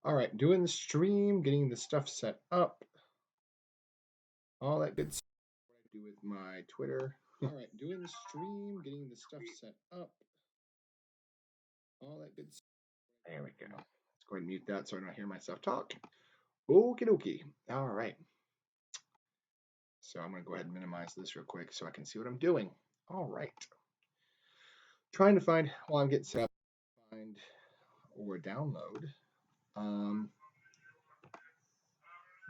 All right, doing the stream, getting the stuff set up, all that good stuff. What I do with my Twitter. All right, doing the stream, getting the stuff set up, all that good stuff. There we go. Let's go ahead and mute that so I don't hear myself talk. Okie dokie. All right. So I'm going to go ahead and minimize this real quick so I can see what I'm doing. All right. Trying to find, while I'm getting set up, find or download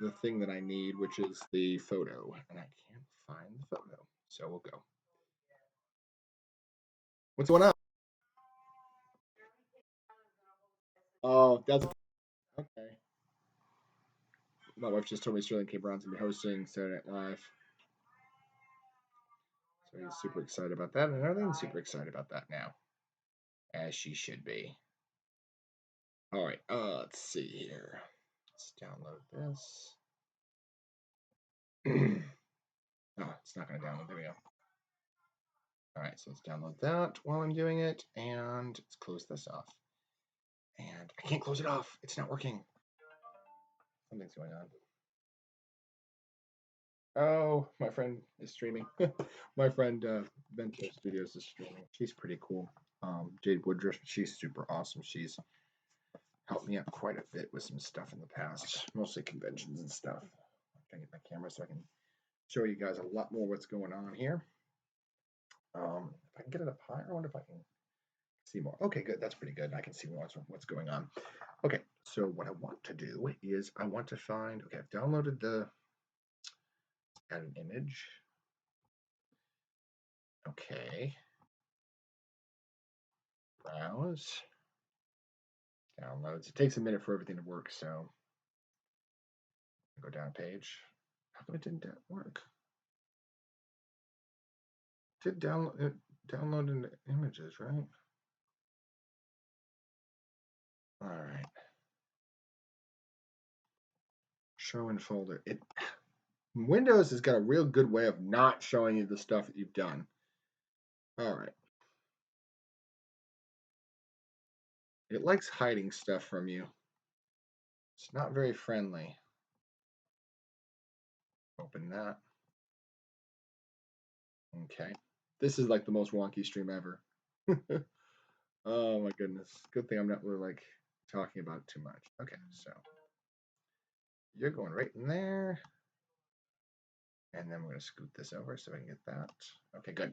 the thing that I need, which is the photo. And I can't find the photo. So we'll go. What's going on? Oh, that's okay. My wife just told me Sterling K. Brown's going to be hosting Saturday Night Live. So he's super excited about that. And Arlene's super excited about that now. As she should be. All right. Let's see here. Let's download this. Oh, it's not going to download. There we go. All right, so let's download that while I'm doing it, and let's close this off. And I can't close it off. It's not working. Something's going on. Oh, my friend is streaming. My friend Bento Studios is streaming. She's pretty cool. Jade Woodruff, she's super awesome. She's helped me out quite a bit with some stuff in the past, mostly conventions and stuff. I'm trying to get my camera so I can show you guys a lot more what's going on here. If I can get it up higher, I wonder if I can see more. Okay, good. That's pretty good. I can see what's going on. Okay, so what I want to do is I want to find, okay, I've downloaded add an image. Okay. Browse. Downloads. It takes a minute for everything to work, so go down page. How come it didn't work? It did download in images, right? All right. Show in folder. Windows has got a real good way of not showing you the stuff that you've done. All right. It likes hiding stuff from you. It's not very friendly. Open that. Okay. This is like the most wonky stream ever. Oh my goodness. Good thing I'm not really like talking about it too much. Okay, so you're going right in there. And then we're going to scoot this over so I can get that. Okay, good.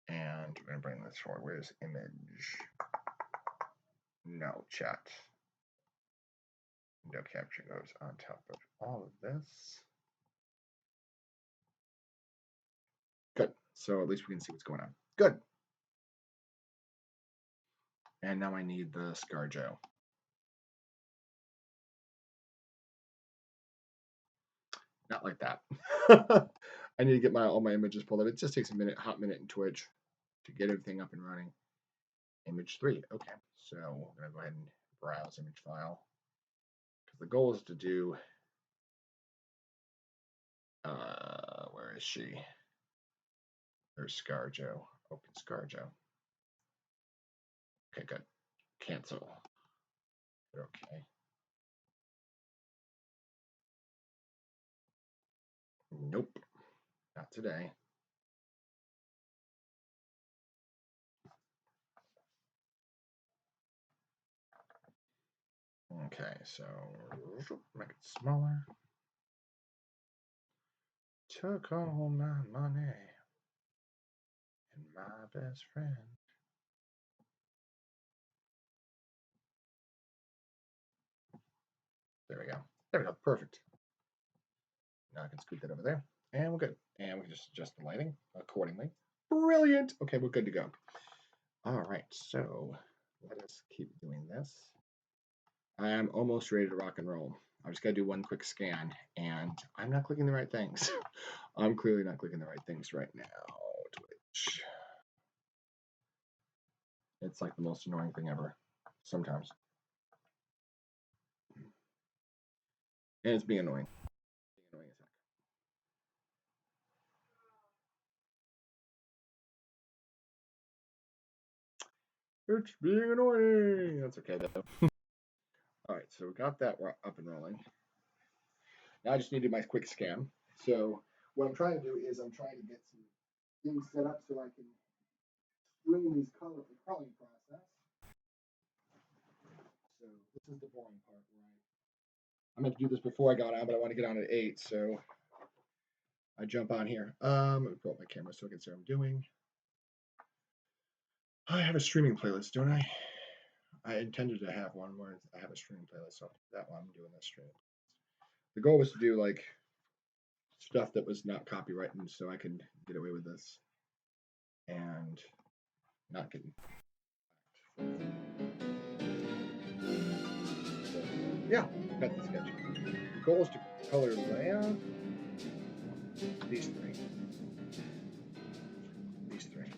And we're going to bring this forward. Where's image? No, chat. Window capture goes on top of all of this. Good. So at least we can see what's going on. Good. And now I need the ScarJo. Not like that. I need to get all my images pulled up. It just takes a hot minute in Twitch to get everything up and running. Image 3. Okay. So we're going to go ahead and browse image file. Because the goal is to do, where is she? There's ScarJo. Open ScarJo. Okay, good. Cancel. Okay. Nope. Not today. Okay, so make it smaller. Took all my money and my best friend. There we go. There we go. Perfect. Now I can scoot that over there. And we're good. And we can just adjust the lighting accordingly. Brilliant. Okay, we're good to go. All right, so let us keep doing this. I'm almost ready to rock and roll. I just got to do one quick scan, and I'm not clicking the right things. I'm clearly not clicking the right things right now. Twitch. It's like the most annoying thing ever, sometimes. And it's being annoying. It's being annoying. That's okay, though. All right, so we got that up and rolling. Now I just need to do my quick scan. So what I'm trying to do is I'm trying to get some things set up so I can stream these colors the coloring process. So this is the boring part where I meant to do this before I got on, but I want to get on at 8, so I jump on here. Let me pull up my camera so I can see what I'm doing. I have a streaming playlist, don't I? I intended to have one where I have a streaming playlist, so that one I'm doing this stream. The goal was to do like stuff that was not copyrighted, so I could get away with this and not get. So, yeah, got the sketch. The goal is to color layout. These three. These three.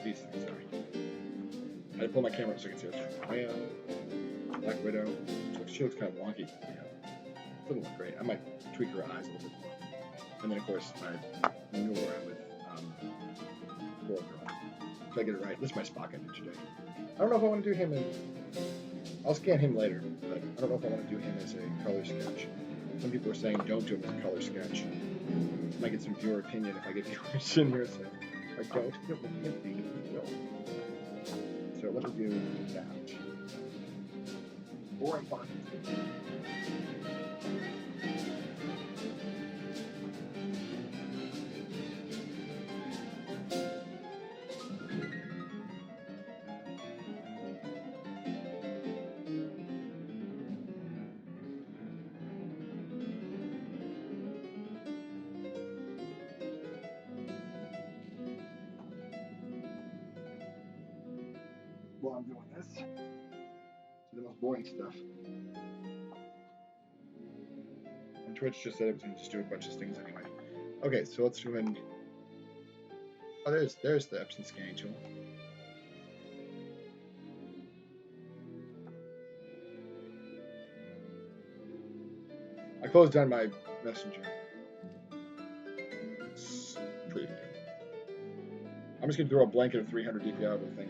These three, sorry. I had to pull my camera up so I can see this. Black Widow. She looks kind of wonky. Yeah. Doesn't look great. I might tweak her eyes a little bit more. And then, of course, I noodle around with Coral Girl. So I get it right. This is my spot I did today. I don't know if I want to do him in. I'll scan him later, but I don't know if I want to do him as a color sketch. Some people are saying don't do him as a color sketch. I might get some viewer opinion if I get viewers in here saying I don't. It can't be. No. So let me do that. Boring part. While I'm doing this, the most boring stuff. And Twitch just said it was going to just do a bunch of things anyway. Okay, so let's do in. Oh, there's the Epson scanning tool. I closed down my messenger. It's pretty big. I'm just going to throw a blanket of 300 dpi over the thing.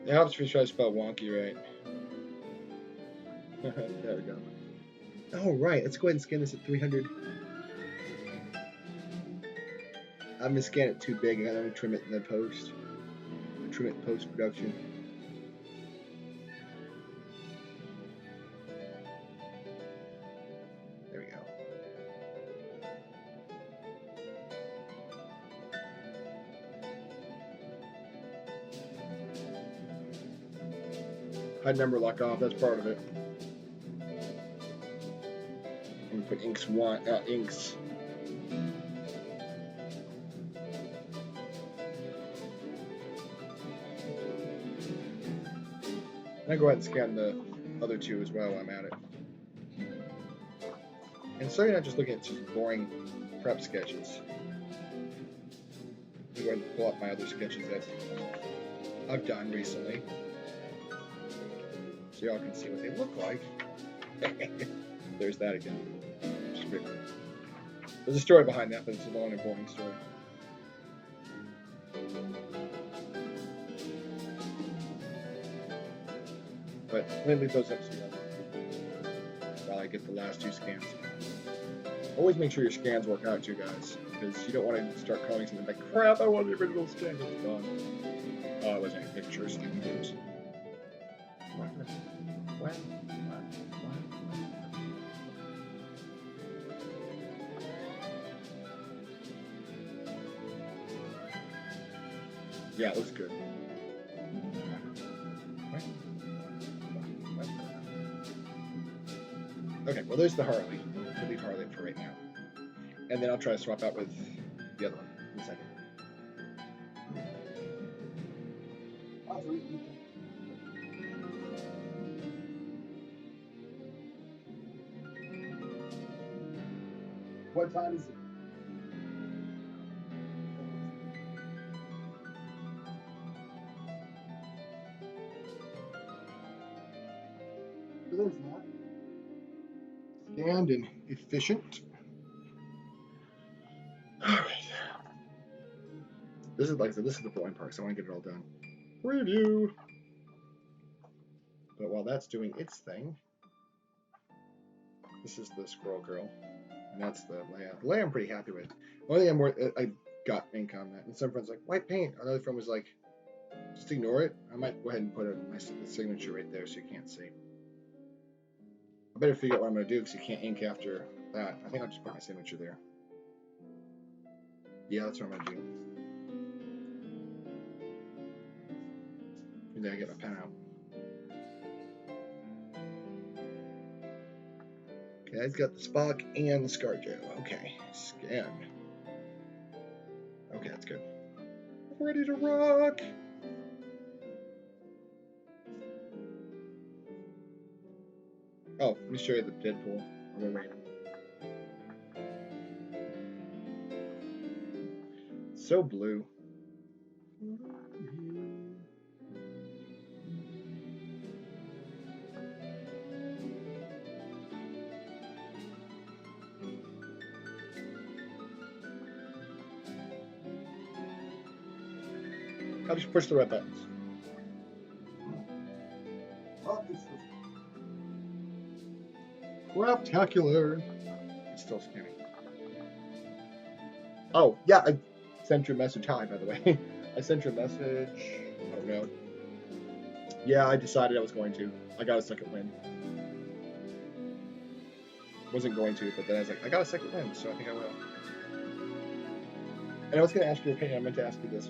It helps if you try to spell wonky right. There we go. Oh, right. Let's go ahead and scan this at 300. I'm going to scan it too big. I'm going to trim it in the post. Trim it in post-production. There we go. Hide number lock off. That's part of it. I'm going to put inks. And I go ahead and scan the other two as well while I'm at it. And so you're not just looking at just boring prep sketches. I'm going to pull up my other sketches that I've done recently, so y'all can see what they look like. There's that again. There's a story behind that, but it's a long and boring story. But let me leave those up so you while I get the last two scans. Always make sure your scans work out, you guys, because you don't want to start calling something like, crap, I want the original scan. It's gone. Oh, it wasn't any pictures. What? Yeah, it looks good. Okay, well, there's the Harley. We'll leave Harley for right now. And then I'll try to swap out with the other one in a second. What time is it? So there's that. Scanned and efficient. Alright. This is like I said, this is the boring part, so I want to get it all done. Preview. But while that's doing its thing, this is the Squirrel Girl, and that's the layout. The layout I'm pretty happy with. Only thing I got ink on that, and some friends like, white paint. Another friend was like, just ignore it. I might go ahead and put my signature right there so you can't see. I better figure out what I'm going to do because you can't ink after that. I think I'll just put my signature there. Yeah, that's what I'm going to do. And then I get my pen out. Okay, I've got the Spock and the ScarJo. Okay, scan. Okay, that's good. Ready to rock! Oh, let me show you the Deadpool. I'm gonna rate it. So blue. I'll just push the red buttons. Craptacular. It's still scanning. Oh, yeah, I sent you a message. Hi, by the way. I sent you a message. I don't know. Yeah, I decided I was going to. I got a second win. Wasn't going to, but then I was like, I got a second win, so I think I will. And I was going to ask your opinion. I meant to ask you this.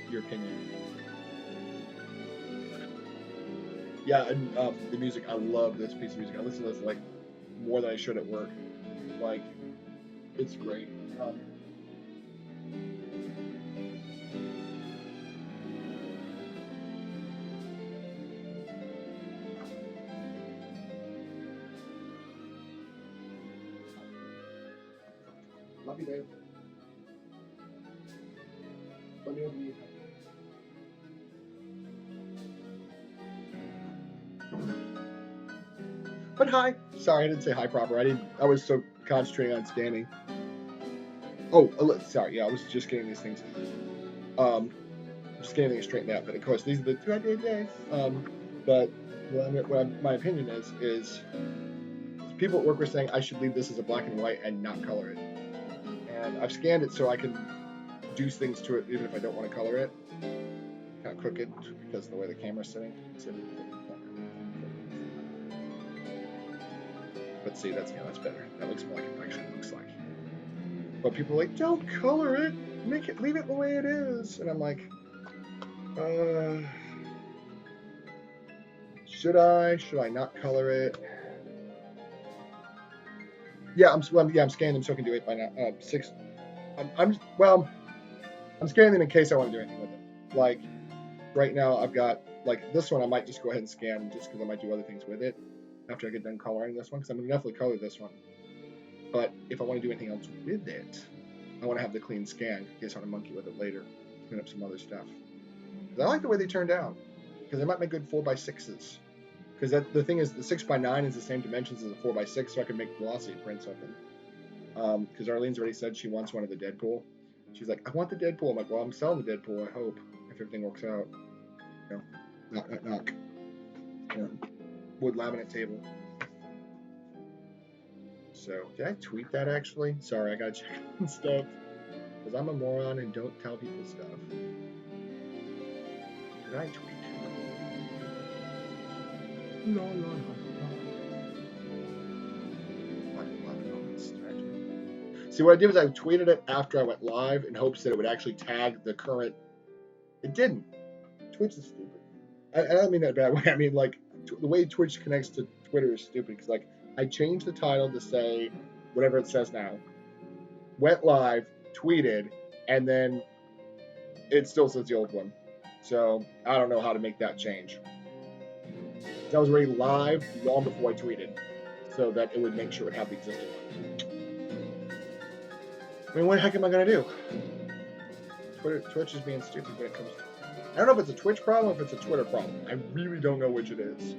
Your opinion. Yeah, and the music. I love this piece of music. I listen to this like more than I should at work. Like, it's great. Love you, Dave. Let me know if you need help. But hi. Sorry, I didn't say hi proper. I was so concentrating on scanning. Oh, sorry. Yeah, I was just getting these things. Just getting things straightened out. But of course, these are the 2 I did today. But my opinion is people at work were saying I should leave this as a black and white and not color it. And I've scanned it so I can do things to it even if I don't want to color it. Kind of crooked because of the way the camera's sitting. But see, that's better. That looks more like it actually looks like. But people are like, don't color it. Leave it the way it is. And I'm like, should I not color it? Yeah, I'm scanning them so I can do 8 by 9, 6. I'm scanning them in case I want to do anything with it. Like right now, I've got like this one. I might just go ahead and scan just because I might do other things with it after I get done coloring this one. Because I'm gonna definitely color this one. But if I want to do anything else with it, I want to have the clean scan in case I want to monkey with it later, clean up some other stuff. I like the way they turned out because they might make good 4x6s. Because the thing is, the 6x9 is the same dimensions as a 4x6, so I can make glossy prints of them. Because Arlene's already said she wants one of the Deadpool. She's like, I want the Deadpool. I'm like, well, I'm selling the Deadpool, I hope, if everything works out. You know, knock, knock, knock. You know, wood laminate table. So, did I tweet that actually? Sorry, I gotta check and stuff. Because I'm a moron and don't tell people stuff. Did I tweet? No. See, what I did was I tweeted it after I went live in hopes that it would actually tag the current. It didn't. Twitch is stupid. I don't mean that bad way. I mean, like, the way Twitch connects to Twitter is stupid. Because, like, I changed the title to say whatever it says now, went live, tweeted, and then it still says the old one. So, I don't know how to make that change. I was already live long before I tweeted. so that it would make sure it would have the existing one. I mean, what the heck am I gonna do? Twitch is being stupid when it comes to... I don't know if it's a Twitch problem or if it's a Twitter problem. I really don't know which it is.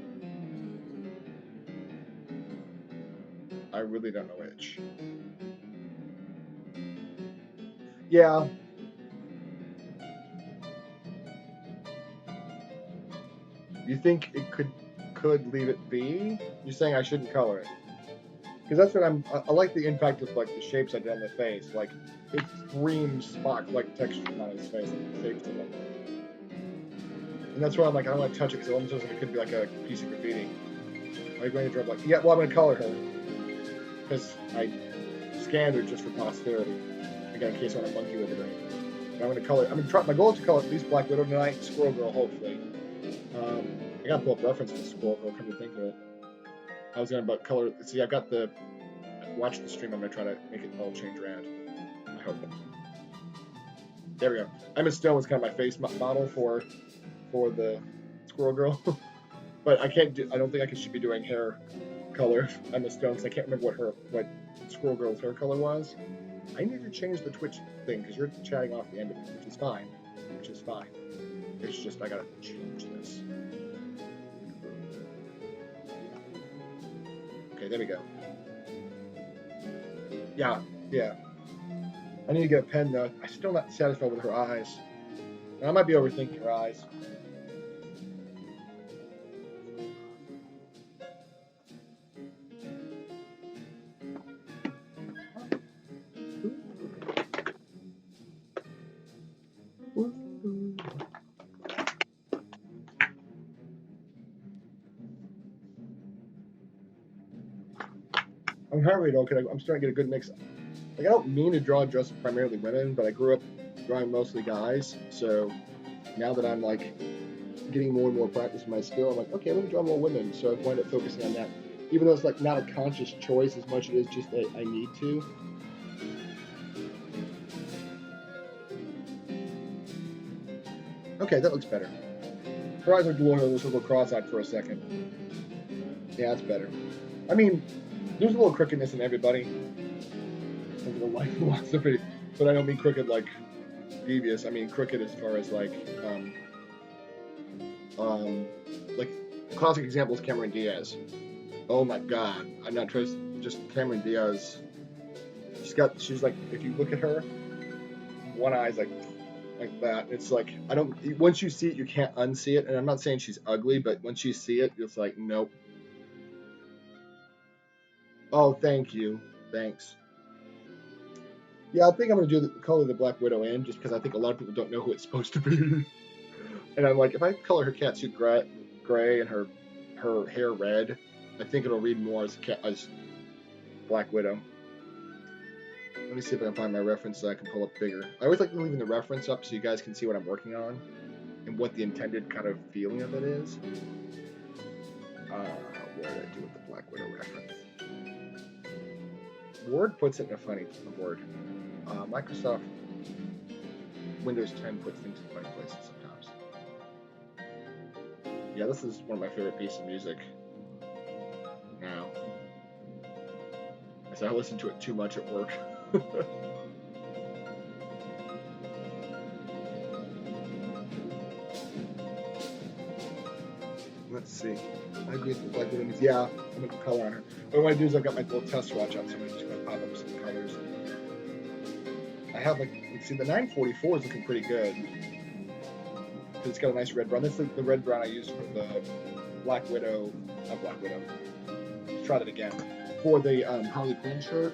I really don't know which. Yeah. You think it could leave it be? You're saying I shouldn't color it? Because that's what I like the impact of like the shapes I did on the face. Like it screams Spock-like texture on his face, and the shapes of it. And that's why I'm like, I don't want to touch it because it almost looks like it could be like a piece of graffiti. Are you going to draw like, yeah, well, I'm going to color her. Because I scanned her just for posterity. Again, in case I want to monkey with it or anything. But I'm going to color, I'm going to try, my goal is to color at least Black Widow tonight, Squirrel Girl, hopefully. I got to pull up reference for Squirrel Girl, come to think of it. I was going to color, see, I've got the, watch the stream, I'm going to try to make it all change around. I hope. There we go. Emma Stone was kind of my face model for the Squirrel Girl. But I can't do, I don't think I should be doing hair color Emma Stone because I can't remember what Squirrel Girl's hair color was. I need to change the Twitch thing because you're chatting off the end of it, which is fine. It's just I gotta change this. Okay, there we go. Yeah. I need to get a pen though. I'm still not satisfied with her eyes. And I might be overthinking her eyes. I'm happy though, because I'm starting to get a good mix. Like, I don't mean to draw just primarily women, but I grew up drawing mostly guys. So now that I'm like getting more and more practice with my skill, I'm like, okay, I'm gonna draw more women. So I've wound up focusing on that, even though it's like not a conscious choice as much as it is just that I need to. Okay, that looks better. Her eyes are a little cross-eyed for a second. Yeah, that's better. I mean, there's a little crookedness in everybody. But I don't mean crooked like devious. I mean crooked as far as like classic example is Cameron Diaz. Oh my God, I'm not just Cameron Diaz. She's like, if you look at her, one eye's like that. It's like, once you see it, you can't unsee it. And I'm not saying she's ugly, but once you see it, it's like, nope. Oh, thank you. Thanks. Yeah, I think I'm going to do the color the Black Widow in, just because I think a lot of people don't know who it's supposed to be. And I'm like, if I color her catsuit gray and her hair red, I think it'll read more as Black Widow. Let me see if I can find my reference so I can pull up bigger. I always like leaving the reference up so you guys can see what I'm working on and what the intended kind of feeling of it is. What did I do with the Black Widow reference? Word puts it in a funny word. Microsoft Windows 10 puts things in funny places sometimes. Yeah, this is one of my favorite pieces of music now. I listen to it too much at work. Let's see. I agree with Black Widow. Yeah, I'm going to color on her. What I want to do is I've got my little test swatch out, so I'm just going to pop up some colors. I have see the 944 is looking pretty good. It's got a nice red brown. This is the red brown I used for the Black Widow. Not Black Widow. Let's try that again. For the Harley Quinn shirt.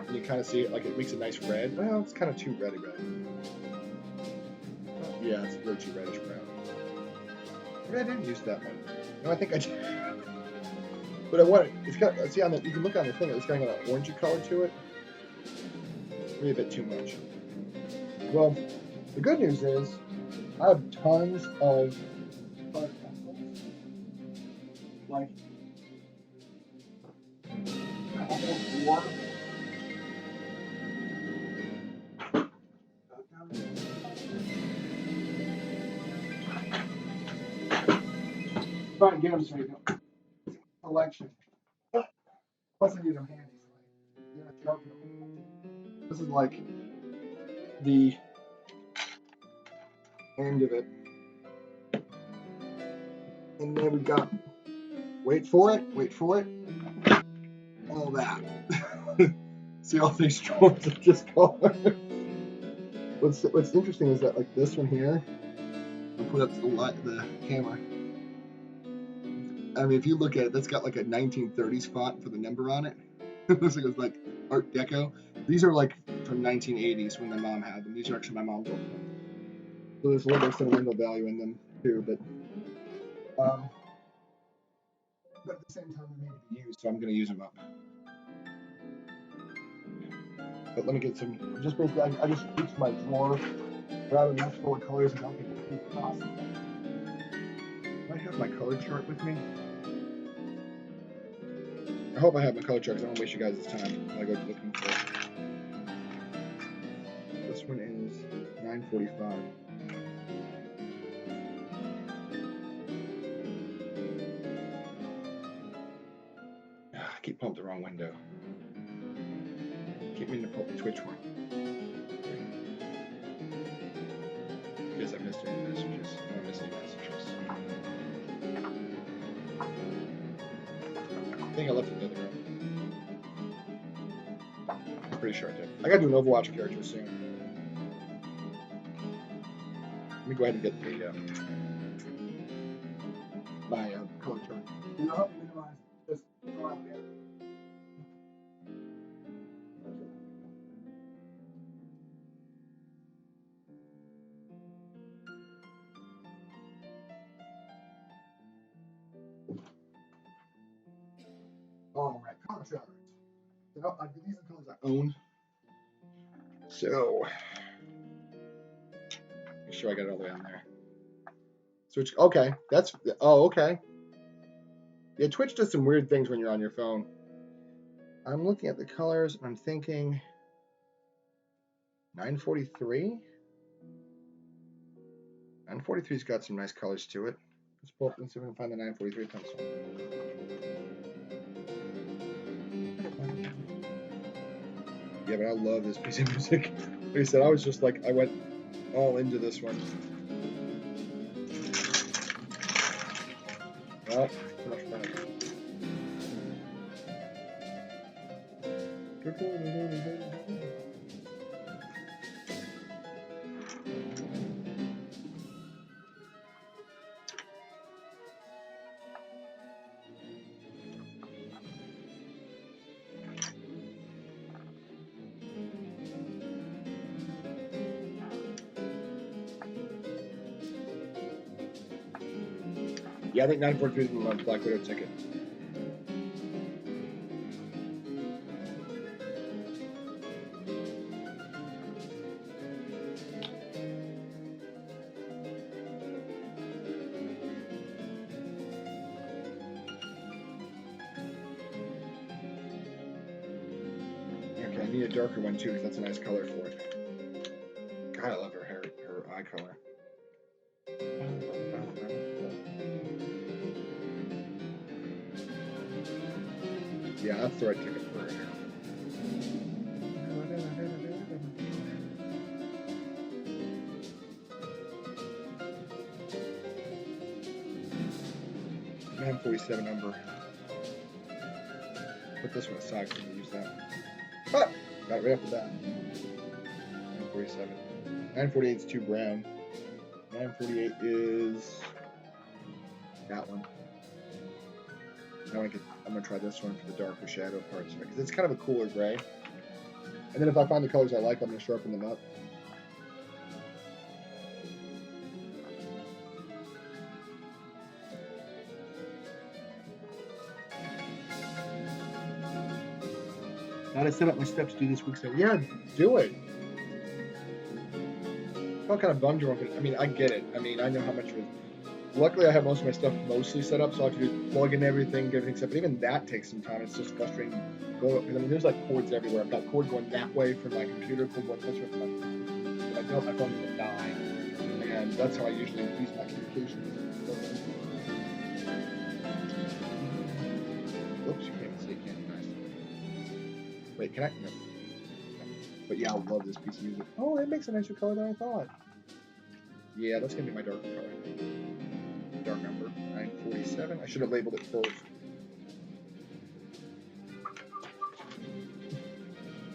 And you kind of see it, like it makes a nice red. Well, it's kind of too reddy red. Yeah, it's way too reddish brown. Maybe I didn't use that one. No, I think I did. But I want it. It's got. See on the. You can look on the thing. It's got an orangey color to it. Maybe a bit too much. Well, the good news is I have tons of color pencils. Like four. Fine, get them so you know. Collection. Plus, I need them handy. So like, sharpen them. This is like the end of it. And then we got, wait for it, all that. See all these drawings of just color. What's interesting is that like this one here, I'll put up the camera. I mean, if you look at it, that's got like a 1930s font for the number on it. It looks like it's like Art Deco. These are like from 1980s when my mom had them. These are actually my mom's old ones. So there's a little bit of sentimental value in them too, but at the same time they're made to be used, so I'm going to use them up. But let me get some. Just basically, I just reached my drawer, grab a mess full of colors, and I'll get the across. I have my color chart with me. I hope I have my color chart because I don't waste you guys' time when I go looking for it. This one is 9:45. I keep pulling up the wrong window. Keep meaning to pull up the Twitch one. Because I missed any messages. I missed any messages. I think I left it in the other room. I'm pretty sure I did. I gotta do an Overwatch character soon. Let me go ahead and get the my color chart. You know, minimize this. All right, color charts. So these are the colors I own. So make sure I got it all the way on there. Switch. Okay, that's. Oh, okay. Yeah, Twitch does some weird things when you're on your phone. I'm looking at the colors. And I'm thinking 943. 943's got some nice colors to it. Let's pull up and see if we can find the 943 pencil. Yeah, but I love this piece of music. Like I said, I was just like, I went all into this one. Oh, too much fun. Yeah, I think 943 is my Black Widow ticket. Okay, I need a darker one too because that's a nice color for it. God, I love her hair, her eye color. Yeah, that's the right ticket for her hair. $947 number. Put this one aside so we can use that. Ah! Got it right off the bat. 947. 948 is too brown. 948 is that one. Now I'm gonna try this one for the darker shadow parts of it because it's kind of a cooler gray. And then if I find the colors I like, I'm gonna sharpen them up. Now I set up my steps to do this week. So yeah, do it. What kind of bummed you want? I mean, I get it. I mean, I know how much it was. Luckily, I have most of my stuff mostly set up, so I have to do plug in everything, get everything set. But even that takes some time. It's just frustrating. Going, I mean, there's like cords everywhere. I've got cord going that way from my computer, cord going this way from my. If I don't, my phone's gonna die, and that's how I usually use my communications. Wait, can I? No. But yeah, I love this piece of music. Oh, it makes a nicer color than I thought. Yeah, that's gonna be my dark color, I think. Dark number 947. I should have labeled it first.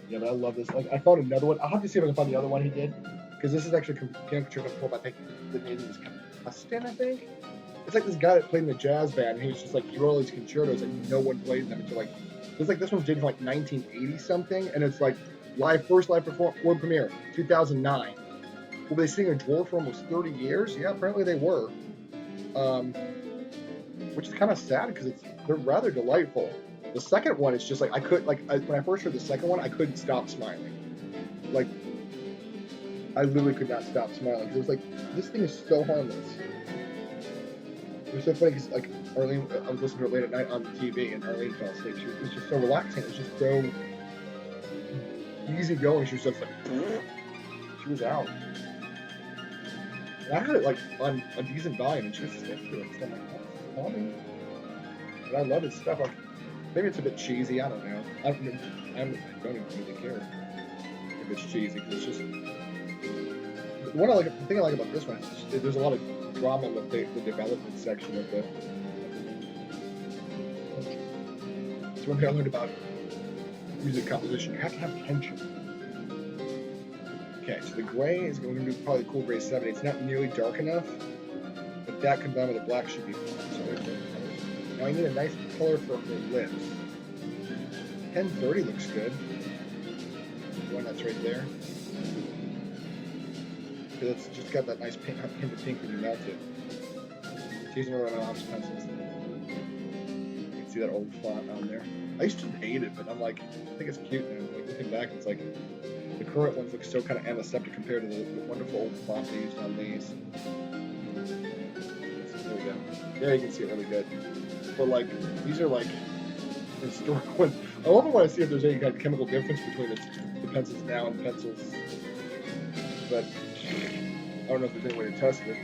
Yeah, but I love this. Like, I found another one. I'll have to see if I can find the other one he did, because this is actually piano concerto from, I think the name is Custon, I think. It's like this guy that played in the jazz band, and he was just like, he wrote all these concertos, and no one played them until like, it's like this one's dated from like 1980 something, and it's like first live world premiere 2009. Were they sitting in a drawer for almost 30 years? Yeah, apparently they were. Which is kind of sad because they're rather delightful. The second one is just like when I first heard the second one, I couldn't stop smiling. Like, I literally could not stop smiling. It was like, this thing is so harmless. It was so funny because like Arlene, I was listening to it late at night on TV, and Arlene fell asleep. It was just so relaxing. It was just so easy going. She was just like, she was out. And I had it like on a decent volume, and she was sticking to it. So I'm like, oh, calming. But I love his stuff. Like, maybe it's a bit cheesy. I don't know. I don't even really care if it's cheesy, because it's just the thing I like about this one is there's a lot of drama with the development section of the. It's one thing I learned about music composition. You have to have tension. Okay, so the gray is going to be probably cool gray 70. It's not nearly dark enough, but that combined with the black should be fine. So there's the colors. Now I need a nice color for her lips. 1030 looks good. The one that's right there. Because it's just got that nice hint of pink when you melt it. It's using one of my mom's pencils. You can see that old font on there. I used to hate it, but I'm like, I think it's cute now. Like, looking back, it's like, the current ones look so kind of antiseptic compared to the wonderful old font they used on these. There we go. There you can see it really good. But like, these are like historic ones. I often want to see if there's any kind of chemical difference between the pencils now and the pencils. But I don't know if there's any way to test it.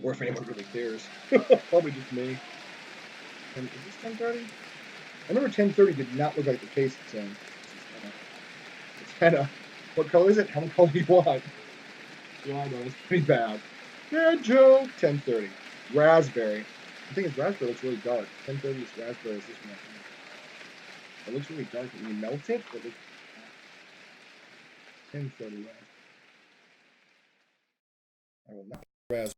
Or if anyone really cares. Probably just me. And is this 1030? I remember 1030 did not look like the case it's in. It's henna. What color is it? How many color do you want? Yeah, I know, it's pretty bad. Yeah, Joe. 1030. Raspberry. The thing is, raspberry looks really dark. 1030 is raspberry is this one. It looks really dark. When you melt it, it looks 1030 raspberry. I will not raspberry.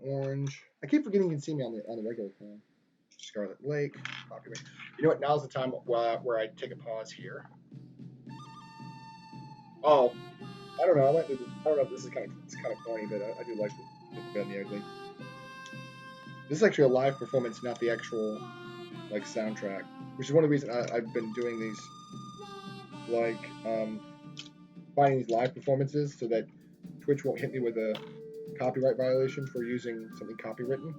Orange. I keep forgetting you can see me on the regular cam. Scarlet Lake. Copyright. You know what? Now's the time where I take a pause here. Oh, I don't know. I don't know if this is kind of funny, but I do like the Good and the Ugly. This is actually a live performance, not the actual like soundtrack, which is one of the reasons I've been doing these like finding these live performances so that Twitch won't hit me with a copyright violation for using something copywritten,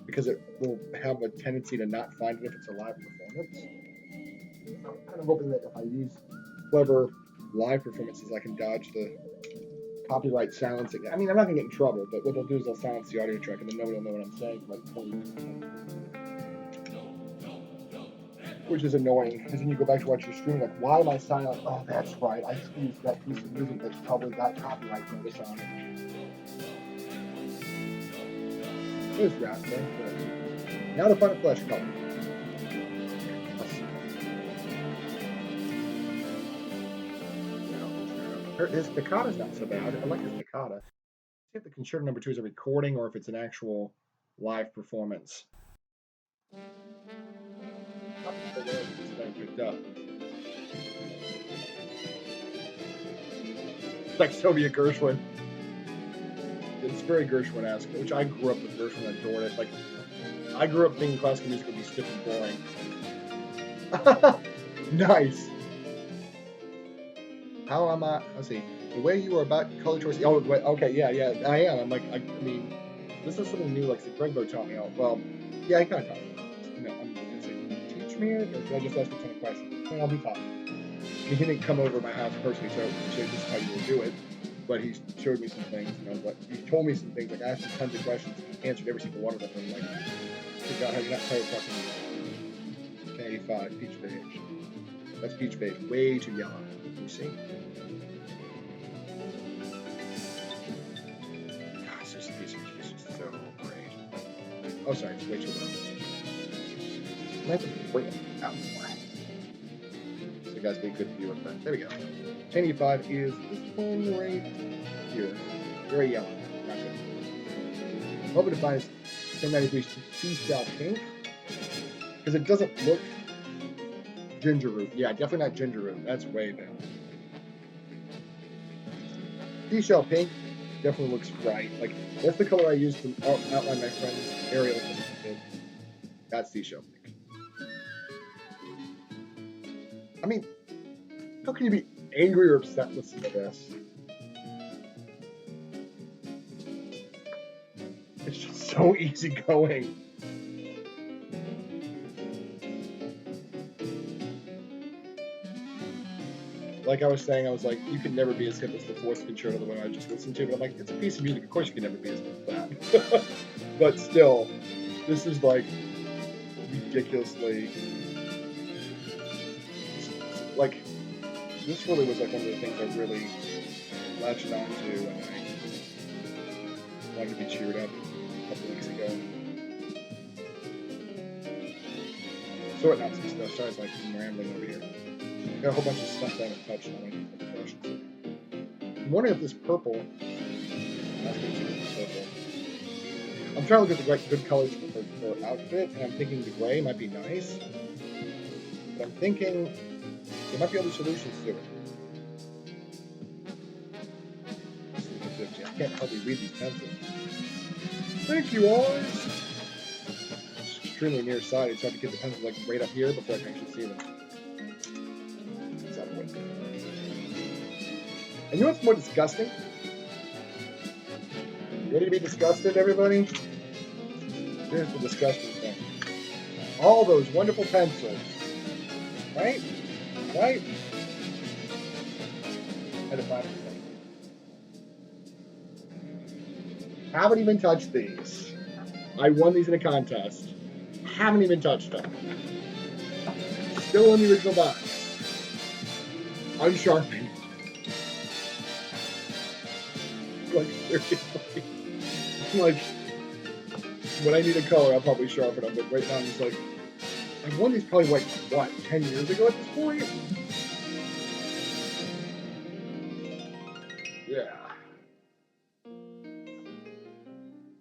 because it will have a tendency to not find it if it's a live performance. So I'm kind of hoping that if I use clever live performances, I can dodge the copyright silencing. I mean, I'm not going to get in trouble, but what they'll do is they'll silence the audio track and then nobody will know what I'm saying for like 20 minutes. Which is annoying, because then you go back to watch your stream, like, why am I silent? Oh, that's right, I used that piece of music that's probably got copyright notice on it. There's raspberry. Now to find a flesh color. His piccata's not so bad. I like his piccata. See if the concerto number 2 is a recording or if it's an actual live performance. It's like Soviet Gershwin. It's very Gershwin-esque, which I grew up with Gershwin and adored it. Like, I grew up thinking classical music would be stiff and boring. Nice. How am I? Let's see. The way you were about color choice. Oh, okay, yeah, I am. I'm like, I mean, this is something new. Like, Greg taught me. Well, yeah, he kind of taught me. You know, I'm gonna say, teach me it, or should I just ask a ton of questions? Well, I'll be taught. He didn't come over to my house personally, so this is how you will do it. But he showed me some things, you know, but he told me some things, like I asked him tons of questions, he answered every single one of them, and I'm like, good God, how you not tired of talking to me? 1085, peach beige. That's peach beige, way too yellow. You see? Gosh, this piece is just so great. Oh, sorry, it's way too low. I have to bring it out more. So you guys get a good view of that. There we go. 1085 is this one right here. Very yellow. Not good. I'm hoping to find this 1093 seashell pink. Because it doesn't look ginger root. Yeah, definitely not ginger root. That's way bad. Seashell pink definitely looks right. Like, that's the color I used to outline my friend's aerial. That's seashell pink. I mean, how can you be angry or upset with some of this? It's just so easygoing. Like I was saying, I was like, you could never be as hip as the fourth concerto, the one I just listened to. But I'm like, it's a piece of music. Of course, you can never be as hip as that. But still, this is like ridiculously. Like, this really was like one of the things I really latched onto when I wanted to be cheered up a couple weeks ago. Sort out some stuff. Sorry, like I'm rambling over here. Got a whole bunch of stuff I haven't touched on my brush. I'm wondering if this purple. That's going to be purple. I'm trying to look at the good colors for her outfit, and I'm thinking the gray might be nice. But I'm thinking there might be other solutions to it. I can't hardly read these pencils. Thank you, Oz! It's extremely nearsighted, so I have to get the pencils like right up here before I can actually see them. And you know what's more disgusting? Ready to be disgusted, everybody? Here's the disgusting thing. All those wonderful pencils. Right? Right? Had to find them. Haven't even touched these. I won these in a contest. Haven't even touched them. Still in the original box. Unsharpened. Like, seriously. Like, when I need a color, I'll probably sharpen them, but right now I'm just like, I won these probably, like, what, 10 years ago at this point? Yeah.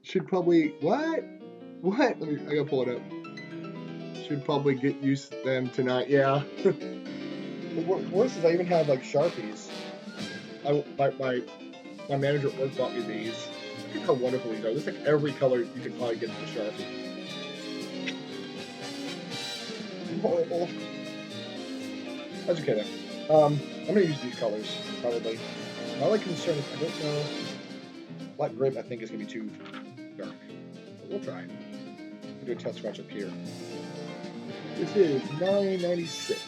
Should probably, what? What? I gotta pull it up. Should probably get used to them tonight, yeah. The worst is I even have, like, Sharpies. My manager at work bought me these. Look at how wonderful these are. There's like every color you could probably get with a Sharpie. Horrible. That's okay though. I'm gonna use these colors, probably. My only concern is I don't know. Black grape I think is gonna be too dark. But we'll try. We'll do a test swatch up here. This is 996.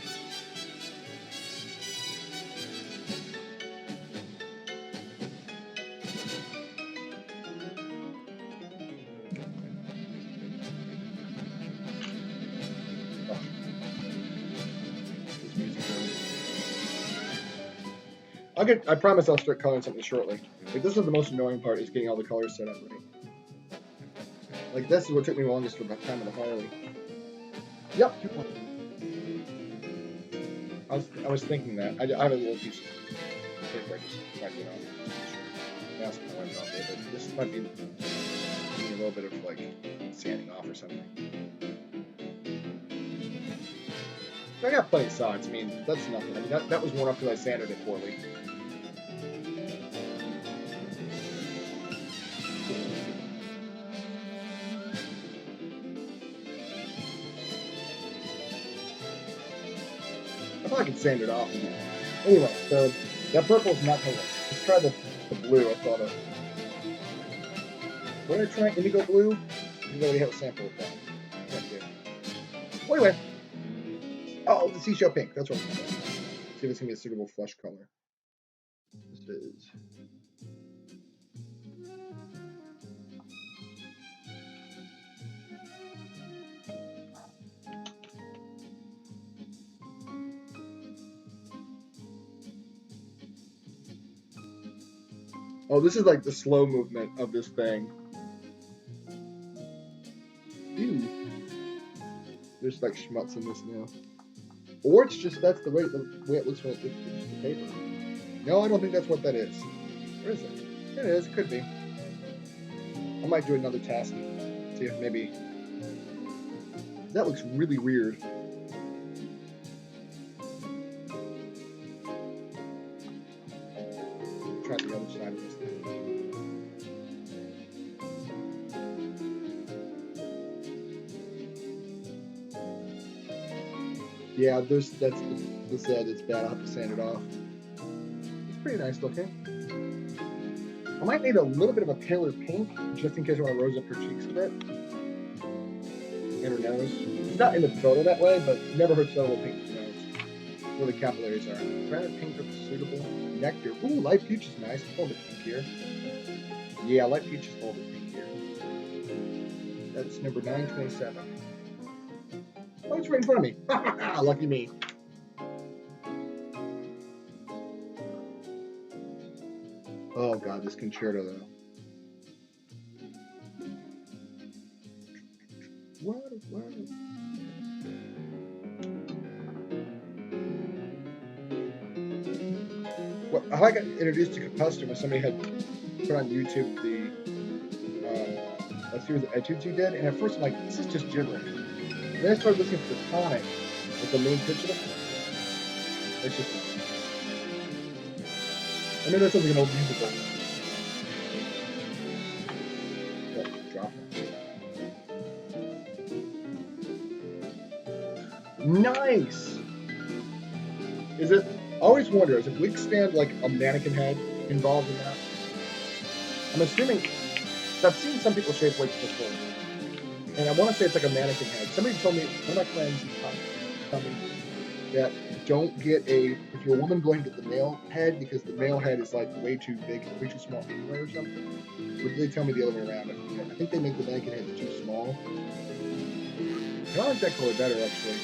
I promise I'll start coloring something shortly. Like, this is the most annoying part, is getting all the colors set up right. Like, this is what took me longest for the time of the Harley. Yep. I was thinking that. I have a little piece of paper I just wiped it off. That's my wipe off there, but this might be a little bit of, like, sanding off or something. I got plenty of sides. I mean, that's nothing. I mean, that was worn up because I sanded it poorly. I thought I could sand it off. Anyway, so that purple is not going to work. Let's try the blue I thought of. What did I try? Indigo blue? You already have a sample of that. Well, anyway. Oh, the seashell pink. That's what I'm talking about. See if it's going to be a suitable flush color. This is. Oh, this is like the slow movement of this thing. Ew. There's like schmutz in this now. Or it's just that's the way it looks when it hits the paper. No, I don't think that's what that is. Where is it? It is. It could be. I might do another test. See if maybe that looks really weird. Try the other side of this thing. Yeah, that's the side that's bad. I'll have to sand it off. It's pretty nice looking. I might need a little bit of a paler pink, just in case I want to rose up her cheeks a bit. And her nose. It's not in the photo that way, but it never hurts to have a little pink in the nose. Where the capillaries are. Rather pink looks suitable. Nectar. Ooh, light peach is nice. It's a little bit pink here. Yeah, light peach is a little bit pink here. That's number 927. Oh, it's right in front of me. Lucky me. Oh god, this concerto though. What? Well, how I got introduced to customer, somebody had put on YouTube the a series of etudes he did, and at first I'm like, this is just gibberish. Then I started listening to the tonic with the main pitch of it. It's just, I mean, that sounds like an old musical. Oh, drop it. Nice! Is it, I always wonder, is a wig stand like a mannequin head involved in that? I'm assuming, I've seen some people shape wigs before. And I want to say it's like a mannequin head. Somebody told me, one of my friends told me that don't get if you're a woman, go ahead and get the male head because the male head is like way too big, way too small anyway or something. Or did they tell me the other way around? I think they make the mannequin head too small. I like that color better actually.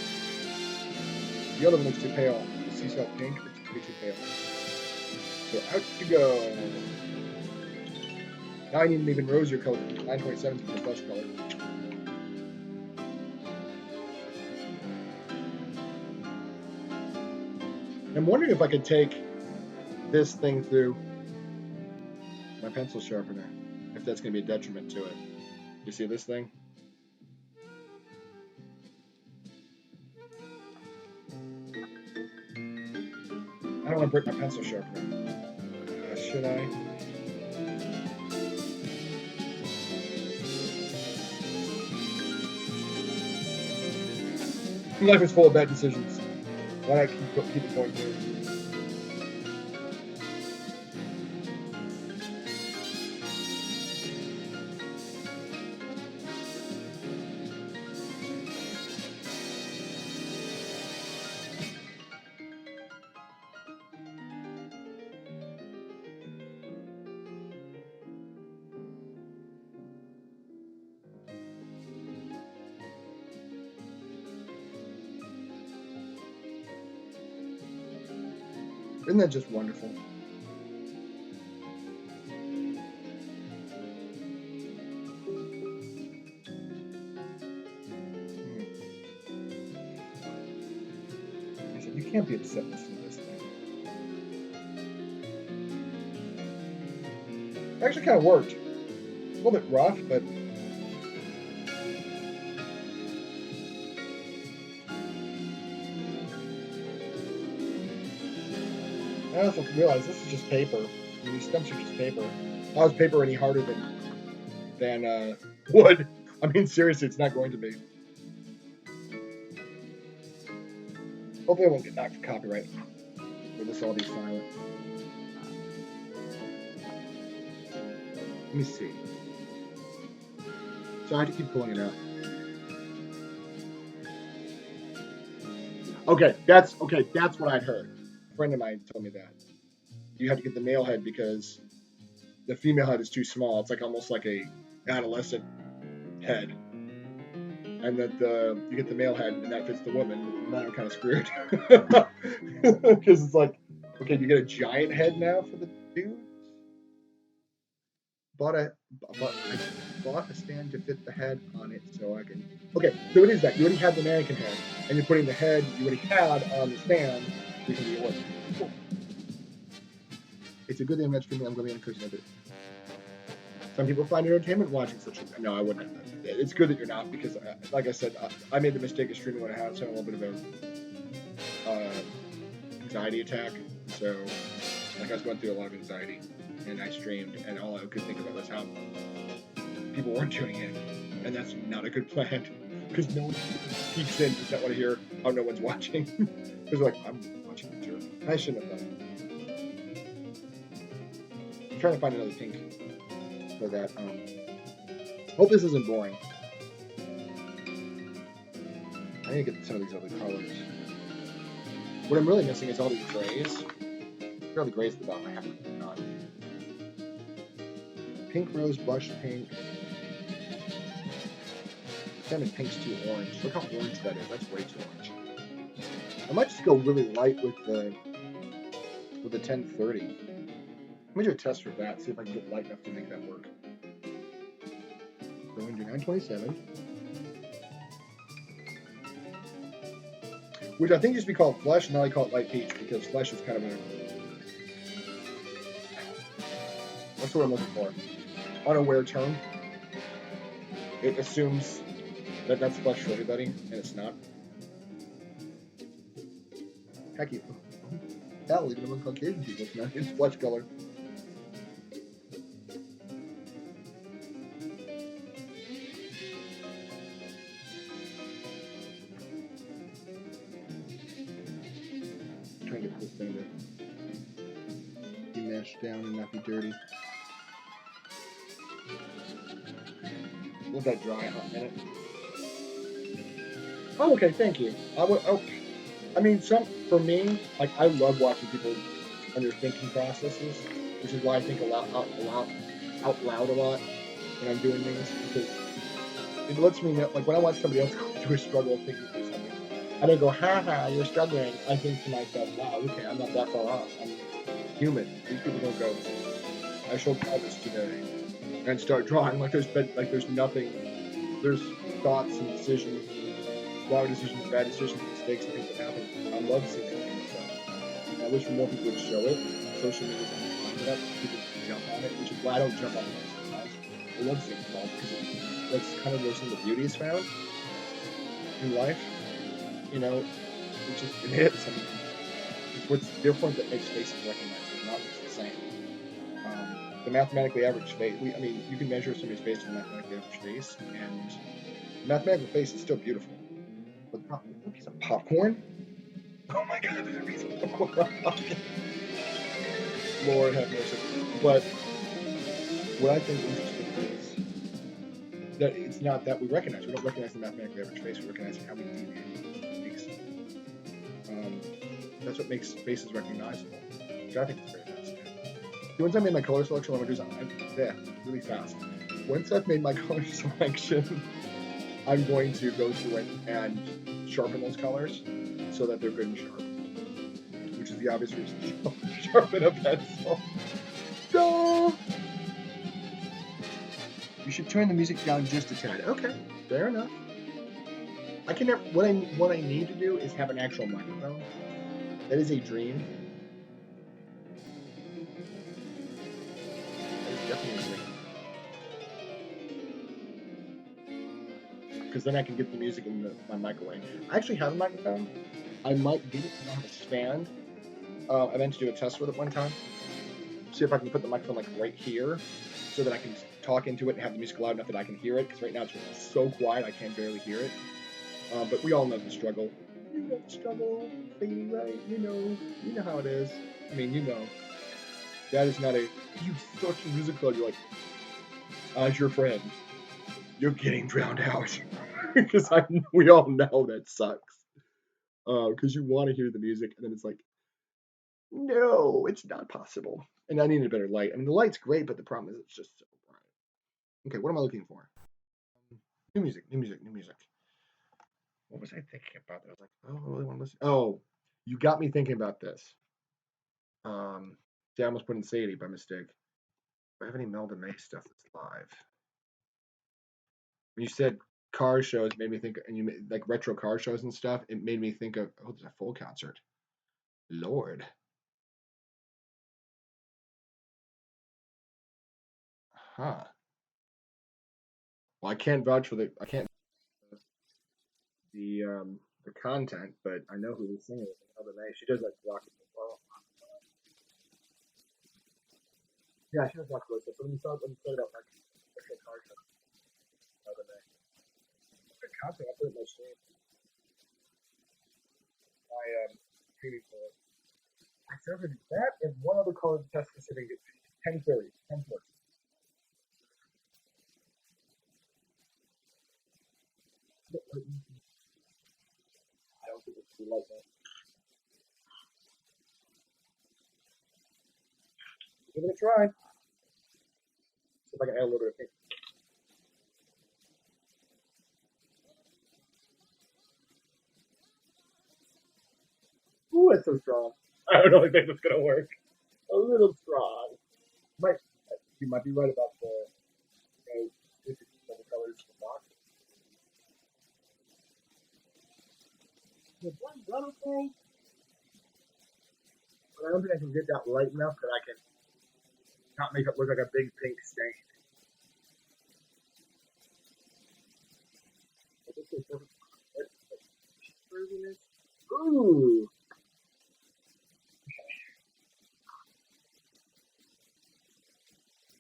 The other one looks too pale. The sea salt pink looks pretty too pale. So out you go. Now I need an even rosier color. 927 is the blush color. I'm wondering if I could take this thing through my pencil sharpener, if that's going to be a detriment to it. You see this thing? I don't want to break my pencil sharpener. Should I? Life is full of bad decisions. Why not keep it going through? Isn't that just wonderful? I said, you can't be upset listening to this thing. It actually kind of worked. A little bit rough, but I also realize this is just paper. These stumps are just paper. How is paper any harder than wood? I mean, seriously, it's not going to be. Hopefully, I won't get knocked for copyright. Or this all be silent. Let me see. So I have to keep pulling it out. Okay, that's what I'd heard. A friend of mine told me that. You have to get the male head because the female head is too small. It's like almost like a adolescent head. And that you get the male head and that fits the woman. Now I'm kind of screwed. Because it's like, okay, do you get a giant head now for the dude? bought a I bought a stand to fit the head on it so I can. Okay, so it is that you already had the mannequin head, and you're putting the head you already had on the stand. So you can do yours. Cool. It's a good thing I'm not streaming. I'm going to be on cooking a bit. Some people find entertainment watching such a. No, I wouldn't. It's good that you're not because, like I said, I made the mistake of streaming when I had a little bit of a anxiety attack. So, like I was going through a lot of anxiety, and I streamed, and all I could think about was how people weren't tuning in, and that's not a good plan because no one peeks in does not want to hear how no one's watching. Because like I'm watching the jerk. I shouldn't have done it. I'm trying to find another pink so that hope this isn't boring. I need to get some of these other colors. What I'm really missing is all these grays. All the grays at the bottom I haven't put on. Pink rose, blush pink. Salmon pink's too orange. Look how orange that is. That's way too orange. I might just go really light with the 1030. Let me do a test for that. See if I can get light enough to make that work. Go into 927. Which I think used to be called flesh, and now I call it light peach because flesh is kind of a. That's what I'm looking for. Unaware term. It assumes that that's flesh for everybody, and it's not. Heck you. Hell, even among Caucasian people, it's flesh color. I'm trying to get this thing to be mashed down and not be dirty. Let that dry a hot minute. Oh, okay, thank you. I mean, for me, like I love watching people and their thinking processes, which is why I think out loud a lot when I'm doing things because it lets me know. Like when I watch somebody else go through a struggle of thinking through something, I don't go, "Ha ha, you're struggling." I think to myself, "Wow, okay, I'm not that far off. I'm human." These people don't go, "I shall draw this today," and start drawing like there's nothing. There's thoughts and decisions. Wrong decisions, bad decisions, mistakes, and things that happen. I love seeing that kind of stuff. And I wish more people would show it. Social media is on for that. People jump on it, which is why I don't jump on it sometimes. I love seeing it all because that's kind of where some of the beauty is found in life. You know, it hits. I mean, it's what's different that makes faces recognizable, not just the same. The mathematically average face. I mean, you can measure somebody's face in a mathematically average face, and the mathematical face is still beautiful. But a piece of popcorn? Oh my god, there's a piece of popcorn. Lord have mercy. But what I think is interesting is that it's not that we recognize. We don't recognize the mathematically average face. We recognize how we deviate. That's what makes faces recognizable. Which I think is very fascinating. Once I made my color selection, what I'm going to do is really fast. Once I've made my color selection, I'm going to go through it and sharpen those colors so that they're good and sharp, which is the obvious reason to sharpen a pencil. Duh! You should turn the music down just a tad. Okay, fair enough. I can never. What I need to do is have an actual microphone. That is a dream. That is definitely a dream. Because then I can get the music in my microwave. I actually have a microphone. I might get it because I have a stand. I meant to do a test with it one time. See if I can put the microphone like right here so that I can talk into it and have the music loud enough that I can hear it. Because right now it's so quiet I can't barely hear it. But we all know the struggle. You know the struggle, baby, right? You know how it is. I mean, you know. That is not a you such a musical. You're like, as your friend, you're getting drowned out. Because we all know that sucks. Because you want to hear the music, and then it's like, no, it's not possible. And I need a better light. I mean, the light's great, but the problem is it's just so bright. Okay, what am I looking for? New music, new music, new music. What was I thinking about? I was like, oh, I really want to listen. Oh, you got me thinking about this. See, I almost put in Sadie by mistake. I have any Melda May stuff that's live? When you said car shows, made me think, and you like retro car shows and stuff. It made me think of, oh, there's a full concert. Lord. Huh. Well, I can't vouch for the, I can't the content, but I know who the singer is. Melda May. She does like rock and roll. Yeah, she does rock and roll stuff. But when you started out like retro car show, Melda May. Good concert. I put it in my stream. My streaming for it. I served that and one other college test specific at 10:30. 10:40. I don't think it's too late, man. Give it a try. See if I can add a little bit of pink. Ooh, that's so strong. I don't know if that's gonna work. A little strong. Might you might be right about the colors in the box. The one's done okay, but I don't think I can get that light enough that I can not make it look like a big pink stain. But this is perfect. Ooh.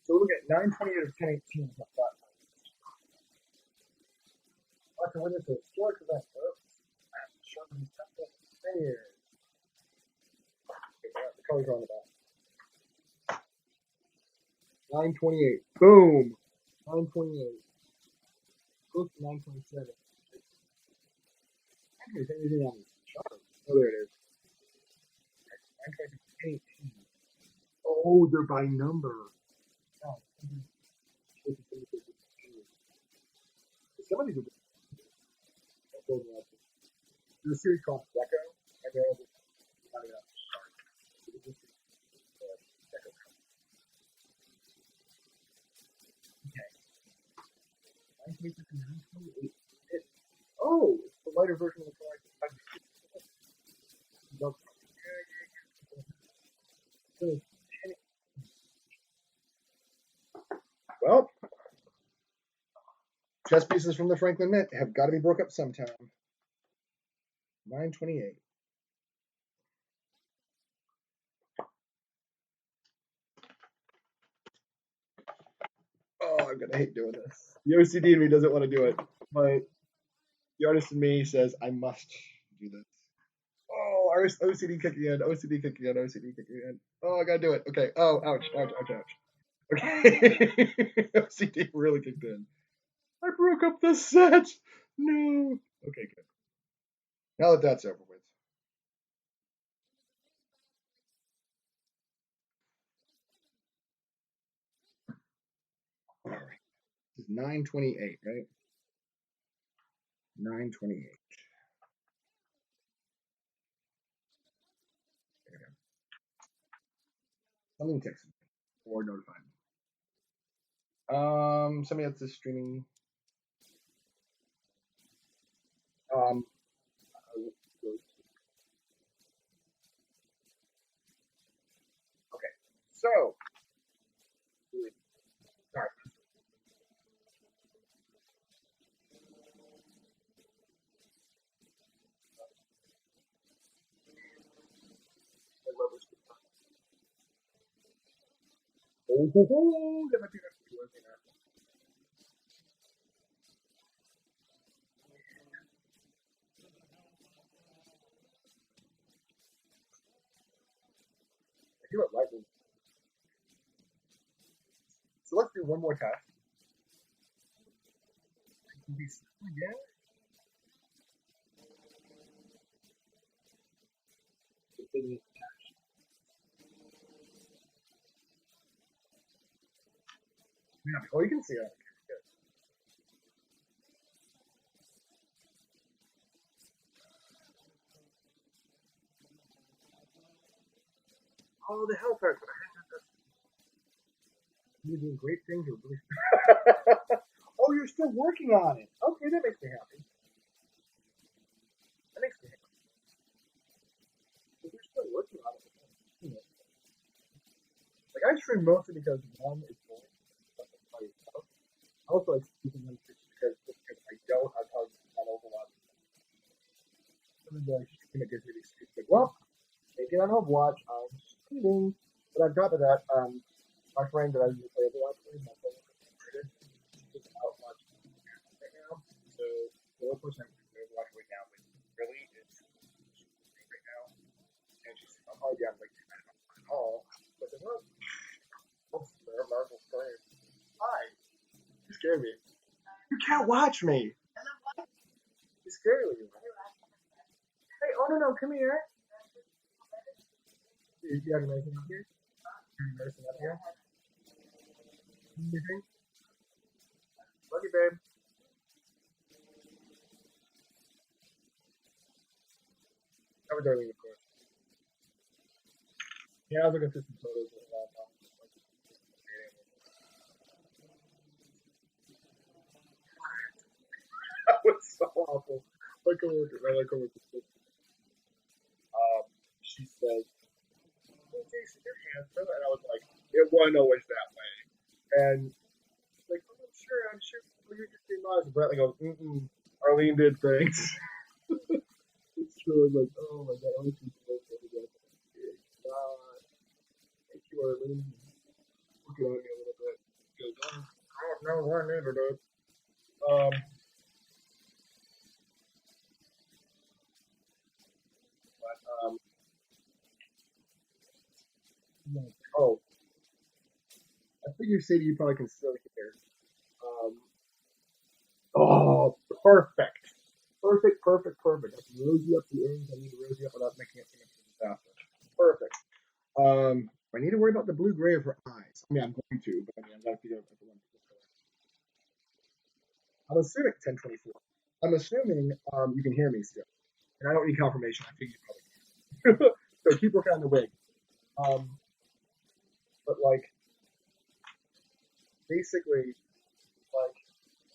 So we're looking at 928 of 1018. Watch the window to a historic event, folks. Sharpening pencil stairs. The colors are on the back. 928. Boom. 928. Close to 927. Is anything on this chart? Oh, there it is. 928. Oh, they're by number. Oh, some of these are. There's a series called Deco, and they're all just running up. Okay. Oh, it's the lighter version of the color. Well, chess pieces from the Franklin Mint have got to be broke up sometime. 928. Oh, I'm gonna hate doing this. The OCD in me doesn't want to do it, but the artist in me says I must do this. Oh, OCD kicking in, OCD kicking in, OCD kicking in. Oh, I gotta do it. Okay. Oh, ouch, ouch, ouch, ouch. Okay. OCD really kicked in. I broke up the set. No. Okay, good. Now that that's over with. All right. This is 928, right? 928. Something texted me or notified me. Somebody else is streaming. Um, okay. So, sorry. Oh, that might be working out. I do it lightly. So let's do one more test. Again. Oh, you can see it. Oh, the health part. You're doing great things. You're really. Oh, you're still working on it. Okay, that makes me happy. That makes me happy. If you're still working on it, like I stream mostly because one is boring, by yourself. I also like speaking on Twitch because if I don't, I'll probably not Overwatch. Something that I stream it gives me the excuse like, well, take it on Overwatch. I'm streaming. But on top of that, my friend that I usually play Overwatch with, my phone is just out watching right now. So the only person I'm playing Overwatch right now with really is right now. And she's probably down like 2 minutes at all. But then look, Marvel friend. Hi. You scared me. You can't watch me. You scared me. Hey, oh no, come here. You have anything up here? Medicine up here? Anything? Love you, babe. That was Darlene, of course. Yeah, I was looking through some photos of that. That was so awful. My coworker, she said, "Oh, Jason, you're handsome," and I was like, "It wasn't always that way." And she's like, "Oh, I'm sure. Well, you're just being honest." Brett goes, "Mm-mm. Arlene did things." It's true. I'm like, oh my god, I wish you could God. Thank you, Arlene. Looking at me a little bit. She goes, oh, no, I neither, dude. Um, but, oh, I figured Sadie you probably can still hear. Um, oh, perfect. Perfect. I can rose you up the ends. I need to rose you up without making it too much of a disaster. Perfect. I need to worry about the blue gray of her eyes. I mean, I'm going to, but I mean, I'm going to figure out if I want to. I'm assuming 1024. I'm assuming you can hear me still, and I don't need confirmation. I think you probably can. So keep working on the wig. Um, but like basically, like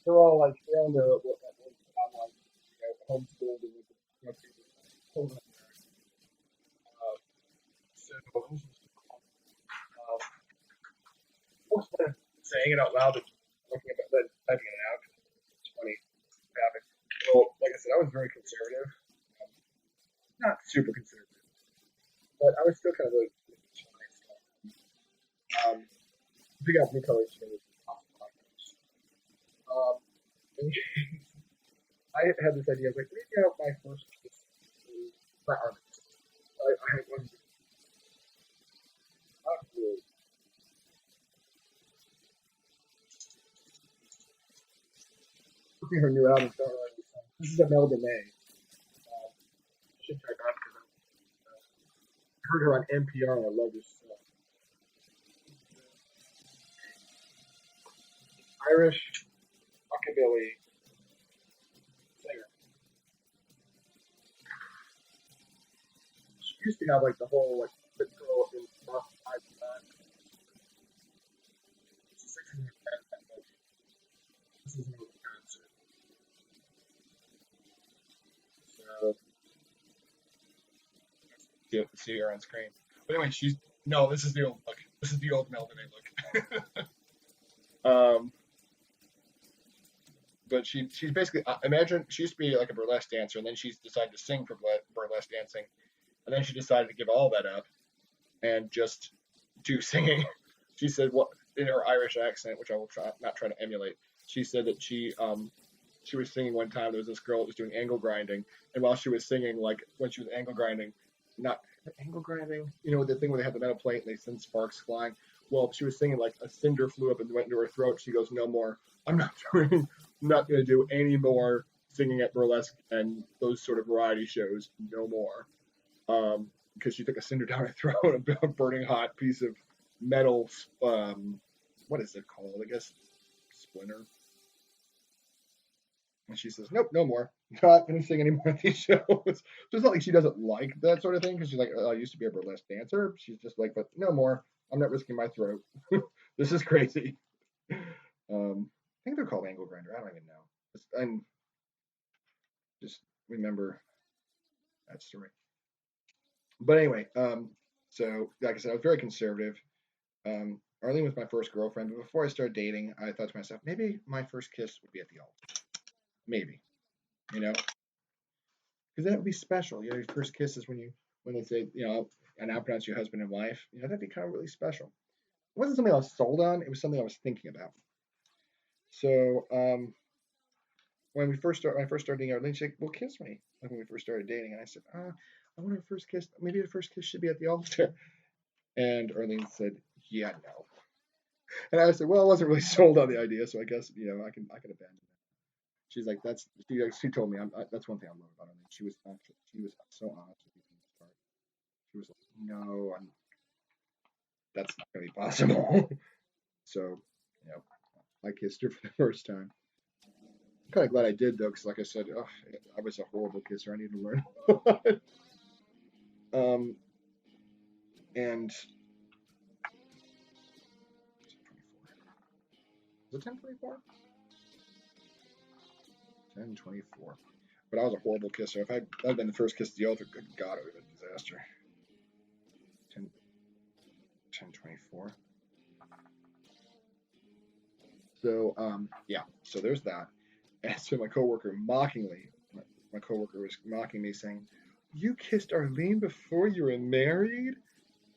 they're on the what I'm like, homeschooled and with the children. So what's saying it out loud and looking at that, typing it out. It's funny. Well, like I said, I was very conservative. Um, Not super conservative, but I was still kind of a pick out new colors for this. Um, I had this idea. I was like, maybe out my first piece my artist. I had one not really. Looking at her new album. This is Imelda May. Should check out because I heard her on NPR and I love her stuff. Irish rockabilly singer. She used to have like the whole like the girl in rock side to that. She's 16 this is no concert. So see her on screen. But anyway, she's no. This is the old look. This is the old Melvin look. But she's basically imagine she used to be like a burlesque dancer, and then she's decided to sing for burlesque dancing, and then she decided to give all that up and just do singing. She said what in her Irish accent, which I will not try to emulate. She said that she was singing one time. There was this girl that was doing angle grinding, and while she was singing, like when she was angle grinding, not angle grinding, the thing where they have the metal plate and they send sparks flying. Well, she was singing like a cinder flew up and went into her throat. She goes, "No more. I'm not doing. I'm not going to do any more singing at burlesque and those sort of variety shows. No more." Because she took a cinder down her throat, a burning hot piece of metal. What is it called? I guess splinter. And she says, "Nope, no more. Not going to sing any more of these shows." So it's not like she doesn't like that sort of thing because she's like, "Oh, I used to be a burlesque dancer." She's just like, "But no more. I'm not risking my throat." This is crazy. I think they're called angle grinder. I don't even know. I just remember that story. But anyway, so like I said, I was very conservative. Arlene was my first girlfriend, but before I started dating, I thought to myself, maybe my first kiss would be at the altar. Maybe, you know, because that would be special. You know, your first kiss is when they say, you know, I now pronounce you husband and wife. You know, that'd be kind of really special. It wasn't something I was sold on. It was something I was thinking about. So when I first started dating Arlene, she said, "Well, kiss me." Like when we first started dating, and I said, I want our first kiss. Maybe the first kiss should be at the altar. And Arlene said, "Yeah, no." And I said, "Well, I wasn't really sold on the idea, so I guess I can abandon it." She's like, she told me that's one thing I love about Arlene. She was so honest with me from the start. She was like, "No, that's not going to be possible." So, you know, I kissed her for the first time. I'm kind of glad I did though, because like I said, I was a horrible kisser. I need to learn. um, and is it 1024? 1024. But I was a horrible kisser. If I'd been the first kiss at the altar, good God, it would have been a disaster. 10, 1024. So yeah, so there's that. And so my coworker my coworker was mocking me, saying, "You kissed Arlene before you were married?"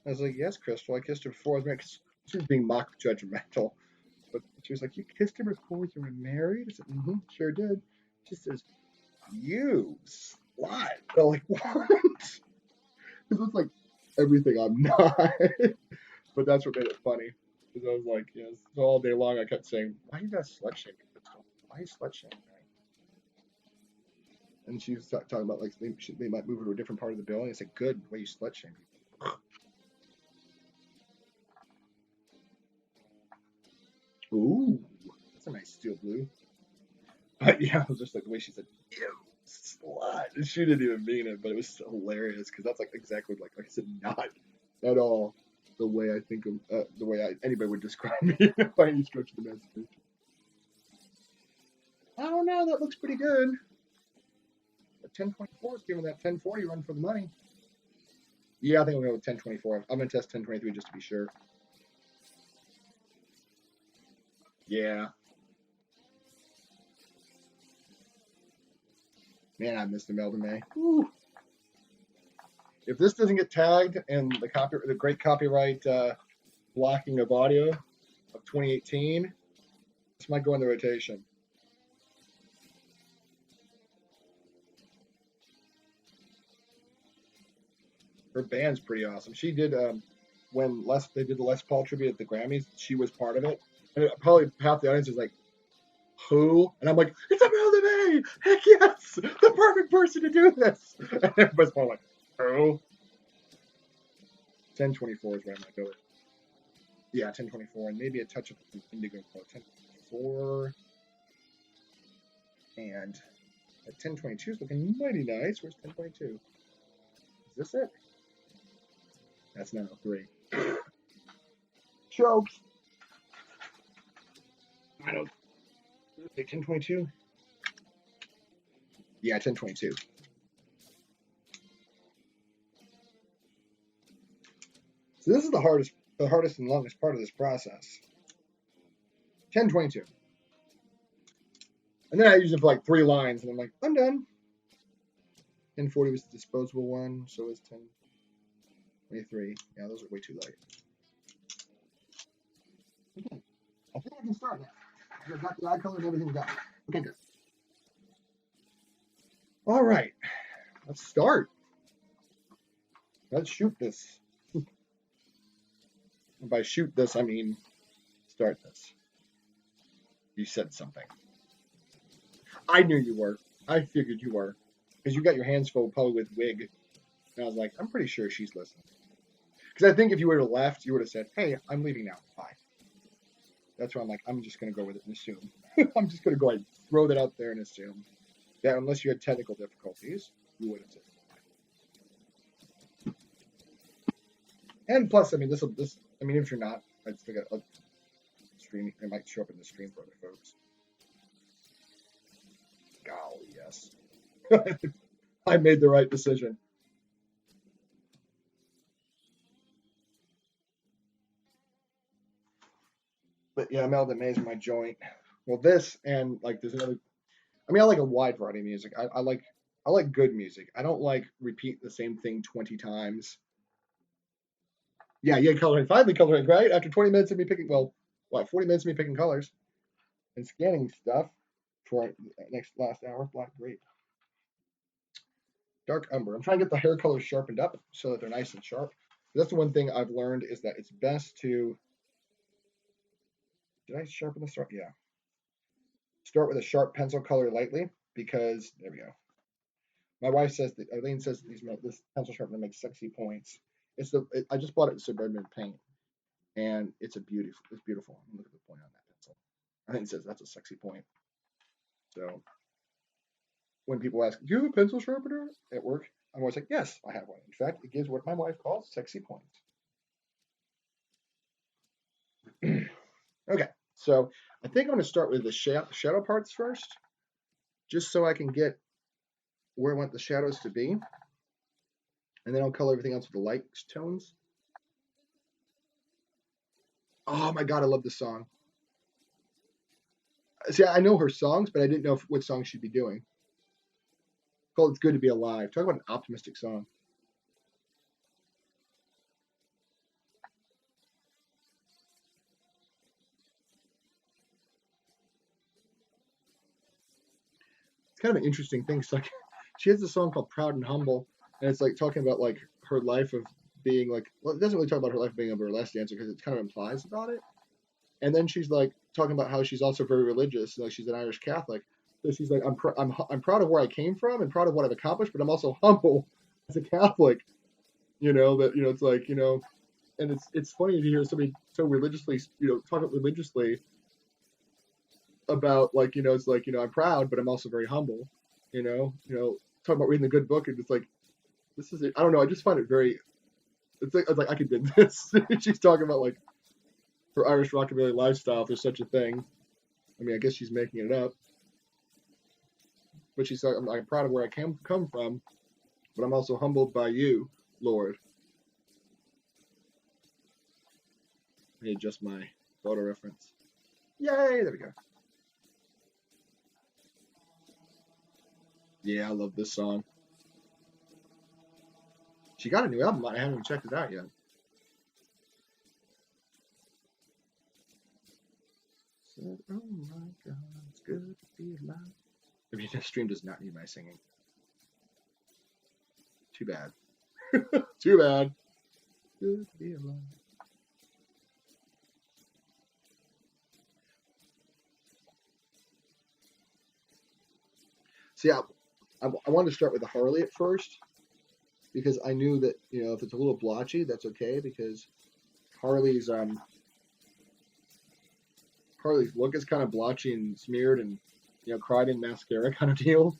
I was like, "Yes, Crystal, I kissed her before I was married." 'Cause she was being mock judgmental, but she was like, "You kissed her before you were married?" I said, "Sure did." She says, "You slut." I'm like, "What?" This was like everything I'm not. But that's what made it funny. Because I was like, yes, so all day long I kept saying, "Why you guys slut shaming Crystal? Why are you slut shaming her?" And she was talking about like they might move her to a different part of the building. I said, "Good, why you slut shaming people?" Ooh, that's a nice steel blue. But yeah, I was just like the way she said, "Ew, slut." And she didn't even mean it, but it was so hilarious because that's like exactly like I said, not at all the way I think of the way anybody would describe me by any stretch of the imagination. I don't know. That looks pretty good. A 1024 is giving that 1040 run for the money. Yeah, I think we'll go with 1024. I'm gonna test 1023 just to be sure. Yeah, man, I missed Imelda May. Woo. If this doesn't get tagged in the great copyright blocking of audio of 2018, this might go into rotation. Her band's pretty awesome. She did when they did the Les Paul tribute at the Grammys. She was part of it, and probably half the audience is like, "Who?" And I'm like, "It's Imelda May! Heck yes, the perfect person to do this." And everybody's probably like, "Who?" 1024 is where I might go with. Yeah, 1024, and maybe a touch of indigo color. 1024, and at 1022 is looking mighty nice. Where's 1022? Is this it? That's 903. Chokes. I don't. 1022. Yeah, 1022. So this is the hardest and longest part of this process. 1022. And then I use it for like 3 lines, and I'm like, I'm done. 1040 was the disposable one, so was 1023. Yeah, those are way too light. Okay, I think I can start now. I've got the eye color and everything done. Okay, good. All right, let's start. Let's shoot this. And by shoot this, I mean start this. You said something. I knew you were. I figured you were. Because you got your hands full probably with wig. And I was like, I'm pretty sure she's listening. Because I think if you would have left, you would have said, "Hey, I'm leaving now. Bye." That's why I'm like, I'm just going to go with it and assume. I'm just going to go ahead and throw that out there and assume that unless you had technical difficulties, you would have said bye. And plus, I mean, if you're not, I'd still got stream. It might show up in the stream for other folks. Golly, yes. I made the right decision. But yeah, Imelda May is my joint. Well, this and like there's another. I mean, I like a wide variety of music. I like good music. I don't like repeat the same thing 20 times. Yeah, coloring. Finally coloring, right? After 20 minutes of me picking, well, what, 40 minutes of me picking colors and scanning stuff for our last hour. Black grape. Dark umber. I'm trying to get the hair colors sharpened up so that they're nice and sharp. That's the one thing I've learned is that it's best to. Did I sharpen this? Yeah. Start with a sharp pencil color lightly because there we go. My wife says that Eileen says that this pencil sharpener makes sexy points. I just bought it in Suburban Paint, and it's beautiful. Look at the point on that pencil. I think it says that's a sexy point. So when people ask, "Do you have a pencil sharpener at work?" I'm always like, "Yes, I have one." In fact, it gives what my wife calls sexy points. Okay, so I think I'm going to start with the shadow parts first, just so I can get where I want the shadows to be. And then I'll color everything else with the light tones. Oh my God, I love this song. See, I know her songs, but I didn't know what song she'd be doing. It's called It's Good to Be Alive. Talk about an optimistic song. It's kind of an interesting thing. It's like she has a song called Proud and Humble, and it's like talking about like her life of being like, well, it doesn't really talk about her life being a burlesque dancer because it kind of implies about it. And then she's like talking about how she's also very religious, like she's an Irish Catholic. So she's like, I'm proud of where I came from and proud of what I've accomplished, but I'm also humble as a Catholic. It's like, and it's funny to hear somebody so religiously, talk religiously about like, it's like, I'm proud, but I'm also very humble. Talking about reading the good book, and it's like, this is it. I don't know. I just find it very. It's like I could do this. She's talking about like her Irish rockabilly lifestyle, if there's such a thing. I mean, I guess she's making it up. But she's like, I'm proud of where I come from, but I'm also humbled by you, Lord. Let me adjust my photo reference. Yay! There we go. Yeah, I love this song. She got a new album. I haven't even checked it out yet. Said, oh my God, it's good to be alive. I mean, the stream does not need my singing. Too bad. Too bad. Good to be alive. See, I wanted to start with the Harley at first because I knew that, if it's a little blotchy, that's okay because Harley's look is kind of blotchy and smeared and, cried in mascara kind of deal.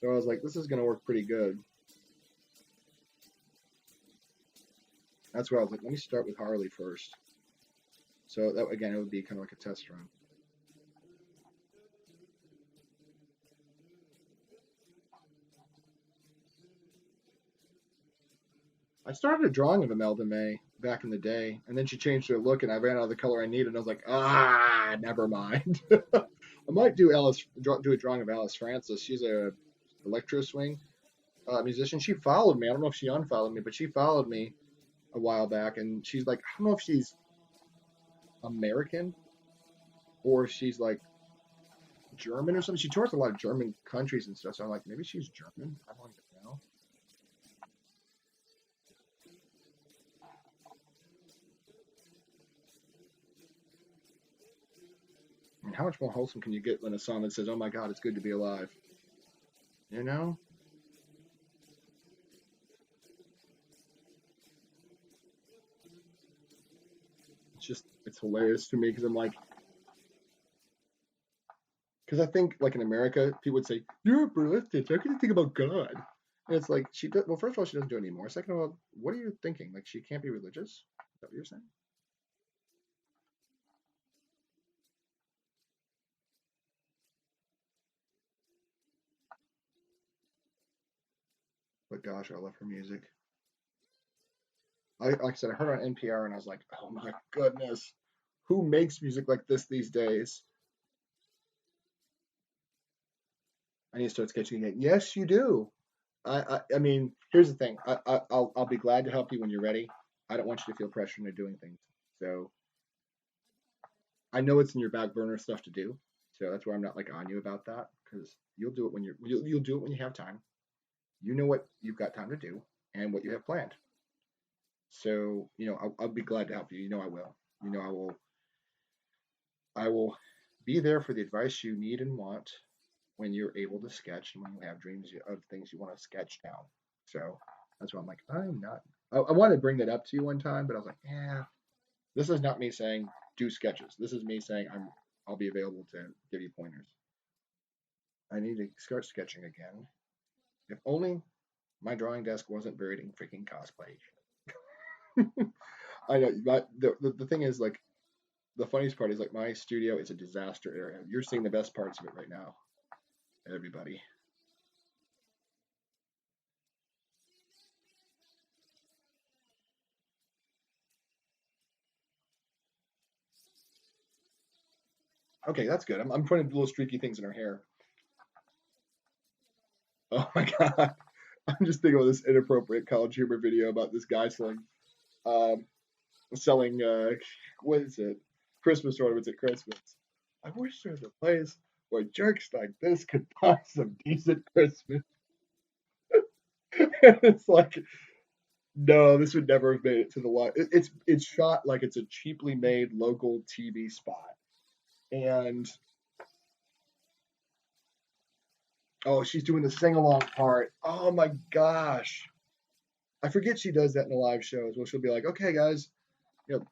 So I was like, this is going to work pretty good. That's why I was like, let me start with Harley first. So that, again, it would be kind of like a test run. I started a drawing of Imelda May back in the day, and then she changed her look, and I ran out of the color I needed, and I was like, never mind. I might do a drawing of Alice Francis. She's a electro swing musician. She followed me. I don't know if she unfollowed me, but she followed me a while back, and she's like, I don't know if she's American or if she's like German or something. She tours a lot of German countries and stuff, so I'm like, maybe she's German. I don't even know. I mean, how much more wholesome can you get than a song that says, oh my God, it's good to be alive? It's hilarious to me because I'm like, because I think like in America, people would say, you're a burlesque dancer. How can you think about God? And it's like, well, first of all, she doesn't do it anymore. Second of all, what are you thinking? Like, she can't be religious? Is that what you're saying? gosh, I love her music. Like I said, I heard her on NPR and I was like, oh my goodness, who makes music like this these days? I need to start sketching again. Yes, you do. I mean, here's the thing. I'll be glad to help you when you're ready. I don't want you to feel pressure into doing things. So I know it's in your back burner stuff to do. So that's why I'm not like on you about that because you'll do it when you'll do it when you have time. You know what you've got time to do and what you have planned. So I'll be glad to help you. You know I will. You know I will be there for the advice you need and want when you're able to sketch and when you have dreams of things you want to sketch down. So that's why I'm like, I'm not. I wanted to bring that up to you one time, but I was like, yeah, this is not me saying do sketches. This is me saying I'll be available to give you pointers. I need to start sketching again. If only my drawing desk wasn't buried in freaking cosplay. I know, but the thing is, like, the funniest part is, like, my studio is a disaster area. You're seeing the best parts of it right now, everybody. Okay, that's good. I'm putting little streaky things in her hair. Oh my god. I'm just thinking of this inappropriate college humor video about this guy um selling what is it? Christmas ornaments at Christmas. I wish there was a place where jerks like this could buy some decent Christmas. It's like, no, this would never have made it to the light. It's shot like it's a cheaply made local TV spot. And oh, she's doing the sing along part. Oh my gosh. I forget she does that in the live shows where she'll be like, okay, guys, it's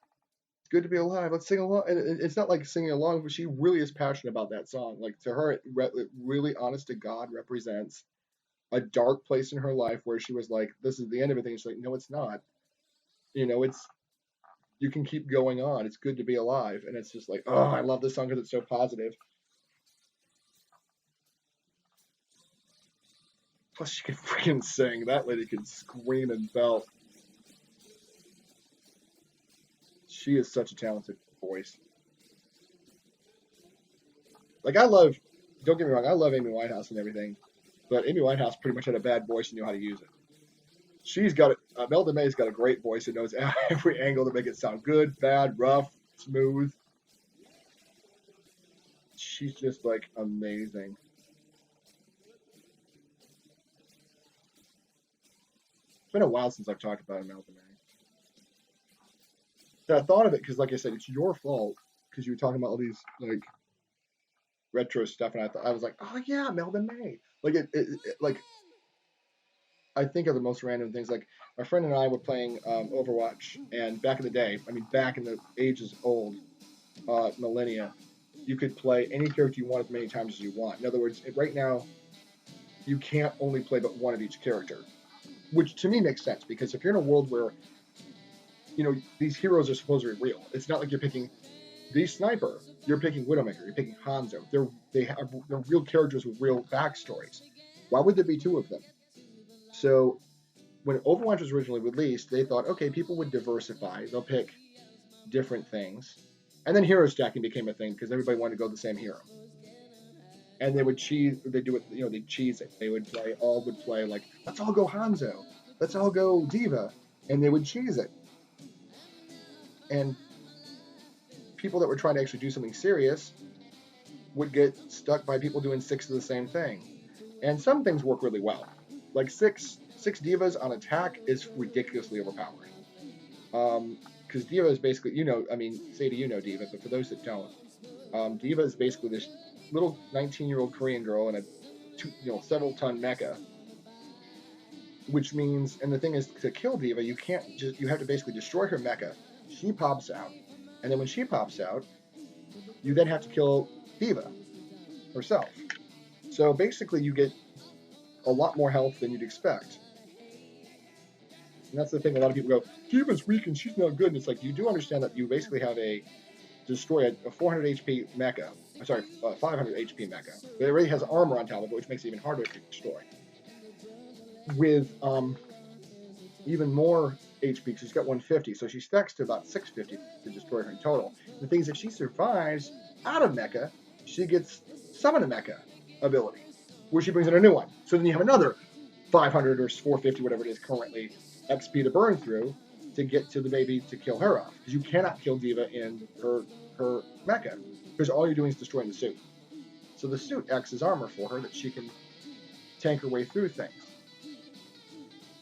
good to be alive. Let's sing along. And it's not like singing along, but she really is passionate about that song. Like to her, it really, honest to God, represents a dark place in her life where she was like, this is the end of everything. She's like, no, it's not. It's you can keep going on. It's good to be alive. And it's just like, oh, I love this song because it's so positive. Plus, she can freaking sing. That lady can scream and belt. She is such a talented voice. Like, don't get me wrong, I love Amy Winehouse and everything, but Amy Winehouse pretty much had a bad voice and knew how to use it. She's got it. Melda May's got a great voice and knows every angle to make it sound good, bad, rough, smooth. She's just like amazing. It's been a while since I've talked about Melda May. So I thought of it because, like I said, it's your fault because you were talking about all these like retro stuff, and I was like, oh yeah, Melda May. Like like I think of the most random things. Like my friend and I were playing Overwatch, and back in the day, I mean, back in the ages old, millennia, you could play any character you want as many times as you want. In other words, right now, you can't only play but one of each character, which to me makes sense because if you're in a world where these heroes are supposed to be real, it's not like you're picking the sniper, you're picking Widowmaker, you're picking Hanzo. They're real characters with real backstories. Why would there be two of them? So when Overwatch was originally released, they thought, okay, people would diversify. They'll pick different things. And then hero stacking became a thing because everybody wanted to go the same hero. And they would cheese, they do it, they'd cheese it. They would play like, let's all go Hanzo. Let's all go Diva. And they would cheese it. And people that were trying to actually do something serious would get stuck by people doing 6 of the same thing. And some things work really well. Like six divas on attack is ridiculously overpowered. Because Diva is basically, I mean, Sadie, you know Diva, but for those that don't, Diva is basically this little 19-year-old Korean girl in a several-ton mecha. Which means, and the thing is, to kill Diva, you have to basically destroy her mecha. She pops out, and then when she pops out, you then have to kill Diva herself. So basically, you get a lot more health than you'd expect. And that's the thing. A lot of people go, Diva's weak and she's not good. And it's like, you do understand that you basically have destroy a 400 HP mecha. I'm sorry, 500 HP mecha. But it already has armor on top of it, which makes it even harder to destroy. with even more HP, because she's got 150, so she stacks to about 650 to destroy her in total. The thing is, if she survives out of mecha, she gets summon a mecha ability, where she brings in a new one. So then you have another 500 or 450, whatever it is currently, XP to burn through to get to the baby to kill her off. Because you cannot kill Diva in her mecha, because all you're doing is destroying the suit. So the suit acts as armor for her that she can tank her way through things.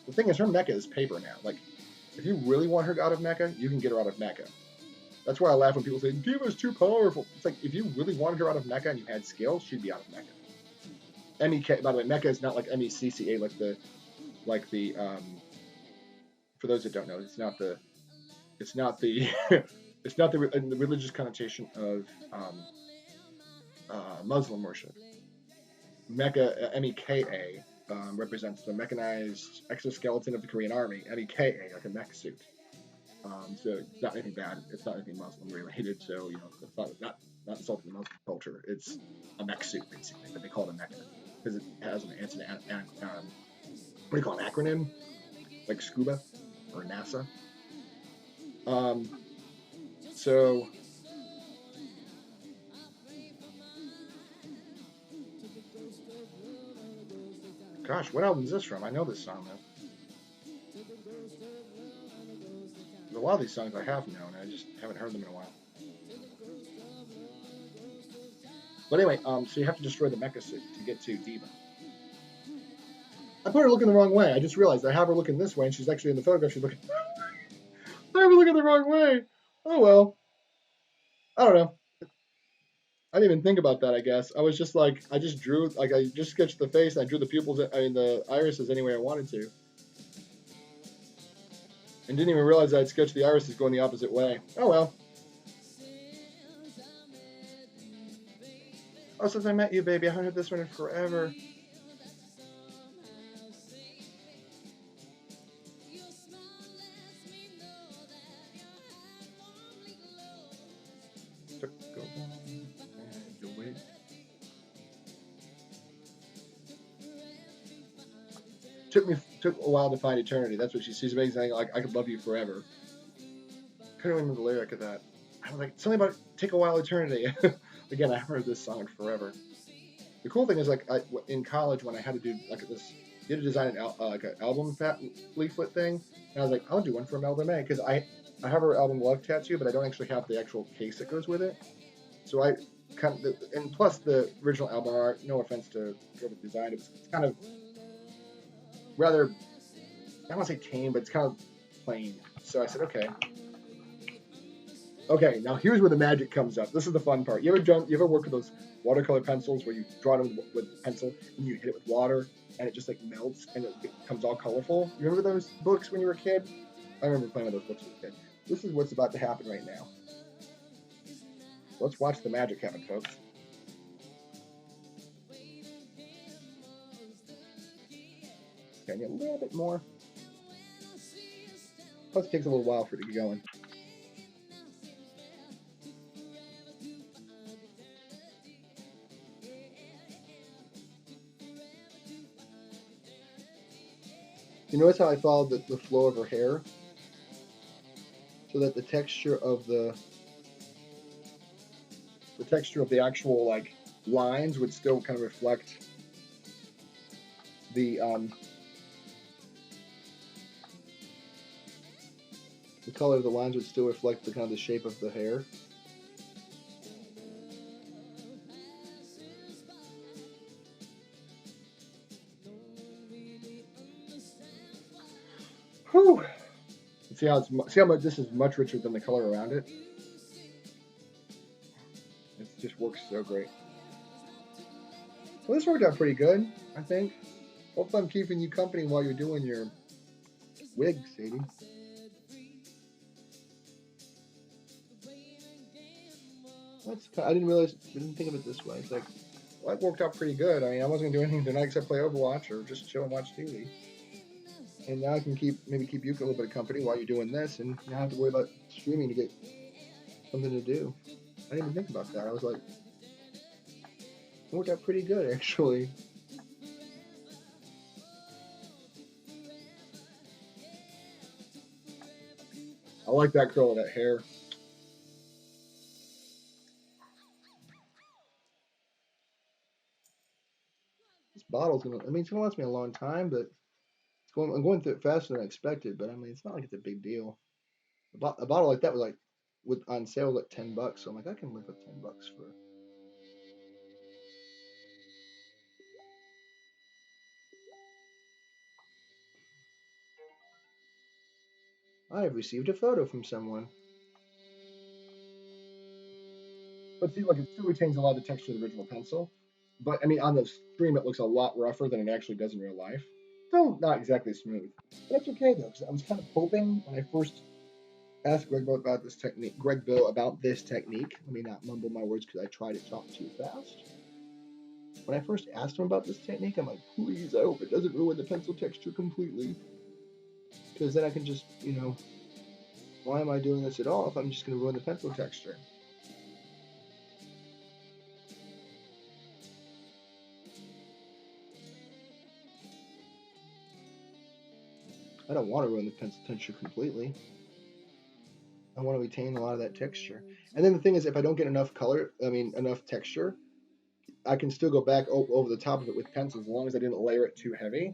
The thing is, her mecha is paper now. Like, if you really want her out of mecha, you can get her out of mecha. That's why I laugh when people say, Diva's too powerful. It's like, if you really wanted her out of mecha and you had skills, she'd be out of mecha. MEK, by the way, mecha is not like MECCA, for those that don't know, it's not the it's not the religious connotation of Muslim worship. Mecha, MEKA, represents the mechanized exoskeleton of the Korean Army. MEKA, like a mech suit. So it's not anything bad. It's not anything Muslim related. So it's not insulting the Muslim culture. It's a mech suit basically, but they call it a mecha because it has what do you call it, an acronym, like SCUBA or NASA. So gosh, what album is this from? I know this song though. A lot of these songs I have known, I just haven't heard them in a while. But anyway, so you have to destroy the mecha suit to get to Diva. I put her looking the wrong way. I just realized I have her looking this way, and she's actually in the photograph. She's looking. I have her looking the wrong way. Oh well. I don't know. I didn't even think about that. I guess I was just like, I just drew, like I just sketched the face. And I drew the pupils. I mean the irises any way I wanted to, and didn't even realize I'd sketched the irises going the opposite way. Oh well. Oh, since I met you, baby, I haven't heard this one in forever. Took a while to find eternity. That's what she's amazing. Like, I could love you forever. Couldn't remember the lyric of that. I was like, something about take a while eternity. Again, I heard this song forever. The cool thing is, like, in college when I had to do like this, you had to design like an album leaflet thing, and I was like, I'll do one for Melda May because I have her album Love Tattoo, but I don't actually have the actual case that goes with it. So I kind of, and plus the original album art. No offense to whoever designed it, it's kind of rather, I don't want to say tame, but it's kind of plain. So I said, okay. Okay, now here's where the magic comes up. This is the fun part. You ever work with those watercolor pencils where you draw them with pencil and you hit it with water and it just like melts and it becomes all colorful? You remember those books when you were a kid? I remember playing with those books as a kid. This is what's about to happen right now. Let's watch the magic happen, folks. Okay, I need a little bit more. Plus it takes a little while for it to get going. You notice how I followed the flow of her hair? So that the texture of the actual like lines would still kind of reflect the color of the lines would still reflect the kind of the shape of the hair. Whew. See how much this is much richer than the color around it. It just works so great. Well, this worked out pretty good, I think. Hope I'm keeping you company while you're doing your wig, Sadie. I didn't think of it this way. It's like, well, that worked out pretty good. I mean, I wasn't going to do anything tonight except play Overwatch or just chill and watch TV. And now I can maybe keep you a little bit of company while you're doing this, and not have to worry about streaming to get something to do. I didn't even think about that. I was like, it worked out pretty good, actually. I like that curl of that hair. This bottle's gonna, I mean, it's gonna last me a long time, but I'm going through it faster than I expected, but I mean, it's not like it's a big deal. A bottle like that was like, on sale like $10, so I'm like, I can live with $10 for. I have received a photo from someone. But see, like it still retains a lot of the texture of the original pencil. But I mean, on the stream, it looks a lot rougher than it actually does in real life. Still not exactly smooth. But that's okay though, because I was kind of hoping when I first asked Greg about this technique, Greg Bill about this technique. Let me not mumble my words because I try to talk too fast. When I first asked him about this technique, I'm like, please, I hope it doesn't ruin the pencil texture completely. Because then I can just, you know, why am I doing this at all if I'm just going to ruin the pencil texture? I don't want to ruin the pencil texture completely. I want to retain a lot of that texture. And then the thing is, if I don't get enough color, I mean, enough texture, I can still go back over the top of it with pencils as long as I didn't layer it too heavy.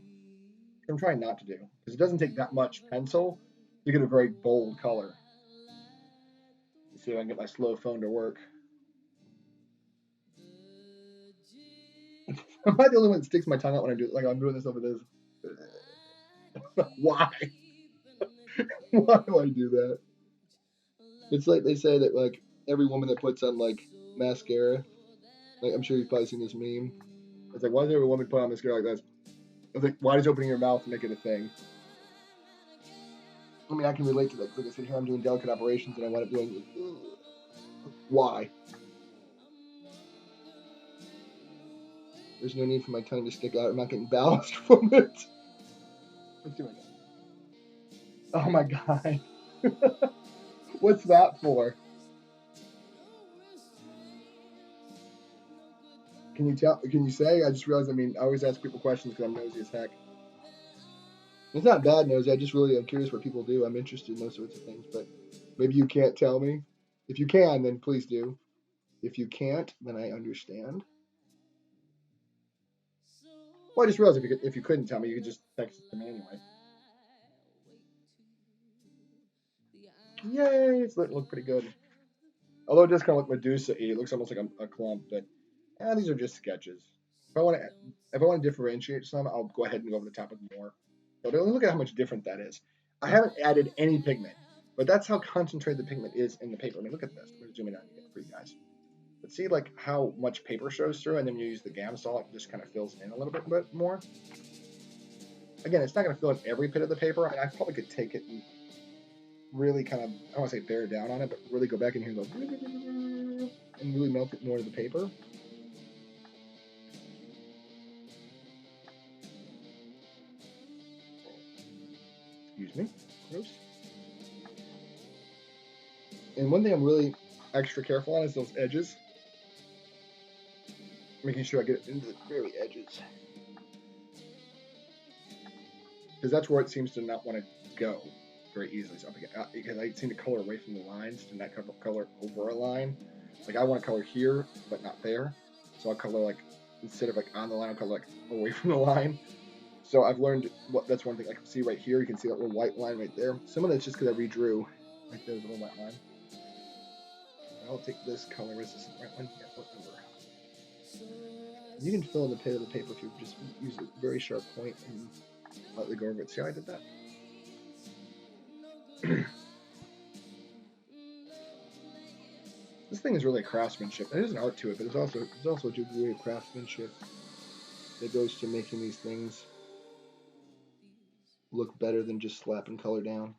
I'm trying not to do, because it doesn't take that much pencil to get a very bold color. Let's see if I can get my slow phone to work. Am I the only one that sticks my tongue out when I do it? Like I'm doing this over this. Why? Why do I do that? It's like they say that like every woman that puts on like mascara, like I'm sure you've probably seen this meme. It's like, why does every woman put on mascara like this? It's like, why does opening your mouth make it a thing? I mean, I can relate to that. Like I said, here I'm doing delicate operations and I wind up doing, why? There's no need for my tongue to stick out. I'm not getting ballast from it. Let's do it. Oh my god. What's that for? Can you tell? Can you say? I just realized. I mean, I always ask people questions because I'm nosy as heck. It's not bad nosy. I just really am curious what people do. I'm interested in those sorts of things. But maybe you can't tell me. If you can, then please do. If you can't, then I understand. Well, I just realized if you couldn't tell me, you could just text it to me anyway. Yay! It's look pretty good. Although it does kind of look Medusa-y. It looks almost like a clump, but these are just sketches. If I want to differentiate some, I'll go ahead and go over the top with more. But look at how much different that is. I haven't added any pigment, but that's how concentrated the pigment is in the paper. I mean, look at this. Let me zoom in on it for you guys. But see, like how much paper shows through, and then you use the Gamsol, it just kind of fills in a little bit more. Again, it's not going to fill in every bit of the paper. I mean, I probably could take it and really kind of, I don't want to say bear down on it, but really go back in here and go and really melt it more to the paper. Excuse me. Gross. And one thing I'm really extra careful on is those edges. Making sure I get it into the very edges. Because that's where it seems to not want to go very easily. So because I seem to color away from the lines to not color over a line. Like I want to color here, but not there. So I'll color like, instead of like on the line, I'll color like away from the line. So I've learned that's one thing I can see right here. You can see that little white line right there. Some of that's just because I redrew. Right there's a little white line. I'll take this color. Is this the right one? Yeah, what number? You can fill in the pit of the paper if you just use a very sharp point and lightly go over it. See how I did that? This thing is really craftsmanship. There's an art to it, but there's also a degree of craftsmanship that goes to making these things look better than just slapping color down.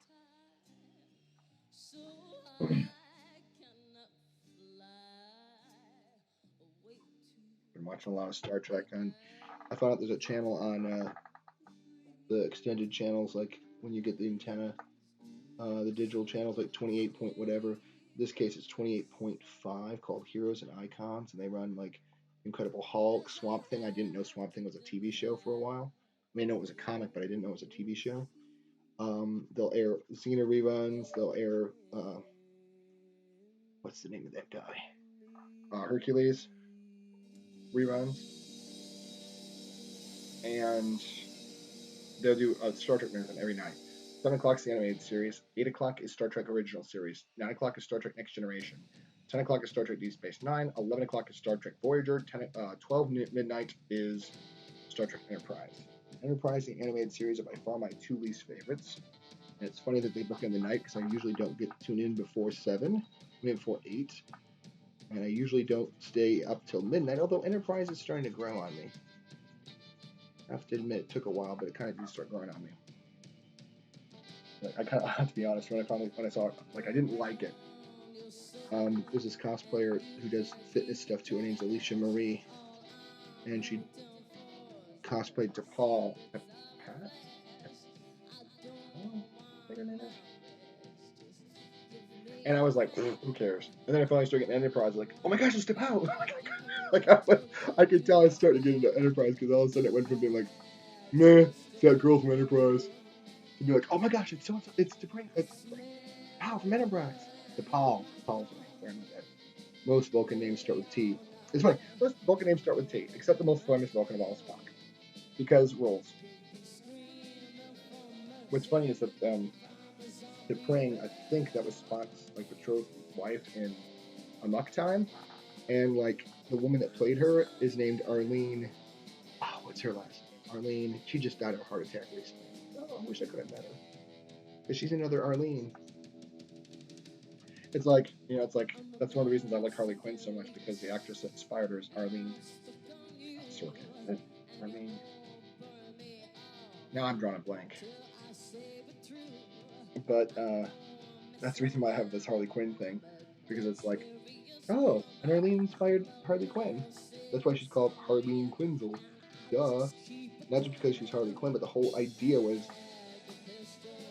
Been watching a lot of Star Trek, and I found out there's a channel on the extended channels, like when you get the antenna, the digital channels, like 28 point whatever. In this case, it's 28.5, called Heroes and Icons, and they run like Incredible Hulk, Swamp Thing. I didn't know Swamp Thing was a TV show for a while. I mean, I know it was a comic, but I didn't know it was a TV show. They'll air Xena reruns. They'll air what's the name of that guy? Hercules reruns, and they'll do a Star Trek marathon every night. 7 o'clock is the animated series. 8 o'clock is Star Trek original series. 9 o'clock is Star Trek Next Generation. 10 o'clock is Star Trek Deep Space Nine. 11 o'clock is Star Trek Voyager. 12 midnight is Star Trek Enterprise. Enterprise and the animated series are by far my two least favorites. And it's funny that they book in the night because I usually don't get tuned in before 7, maybe before 8. And I usually don't stay up till midnight, although Enterprise is starting to grow on me. I have to admit, it took a while, but it kind of did start growing on me. I kind of have to be honest, when I saw it, like, I didn't like it. There's this cosplayer who does fitness stuff too. Her name's Alicia Marie, and she cosplayed to Paul. Pat? And I was like, who cares? And then I finally started getting Enterprise. Like, oh my gosh, it's T'Pau! Like I could tell I was starting to get into Enterprise because all of a sudden it went from being like, meh, it's that girl from Enterprise, to be like, oh my gosh, it's so-and-so, it's T'Pau from Enterprise. T'Pau. Sorry about that. Most Vulcan names start with T. It's funny, most Vulcan names start with T, except the most famous Vulcan of all, Spock. Because roles. What's funny is that T'Pring, I think that was Spock's like betrothed wife in Amok Time, and like the woman that played her is named Arlene. Oh, what's her last name? Arlene. She just died of a heart attack recently. Oh, I wish I could have met her. But she's another Arlene. It's like, it's like, that's one of the reasons I like Harley Quinn so much, because the actress that inspired her is Arlene Sorkin. Arlene. Now I'm drawing a blank. But that's the reason why I have this Harley Quinn thing, because it's like, oh, and Arlene inspired Harley Quinn. That's why she's called Harleen Quinzel. Duh. Not just because she's Harley Quinn, but the whole idea was,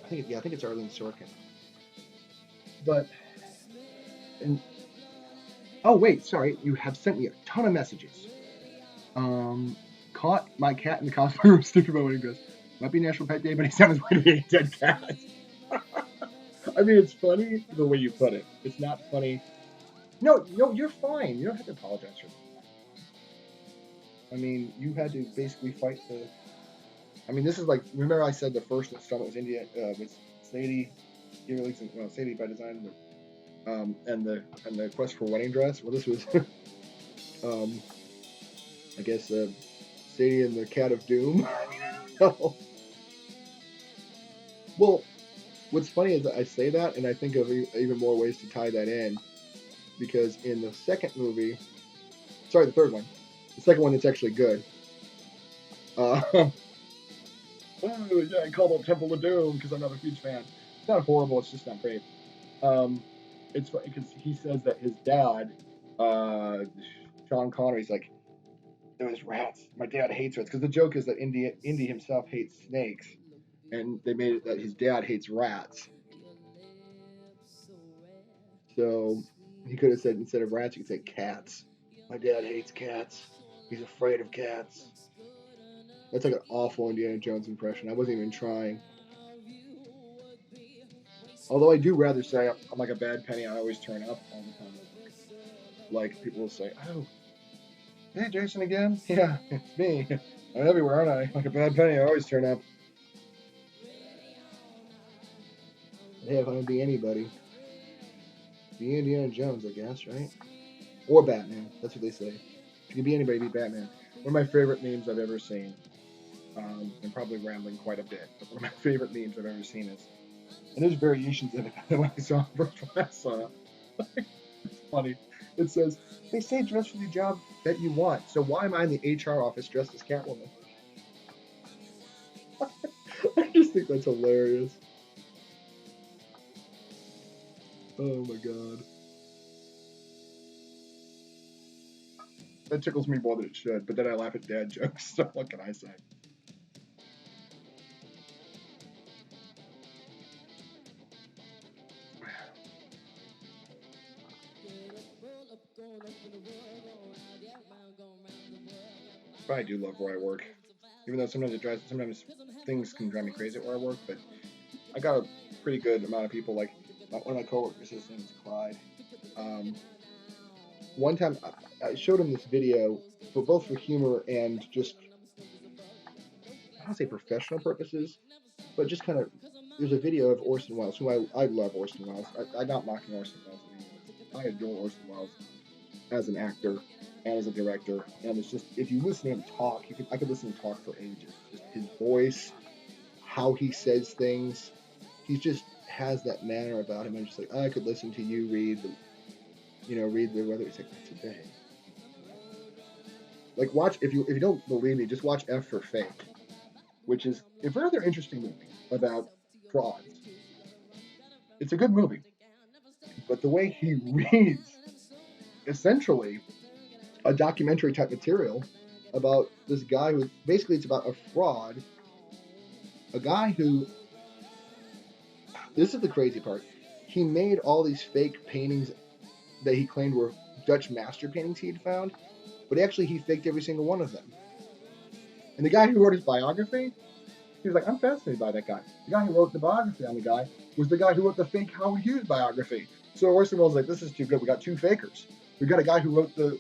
I think it's Arlene Sorkin. But, oh wait, sorry, you have sent me a ton of messages. Caught my cat in the cosplay room sticking my wedding dress. Might be National Pet Day, but he's on his way to be a dead cat. I mean, it's funny the way you put it. It's not funny. No, you're fine. You don't have to apologize for that. I mean, you had to basically fight the. I mean, this is like, remember I said the first installment was India, was Sadie, Sadie by design, and the quest for wedding dress. Well, this was, I guess, Sadie and the Cat of Doom. Well, what's funny is that I say that, and I think of even more ways to tie that in, because in the second movie, sorry, the third one, the second one, it's actually good. Yeah, I call it Temple of Doom because I'm not a huge fan. It's not horrible, it's just not great. It's funny because he says that his dad, Sean Connery's like, there was rats. My dad hates rats, because the joke is that Indy himself hates snakes, and they made it that his dad hates rats. So he could have said, instead of rats, you could say cats. My dad hates cats. He's afraid of cats. That's like an awful Indiana Jones impression. I wasn't even trying. Although I do rather say I'm like a bad penny. I always turn up all the time. Like, people will say, oh, hey, Jason again? Yeah, it's me. I'm everywhere, aren't I? Like a bad penny, I always turn up. Hey, if I would be anybody, be Indiana Jones, I guess, right? Or Batman. That's what they say. If you can be anybody, be Batman. One of my favorite memes I've ever seen, I'm probably rambling quite a bit, but one of my favorite memes I've ever seen is, and there's variations of it when I saw it. It's funny. It says, they say dress for the job that you want, so why am I in the HR office dressed as Catwoman? I just think that's hilarious. Oh my god. That tickles me more than it should, but then I laugh at dad jokes, so what can I say? But I do love where I work. Even though sometimes things can drive me crazy at where I work, but I got a pretty good amount of people. Like one of my coworkers, his name is Clyde. Um, One time I showed him this video for both for humor and just I don't say professional purposes, but just kind of there's a video of Orson Welles, who I love Orson Welles. I'm not knocking Orson Welles anymore. I adore Orson Welles as an actor and as a director, and it's just if you listen to him talk, I could listen to him talk for ages. Just his voice, how he says things, he just has that manner about him. I'm just like I could listen to you read the weather. It's like today. Like watch if you don't believe me, just watch F for Fake, which is a rather interesting movie about frauds. It's a good movie, but the way he reads, essentially, a documentary type material about this guy who basically it's about a fraud, a guy who. This is the crazy part. He made all these fake paintings that he claimed were Dutch master paintings he'd found, but actually he faked every single one of them. And the guy who wrote his biography, he was like, I'm fascinated by that guy. The guy who wrote the biography on the guy was the guy who wrote the fake Howard Hughes biography. So Orson Welles was like, this is too good. We got two fakers. We got a guy who wrote the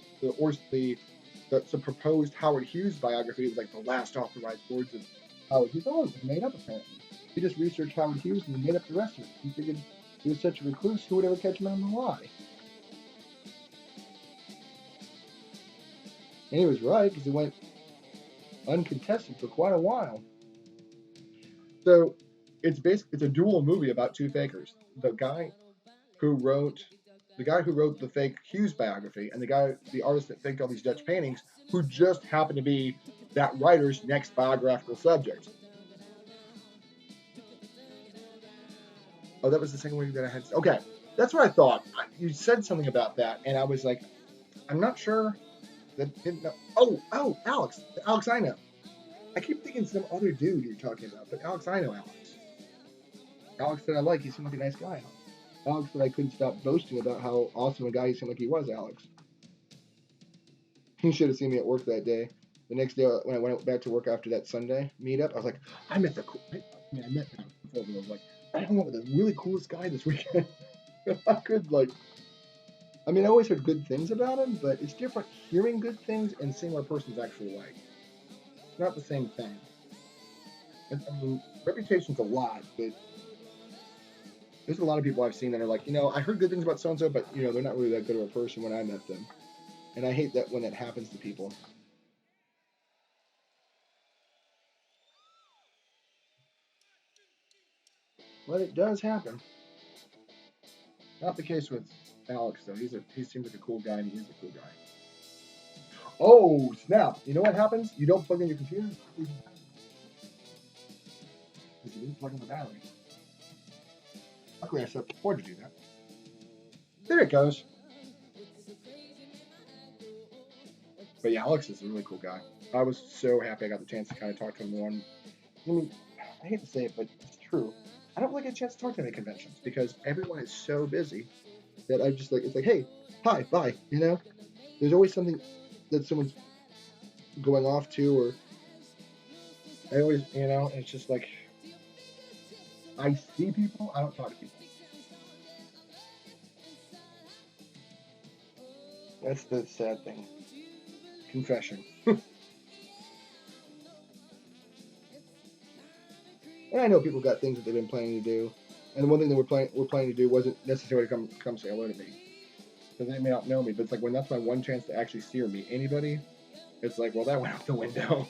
proposed Howard Hughes biography. It was like the last authorized words of Howard Hughes. Oh, it was made up apparently. He just researched Howard Hughes and made up the rest of it. He figured he was such a recluse, who would ever catch him on the lie? And he was right because he went uncontested for quite a while. So it's a dual movie about two fakers. The guy who wrote the fake Hughes biography and the artist that faked all these Dutch paintings, who just happened to be that writer's next biographical subject. Oh, that was the second movie that I had. Okay, that's what I thought. You said something about that, and I was like, I'm not sure. Alex I know. I keep thinking some other dude you're talking about, but Alex I know Alex that I like. He seemed like a nice guy. Alex that I couldn't stop boasting about how awesome a guy he seemed like he was. Alex. He should have seen me at work that day. The next day when I went back to work after that Sunday meetup, I was like, I met Alex before. I was like, I hung out with the really coolest guy this weekend. I always heard good things about him, but it's different hearing good things and seeing what a person's actually like. It's not the same thing. Reputation's a lot, but there's a lot of people I've seen that are like, I heard good things about so-and-so, but, they're not really that good of a person when I met them. And I hate that when that happens to people. But it does happen. Not the case with Alex, though. He seems like a cool guy, and he is a cool guy. Oh, snap. You know what happens? You don't plug in your computer? Because you didn't plug in the battery. Luckily, I set up the board to do that. There it goes. But yeah, Alex is a really cool guy. I was so happy I got the chance to kind of talk to him one. I hate to say it, but it's true. I don't really get a chance to talk to him at conventions because everyone is so busy that I'm just like, it's like, hey, hi, bye, There's always something that someone's going off to, or I always, it's just like, I see people, I don't talk to people. That's the sad thing. Confession. And I know people got things that they've been planning to do, and the one thing that we're planning to do wasn't necessarily come say hello to me, because they may not know me. But it's like when that's my one chance to actually see or meet anybody, it's like, well, that went out the window.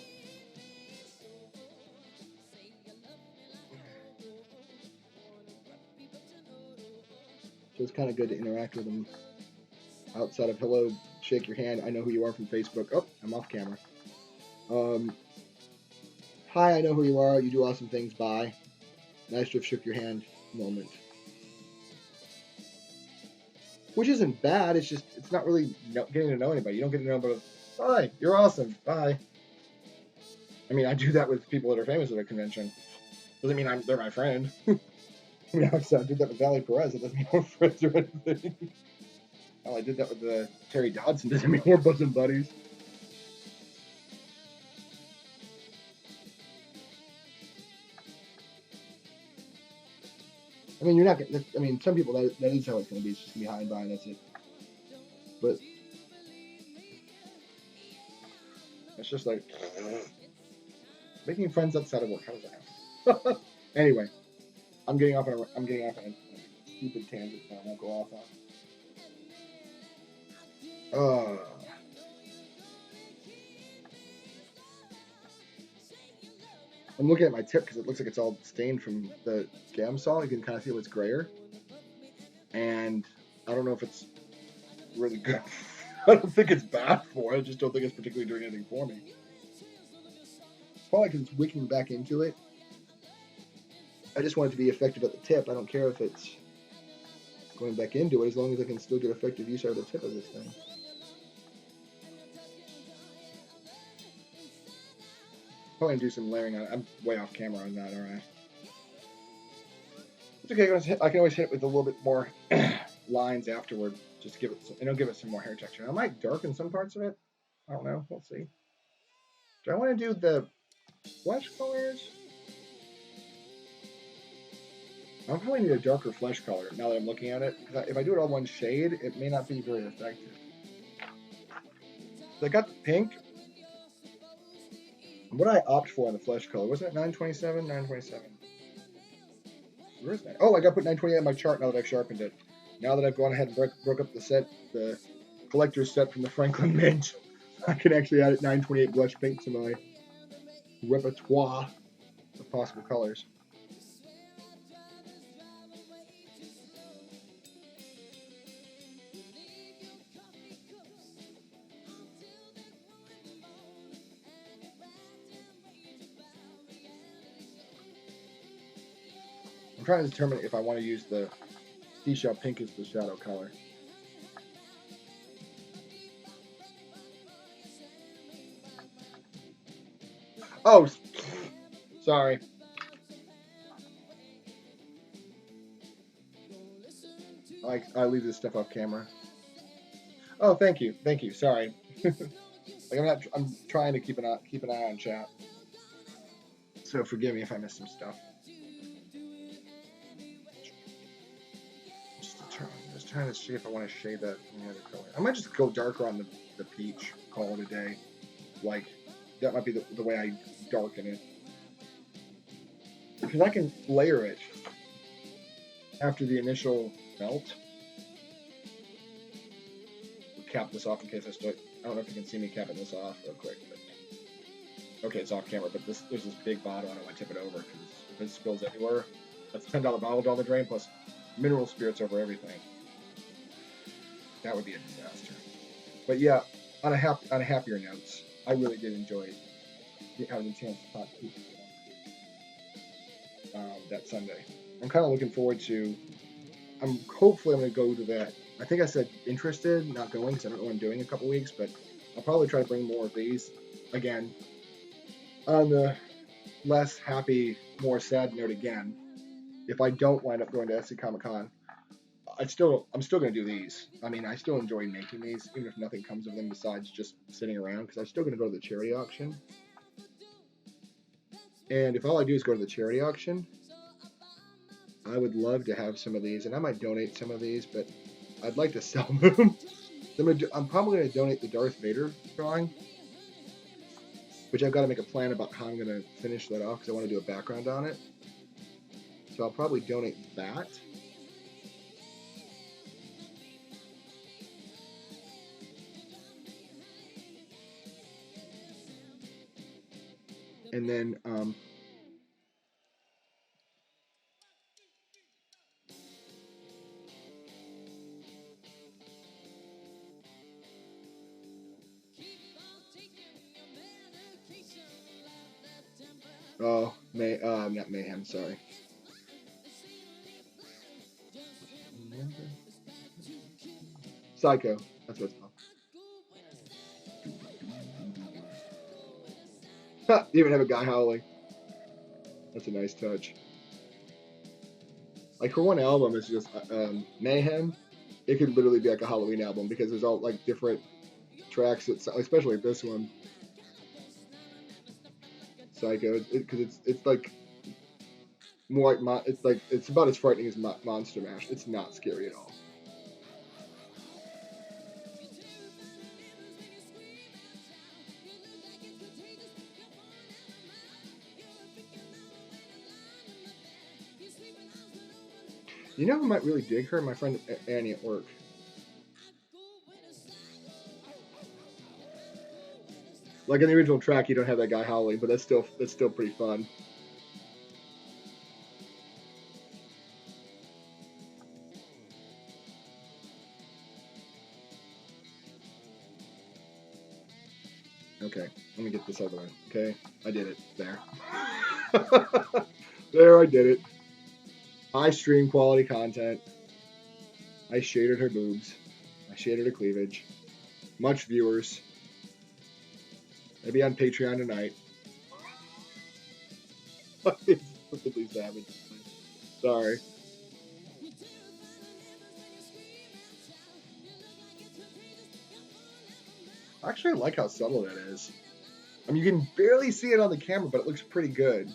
So it's kind of good to interact with them outside of hello, shake your hand, I know who you are from Facebook. Oh, I'm off camera. Hi, I know who you are. You do awesome things. Bye. Nice to have shook your hand moment. Which isn't bad. It's just, it's not really getting to know anybody. You don't get to know about, hi, you're awesome. Bye. I do that with people that are famous at a convention. Doesn't mean they're my friend. I did that with Valerie Perez. It doesn't mean we're friends or anything. I did that with Terry Dodson. Doesn't mean we're bosom buddies. I mean, you're not gonna, I mean, some people, that is how it's going to be. It's just going to be high and by, and that's it. But it's just like, making friends outside of work. How does that happen? Anyway, I'm getting off on a stupid tangent that I won't go off on. I'm looking at my tip because it looks like it's all stained from the Gamsol. You can kind of feel it's grayer. And I don't know if it's really good. I don't think it's bad for it. I just don't think it's particularly doing anything for me. It's probably because it's wicking back into it. I just want it to be effective at the tip. I don't care if it's going back into it as long as I can still get effective use out of the tip of this thing. Probably do some layering on it. I'm way off camera on that, alright. It's okay, I can always hit it with a little bit more lines afterward, just to give it, and it'll give it some more hair texture. I might darken some parts of it. I don't know. We'll see. Do I want to do the flesh colors? I'll probably need a darker flesh color now that I'm looking at it. Because if I do it all one shade, it may not be very effective. So I got the pink. What did I opt for on the flesh color? Wasn't it 927? 927. Where is that? Oh, I got to put 928 on my chart now that I've sharpened it. Now that I've gone ahead and broke up the set, the collector's set from the Franklin Mint, I can actually add 928 blush pink to my repertoire of possible colors. I'm trying to determine if I want to use the seashell pink as the shadow color. Oh, sorry. I leave this stuff off camera. Oh, thank you. Sorry. I'm trying to keep an eye on chat. So forgive me if I missed some stuff. Just trying to see if I want to shade that any other color. I might just go darker on the peach. Call it a day. Like that might be the way I darken it, because I can layer it after the initial melt. We'll cap this off in case I don't know if you can see me capping this off real quick. But, okay, it's off camera, but there's this big bottle. I don't want to tip it over because if it spills everywhere, that's $10 bottle down the drain plus mineral spirits over everything. That would be a disaster. But yeah, on a happier note, I really did enjoy having a chance to talk to people that Sunday. I'm kind of looking forward to. Hopefully I'm going to go to that. I think I said interested, not going because I don't know what I'm doing in a couple weeks, but I'll probably try to bring more of these again. On the less happy, more sad note again, if I don't wind up going to SC Comic Con, I'm still going to do these. I mean, I still enjoy making these, even if nothing comes of them besides just sitting around, because I'm still going to go to the charity auction. And if all I do is go to the charity auction, I would love to have some of these, and I might donate some of these, but I'd like to sell them. I'm probably going to donate the Darth Vader drawing, which I've got to make a plan about how I'm going to finish that off, because I want to do a background on it. So I'll probably donate that. And then not Mayhem, sorry. Psycho, that's what it's called. You even have a guy howling. That's a nice touch. Like for one album, it's just Mayhem. It could literally be like a Halloween album because there's all like different tracks that, especially this one, Psycho, because it's like More like it's like it's about as frightening as Monster Mash. It's not scary at all. You know who might really dig her? My friend Annie at work. Like in the original track, you don't have that guy howling, but that's still pretty fun. Okay, let me get this other one. Okay, I did it. There. There, I did it. I stream quality content. I shaded her boobs. I shaded her cleavage. Much viewers. Maybe on Patreon tonight. It's perfectly savage. Sorry. I actually like how subtle that is. I mean, you can barely see it on the camera, but it looks pretty good.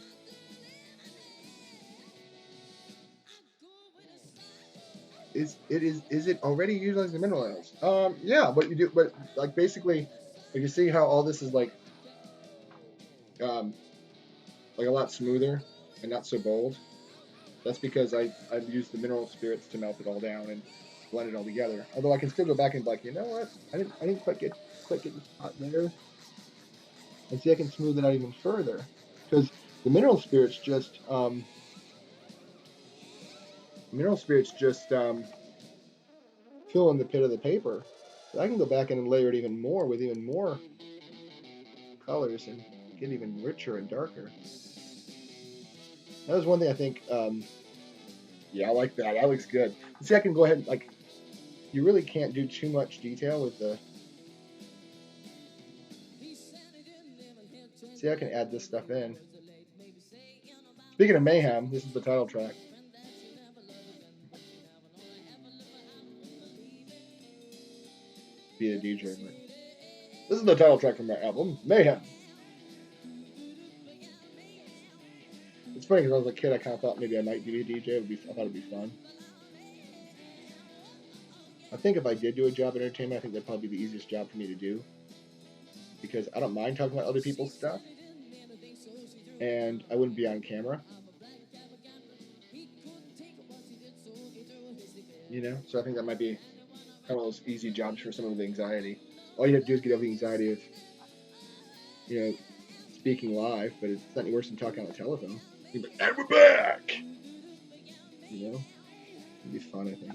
Is it already utilizing the mineral oils? Yeah, but you do, but like basically, like you see how all this is um, like a lot smoother and not so bold. That's because I've used the mineral spirits to melt it all down and blend it all together. Although I can still go back and be like, you know what? I didn't quite get the spot there. And see, I can smooth it out even further because the mineral spirits just fill in the pit of the paper. So I can go back in and layer it even more with even more colors and get even richer and darker. That was one thing I think. Yeah, I like that. That looks good. See, I can go ahead and like. You really can't do too much detail with the. See, I can add this stuff in. Speaking of mayhem, this is the title track. Be a DJ. But this is the title track from my album, Mayhem. It's funny because I was a kid, I kind of thought maybe I might be a DJ. I thought it'd be fun. I think if I did do a job in entertainment, I think that'd probably be the easiest job for me to do because I don't mind talking about other people's stuff, and I wouldn't be on camera. You know, so I think that might be kind of those easy jobs for someone with anxiety. All you have to do is get over the anxiety of, you know, speaking live, but it's not any worse than talking on the telephone. You'd be like, and we're back! You know? It'd be fun, I think.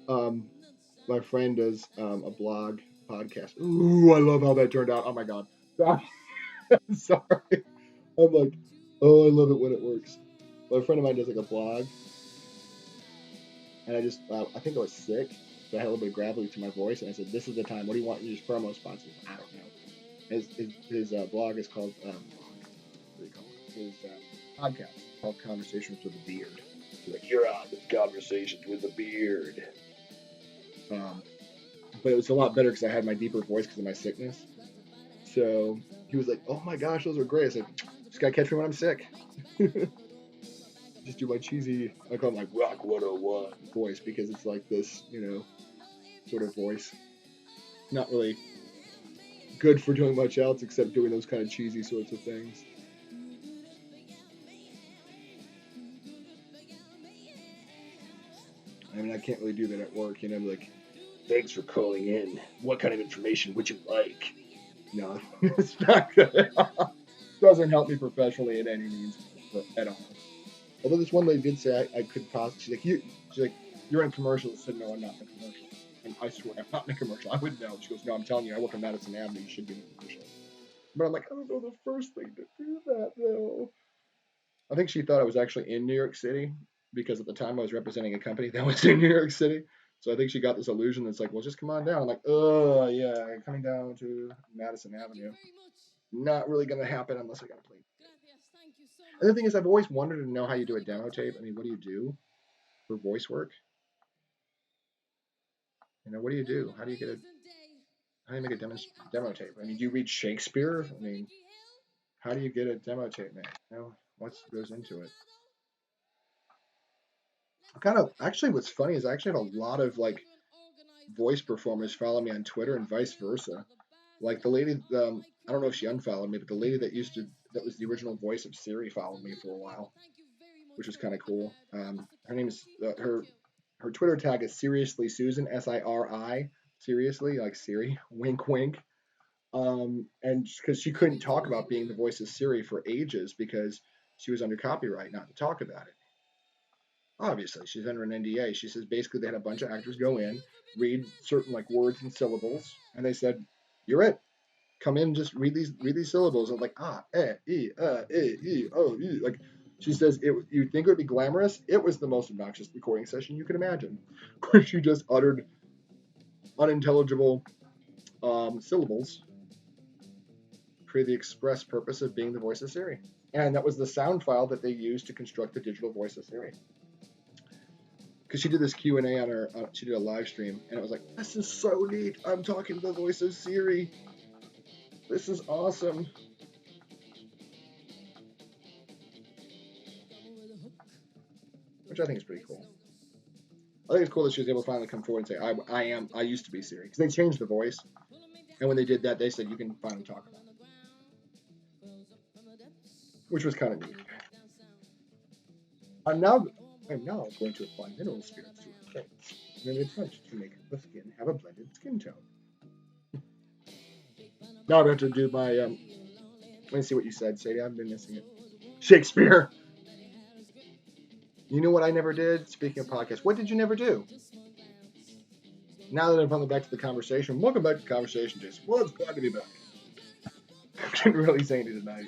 Um, my friend does a blog podcast. Ooh, I love how that turned out. Oh my god. Sorry. I'm like, oh, I love it when it works. My friend of mine does like a blog, and I think I was sick, so I had a little bit of gravelly to my voice, and I said, "This is the time. What do you want? Use promo sponsors." I don't know. His blog is called what do you call it? His podcast called Conversations with a Beard. Like you're on with Conversations with a Beard. Um, but it was a lot better because I had my deeper voice because of my sickness. So he was like, "Oh my gosh, those are great." I said, "Just gotta catch me when I'm sick." Just do my cheesy, I call it my Rock 101 voice because it's like this, you know, sort of voice. Not really good for doing much else except doing those kind of cheesy sorts of things. I mean, I can't really do that at work, you know, like, thanks for calling in. What kind of information would you like? No, it's not good. Doesn't help me professionally in any means at all. Although this one lady did say I could possibly, she's like, you're in commercials. I said, no, I'm not in a commercial. And I swear, I'm not in a commercial. I wouldn't know. She goes, no, I'm telling you, I work on Madison Avenue. You should be in a commercial. But I'm like, I don't know the first thing to do that, though. I think she thought I was actually in New York City because at the time I was representing a company that was in New York City. So I think she got this illusion that's like, well, just come on down. I'm like, oh, yeah, coming down to Madison Avenue. Not really going to happen unless I got a plane. And the thing is, I've always wanted to know how you do a demo tape. I mean, what do you do for voice work? You know, what do you do? How do you get a how do you make a demo tape? I mean, do you read Shakespeare? I mean, How do you get a demo tape made? You know, what goes into it? Actually, what's funny is I actually have a lot of like voice performers follow me on Twitter and vice versa. Like the lady, I don't know if she unfollowed me, but the lady that was the original voice of Siri followed me for a while, which was kind of cool. Her name is her Twitter tag is Seriously Susan, Siri, seriously like Siri, wink wink. And because she couldn't talk about being the voice of Siri for ages because she was under copyright not to talk about it. Obviously, she's under an NDA. She says basically they had a bunch of actors go in, read certain like words and syllables, and they said, "You're it. Come in, just read these syllables." I'm like like she says you'd think it would be glamorous. It was the most obnoxious recording session you could imagine, where she just uttered unintelligible syllables for the express purpose of being the voice of Siri. And that was the sound file that they used to construct the digital voice of Siri. Because she did this Q&A on her, she did a live stream, and it was like, this is so neat. I'm talking to the voice of Siri. This is awesome. Which I think is pretty cool. I think it's cool that she was able to finally come forward and say, I used to be Siri. Because they changed the voice. And when they did that, they said, you can finally talk about it. Which was kind of neat. I'm now going to apply mineral spirits to her face in an attempt to make the skin have a blended skin tone. Now I'm going to have to do my, let me see what you said, Sadie. I've been missing it. Shakespeare. You know what I never did? Speaking of podcasts, what did you never do? Now that I'm finally back to the conversation, welcome back to the conversation, Jason. Well, it's glad to be back. I didn't really say anything tonight.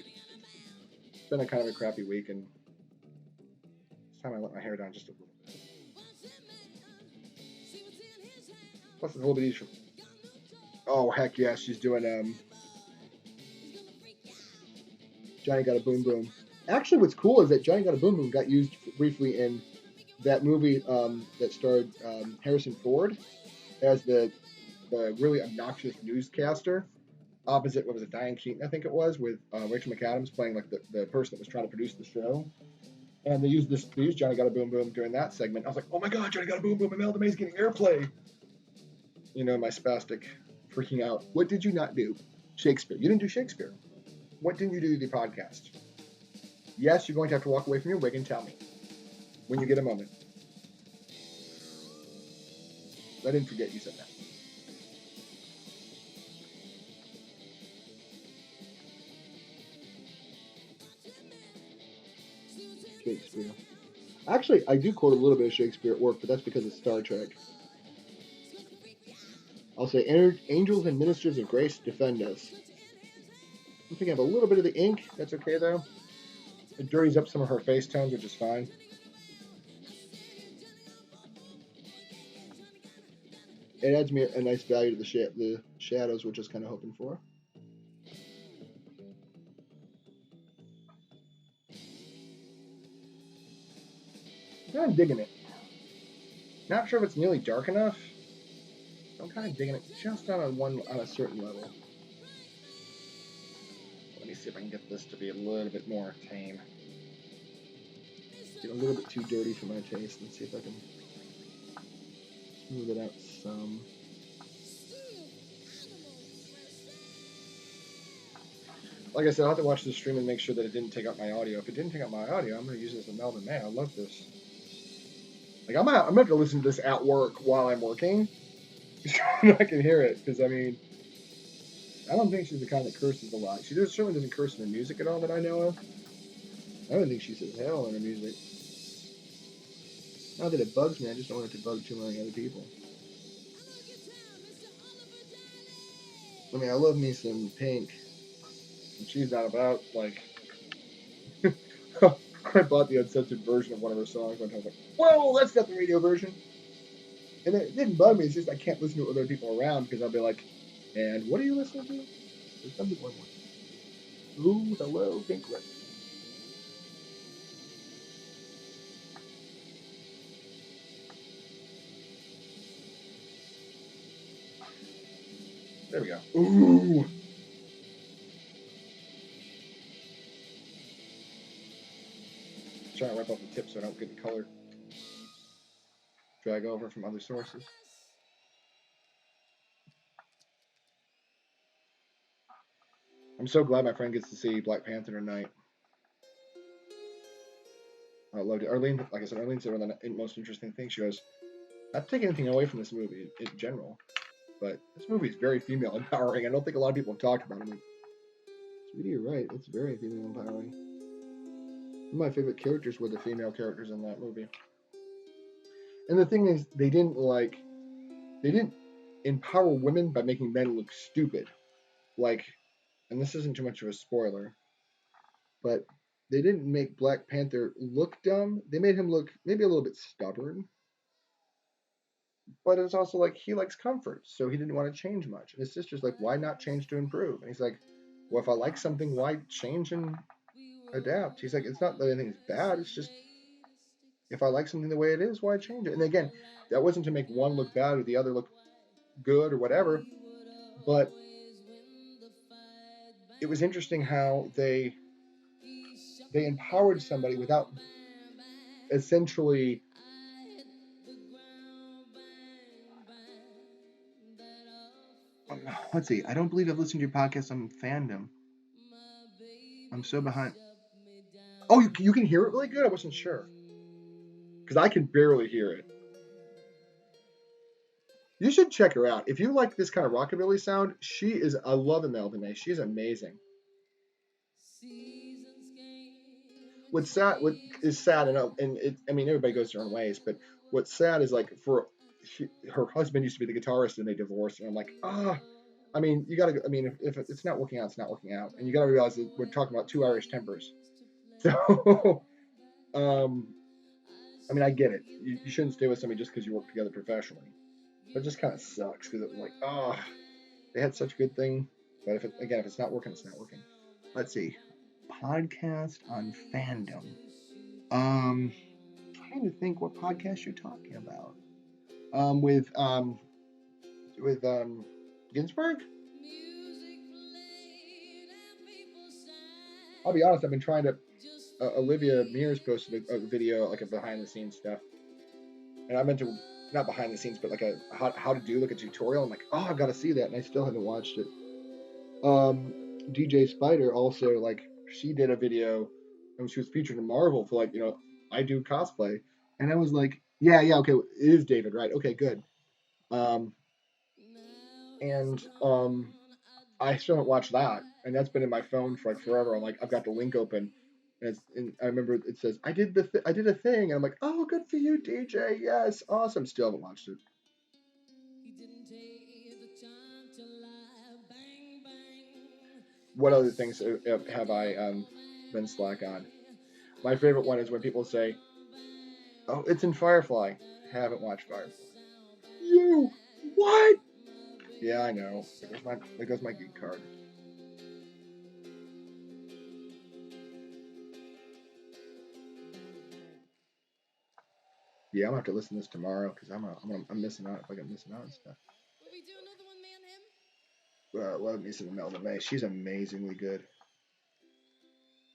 It's been a kind of a crappy week, and it's time I let my hair down just a little bit. Plus, it's a little bit easier. Oh, heck yeah, she's doing, Johnny Got a Boom Boom. Actually, what's cool is that Johnny Got a Boom Boom got used briefly in that movie that starred Harrison Ford as the really obnoxious newscaster opposite, what was it, Diane Keaton, I think it was, with Rachel McAdams playing like the person that was trying to produce the show. And they used Johnny Got a Boom Boom during that segment. I was like, oh my god, Johnny Got a Boom Boom, Imelda May's getting airplay. You know, my spastic freaking out. What did you not do? Shakespeare. You didn't do Shakespeare. What didn't you do the podcast? Yes, you're going to have to walk away from your wig and tell me when you get a moment. I didn't forget you said that. Shakespeare. Actually, I do quote a little bit of Shakespeare at work, but that's because it's Star Trek. I'll say, angels and ministers of grace defend us. I'm thinking of a little bit of the ink. That's okay, though. It dirties up some of her face tones, which is fine. It adds me a nice value to the shadows, which I was kind of hoping for. I'm digging it. Not sure if it's nearly dark enough. I'm kind of digging it just on a certain level. Let me see if I can get this to be a little bit more tame. Get a little bit too dirty for my taste. Let's see if I can smooth it out some. Like I said, I'll have to watch the stream and make sure that it didn't take out my audio. If it didn't take out my audio, I'm going to use this as Melvin Man. I love this. Like, I'm going to have to listen to this at work while I'm working. So I can hear it. Because, I mean, I don't think she's the kind that curses a lot. She certainly doesn't curse in her music at all that I know of. I don't think she says hell in her music. Not that it bugs me, I just don't want it to bug too many other people. I mean, I love me some Pink. And she's not about, like... I bought the uncensored version of one of her songs one time. I was like, whoa, that's not the radio version. And it didn't bug me, it's just I can't listen to it with other people around because I'll be like, and what are you listening to? There's some people I'm like, ooh, hello, Pink Records. There we go. Ooh. trying to wipe off the tip so I don't get the color drag over from other sources. I'm so glad my friend gets to see Black Panther tonight. I loved it. Arlene, like I said, Arlene said one of the most interesting things. She goes, not taking anything away from this movie in general, but this movie is very female empowering. I don't think a lot of people have talked about it. Sweetie, you're right. It's very female empowering. One of my favorite characters were the female characters in that movie. And the thing is, they didn't empower women by making men look stupid. Like, and this isn't too much of a spoiler, but they didn't make Black Panther look dumb. They made him look maybe a little bit stubborn. But it's also like he likes comfort, so he didn't want to change much. And his sister's like, why not change to improve? And he's like, well, if I like something, why change and adapt? He's like, it's not that anything's bad. It's just if I like something the way it is, why change it? And again, that wasn't to make one look bad or the other look good or whatever. But it was interesting how they empowered somebody without essentially let's see. I don't believe I've listened to your podcast on fandom. I'm so behind. Oh, you can hear it really good? I wasn't sure. Because I can barely hear it. You should check her out. If you like this kind of rockabilly sound, I love Imelda May. She's amazing. What's sad, I mean, everybody goes their own ways, but what's sad is like her husband used to be the guitarist and they divorced, and I'm like, I mean, you gotta, I mean, if it's not working out, it's not working out. And you gotta realize that we're talking about two Irish tempers. So, I mean, I get it. You shouldn't stay with somebody just because you work together professionally. But it just kind of sucks because it's like, they had such a good thing. But if it's not working, it's not working. Let's see. Podcast on fandom. Trying to think what podcast you're talking about. With Ginsburg? I'll be honest, I've been trying to. Olivia Mears posted a video, like a behind the scenes stuff. And I meant to, not behind the scenes, but like how to do like a tutorial. I'm like, I've got to see that. And I still haven't watched it. DJ Spider also, like, she did a video and she was featured in Marvel for like, I do cosplay. And I was like, yeah, okay, it is David, right? Okay, good. I still haven't watched that, and that's been in my phone for like forever. I'm like, I've got the link open, and I remember it says I did a thing, and I'm like, oh, good for you, DJ. Yes, awesome. Still haven't watched it. What other things have I been slack on? My favorite one is when people say, "Oh, it's in Firefly." Haven't watched Firefly. You what? Yeah, I know. There goes my geek card. Yeah, I'm gonna have to listen to this tomorrow because I'm missing out if I get missing out and stuff. Will we do another one, man? Him? Love me some Imelda May. She's amazingly good.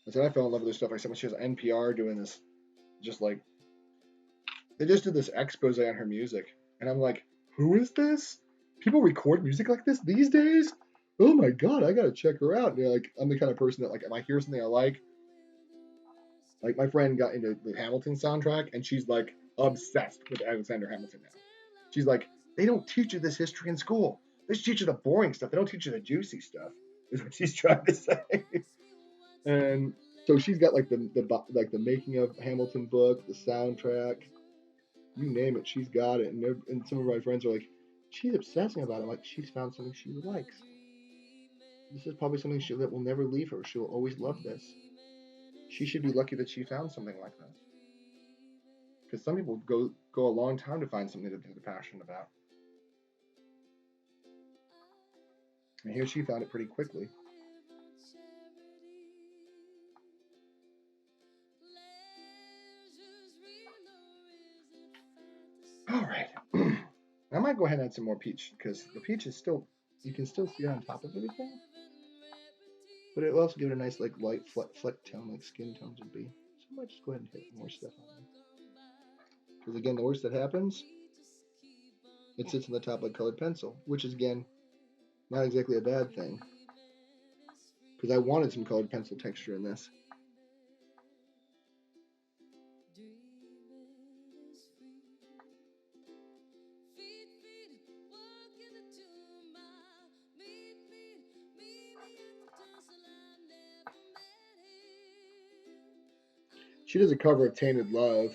I said I fell in love with her stuff. Like when she was NPR doing this, just like they just did this expose on her music, and I'm like, who is this? People record music like this these days? Oh my god, I gotta check her out. And like, I'm the kind of person that like, if I hear something I like my friend got into the Hamilton soundtrack, and she's like obsessed with Alexander Hamilton now. She's like, they don't teach you this history in school. They just teach you the boring stuff. They don't teach you the juicy stuff. Is what she's trying to say. And so she's got like the making of Hamilton book, the soundtrack, you name it, she's got it. And some of my friends are like, she's obsessing about it. Like she's found something she likes. This is probably something that will never leave her. She will always love this. She should be lucky that she found something like this. Because some people go a long time to find something that they're passionate about. And here she found it pretty quickly. All right. I might go ahead and add some more peach because the peach is still, you can still see it on top of everything. But it will also give it a nice like light fleck tone like skin tones would be. So I might just go ahead and hit more stuff on there. Because again, the worst that happens, it sits on the top like colored pencil, which is again not exactly a bad thing. Because I wanted some colored pencil texture in this. She does a cover of Tainted Love.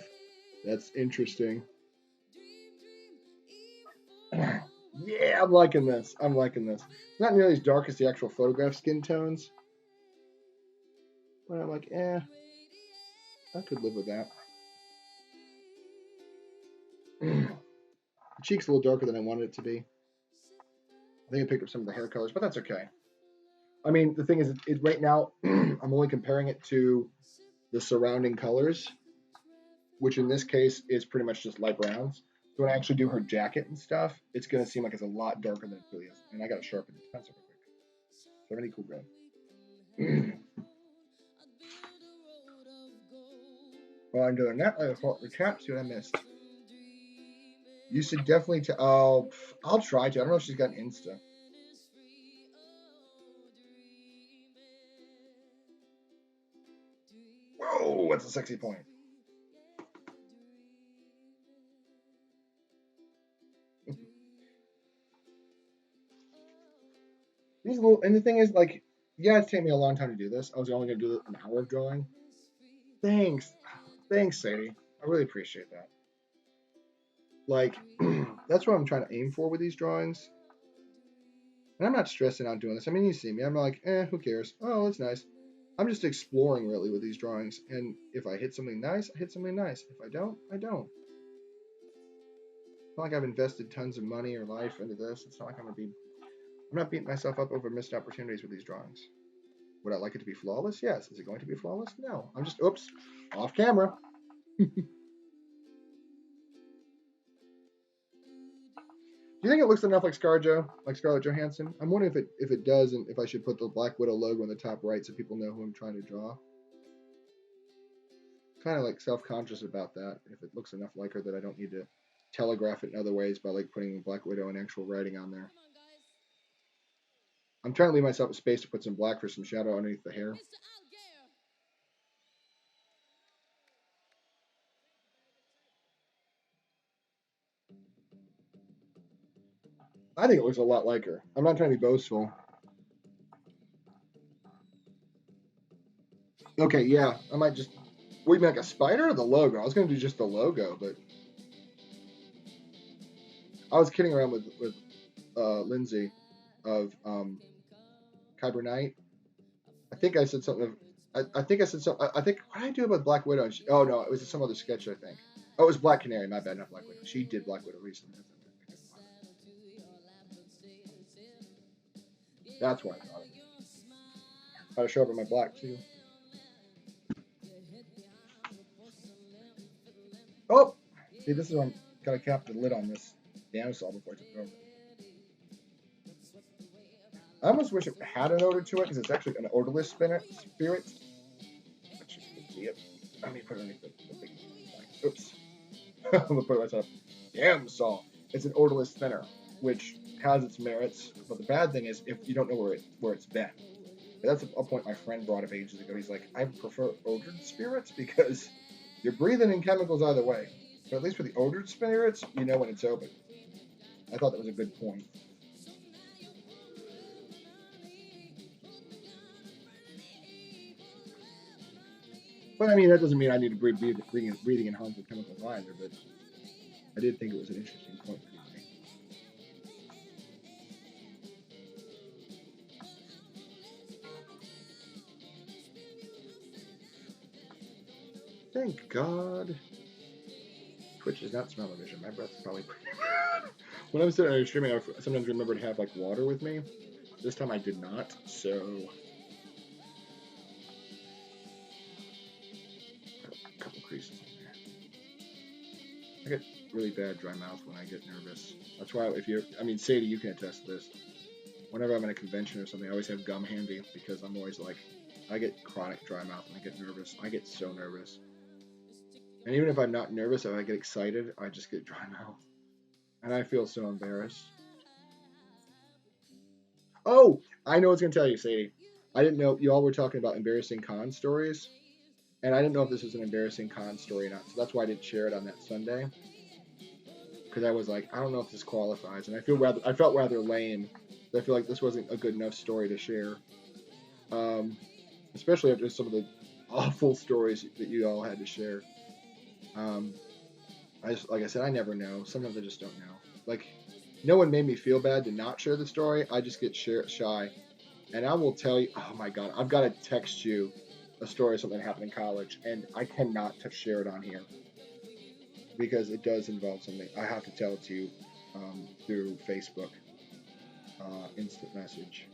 That's interesting. Yeah, I'm liking this. I'm liking this. It's not nearly as dark as the actual photograph skin tones. But I'm like, I could live with that. The cheek's a little darker than I wanted it to be. I think I picked up some of the hair colors, but that's okay. I mean, the thing is, right now, I'm only comparing it to the surrounding colors, which in this case is pretty much just light browns. So when I actually do her jacket and stuff, it's going to seem like it's a lot darker than it really is. And I got to sharpen this pencil real quick. So really cool red. While I'm doing that, I'll recap, see what I missed. You should definitely I'll try to. I don't know if she's got an Insta. Whoa, that's a sexy point. These little, and the thing is, like, yeah, it's taken me a long time to do this. I was only going to do an hour of drawing. Thanks, Sadie. I really appreciate that. Like, that's what I'm trying to aim for with these drawings. And I'm not stressing out doing this. I mean, you see me. I'm like, who cares? Oh, it's nice. I'm just exploring really with these drawings. And if I hit something nice, I hit something nice. If I don't, I don't. It's not like I've invested tons of money or life into this. It's not like I'm not beating myself up over missed opportunities with these drawings. Would I like it to be flawless? Yes. Is it going to be flawless? No. I'm just, oops, off camera. Do you think it looks enough like ScarJo, like Scarlett Johansson? I'm wondering if it does, and if I should put the Black Widow logo in the top right so people know who I'm trying to draw. Kind of like self-conscious about that. If it looks enough like her that I don't need to telegraph it in other ways by like putting Black Widow and actual writing on there. I'm trying to leave myself a space to put some black for some shadow underneath the hair. I think it looks a lot like her. I'm not trying to be boastful. Okay, yeah, I might just. What, you mean like a spider or the logo? I was going to do just the logo, but I was kidding around with Lindsay of Kyber Knight. I think I said something. I think I said something. I think, what did I do about Black Widow? Oh no, it was some other sketch, I think. Oh, it was Black Canary. My bad, not Black Widow. She did Black Widow recently. That's why I thought it. How to show up in my black too. Oh, see, this is when I'm gotta cap the lid on this Gamisol before I take it over. I almost wish it had an odor to it because it's actually an odorless spirit. Let me put it underneath the big. Oops. I'm gonna put it right up. Gamsol. It's an odorless thinner, which has its merits, but the bad thing is if you don't know where it's been. That's a point my friend brought up ages ago. He's like, I prefer odored spirits because you're breathing in chemicals either way. But at least for the odored spirits, you know when it's open. I thought that was a good point. But I mean, that doesn't mean I need to breathing in harmful chemicals either. But I did think it was an interesting point to make. Thank God. Twitch is not smell-o-vision. My breath's probably pretty bad. When I'm sitting there streaming, I sometimes remember to have like water with me. This time I did not, so a couple creases in there. I get really bad dry mouth when I get nervous. That's why Sadie, you can attest to this. Whenever I'm in a convention or something, I always have gum handy because I'm always like, I get chronic dry mouth when I get nervous. I get so nervous. And even if I'm not nervous, if I get excited, I just get dry mouth. And I feel so embarrassed. Oh, I know what I was going to tell you, Sadie. I didn't know you all were talking about embarrassing con stories. And I didn't know if this was an embarrassing con story or not. So that's why I didn't share it on that Sunday. Because I was like, I don't know if this qualifies. And I felt rather lame. I feel like this wasn't a good enough story to share. Um, Especially after some of the awful stories that you all had to share. Um, like I said, I never know. Sometimes I just don't know. Like, no one made me feel bad to not share the story. I just get shy. And I will tell you, oh my God, I've got to text you a story of something that happened in college, and I cannot share it on here because it does involve something. I have to tell it to you through Facebook instant message.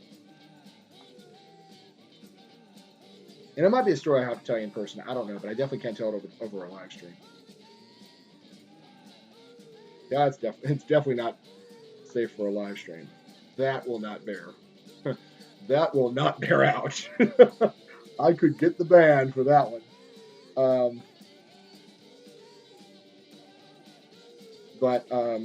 And it might be a story I have to tell you in person. I don't know, but I definitely can't tell it over a live stream. Yeah, it's definitely not safe for a live stream. That will not bear. That will not bear out. I could get the ban for that one. But let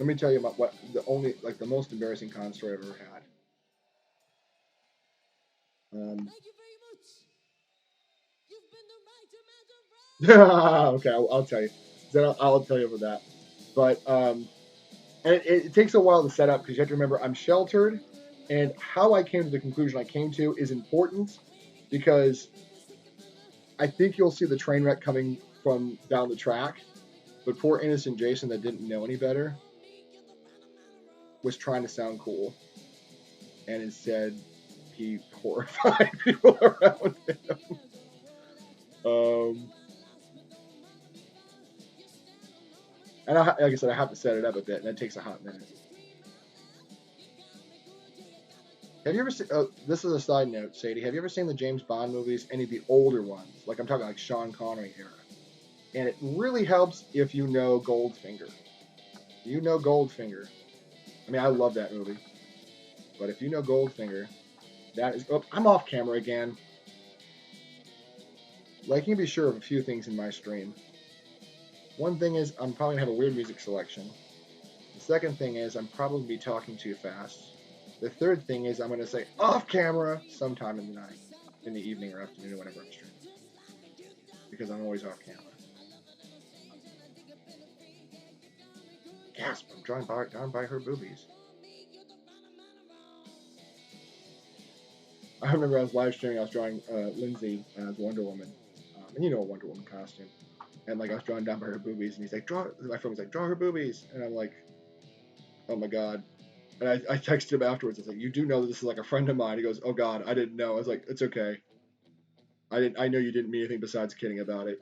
me tell you about what the most embarrassing con story I've ever had. Thank you very much. You've been the right amount of okay, I'll tell you. Then I'll tell you about that. But and it takes a while to set up because you have to remember I'm sheltered, and how I came to the conclusion I came to is important because I think you'll see the train wreck coming from down the track. But poor innocent Jason that didn't know any better was trying to sound cool, and instead he horrified people around him. And like I said, I have to set it up a bit, and that takes a hot minute. Have you ever seen? This is a side note, Sadie. Have you ever seen the James Bond movies? Any of the older ones? Like I'm talking like Sean Connery era. And it really helps if you know Goldfinger. You know Goldfinger. I mean, I love that movie. But if you know Goldfinger, that is. Oh, I'm off camera again. Like you can be sure of a few things in my stream. One thing is I'm probably gonna have a weird music selection. The second thing is I'm probably be talking too fast. The third thing is I'm going to say off camera sometime in the night, in the evening or afternoon or whenever I'm streaming. Because I'm always off camera. Gasp, I'm drawing down by her boobies. I remember I was live streaming, I was drawing Lindsay as Wonder Woman. And you know a Wonder Woman costume. And like I was drawing down by her boobies and he's like, my friend was like, draw her boobies. And I'm like, oh my God. And I texted him afterwards. I was like, "You do know that this is like a friend of mine." He goes, "Oh God, I didn't know." I was like, "It's okay. I know you didn't mean anything besides kidding about it.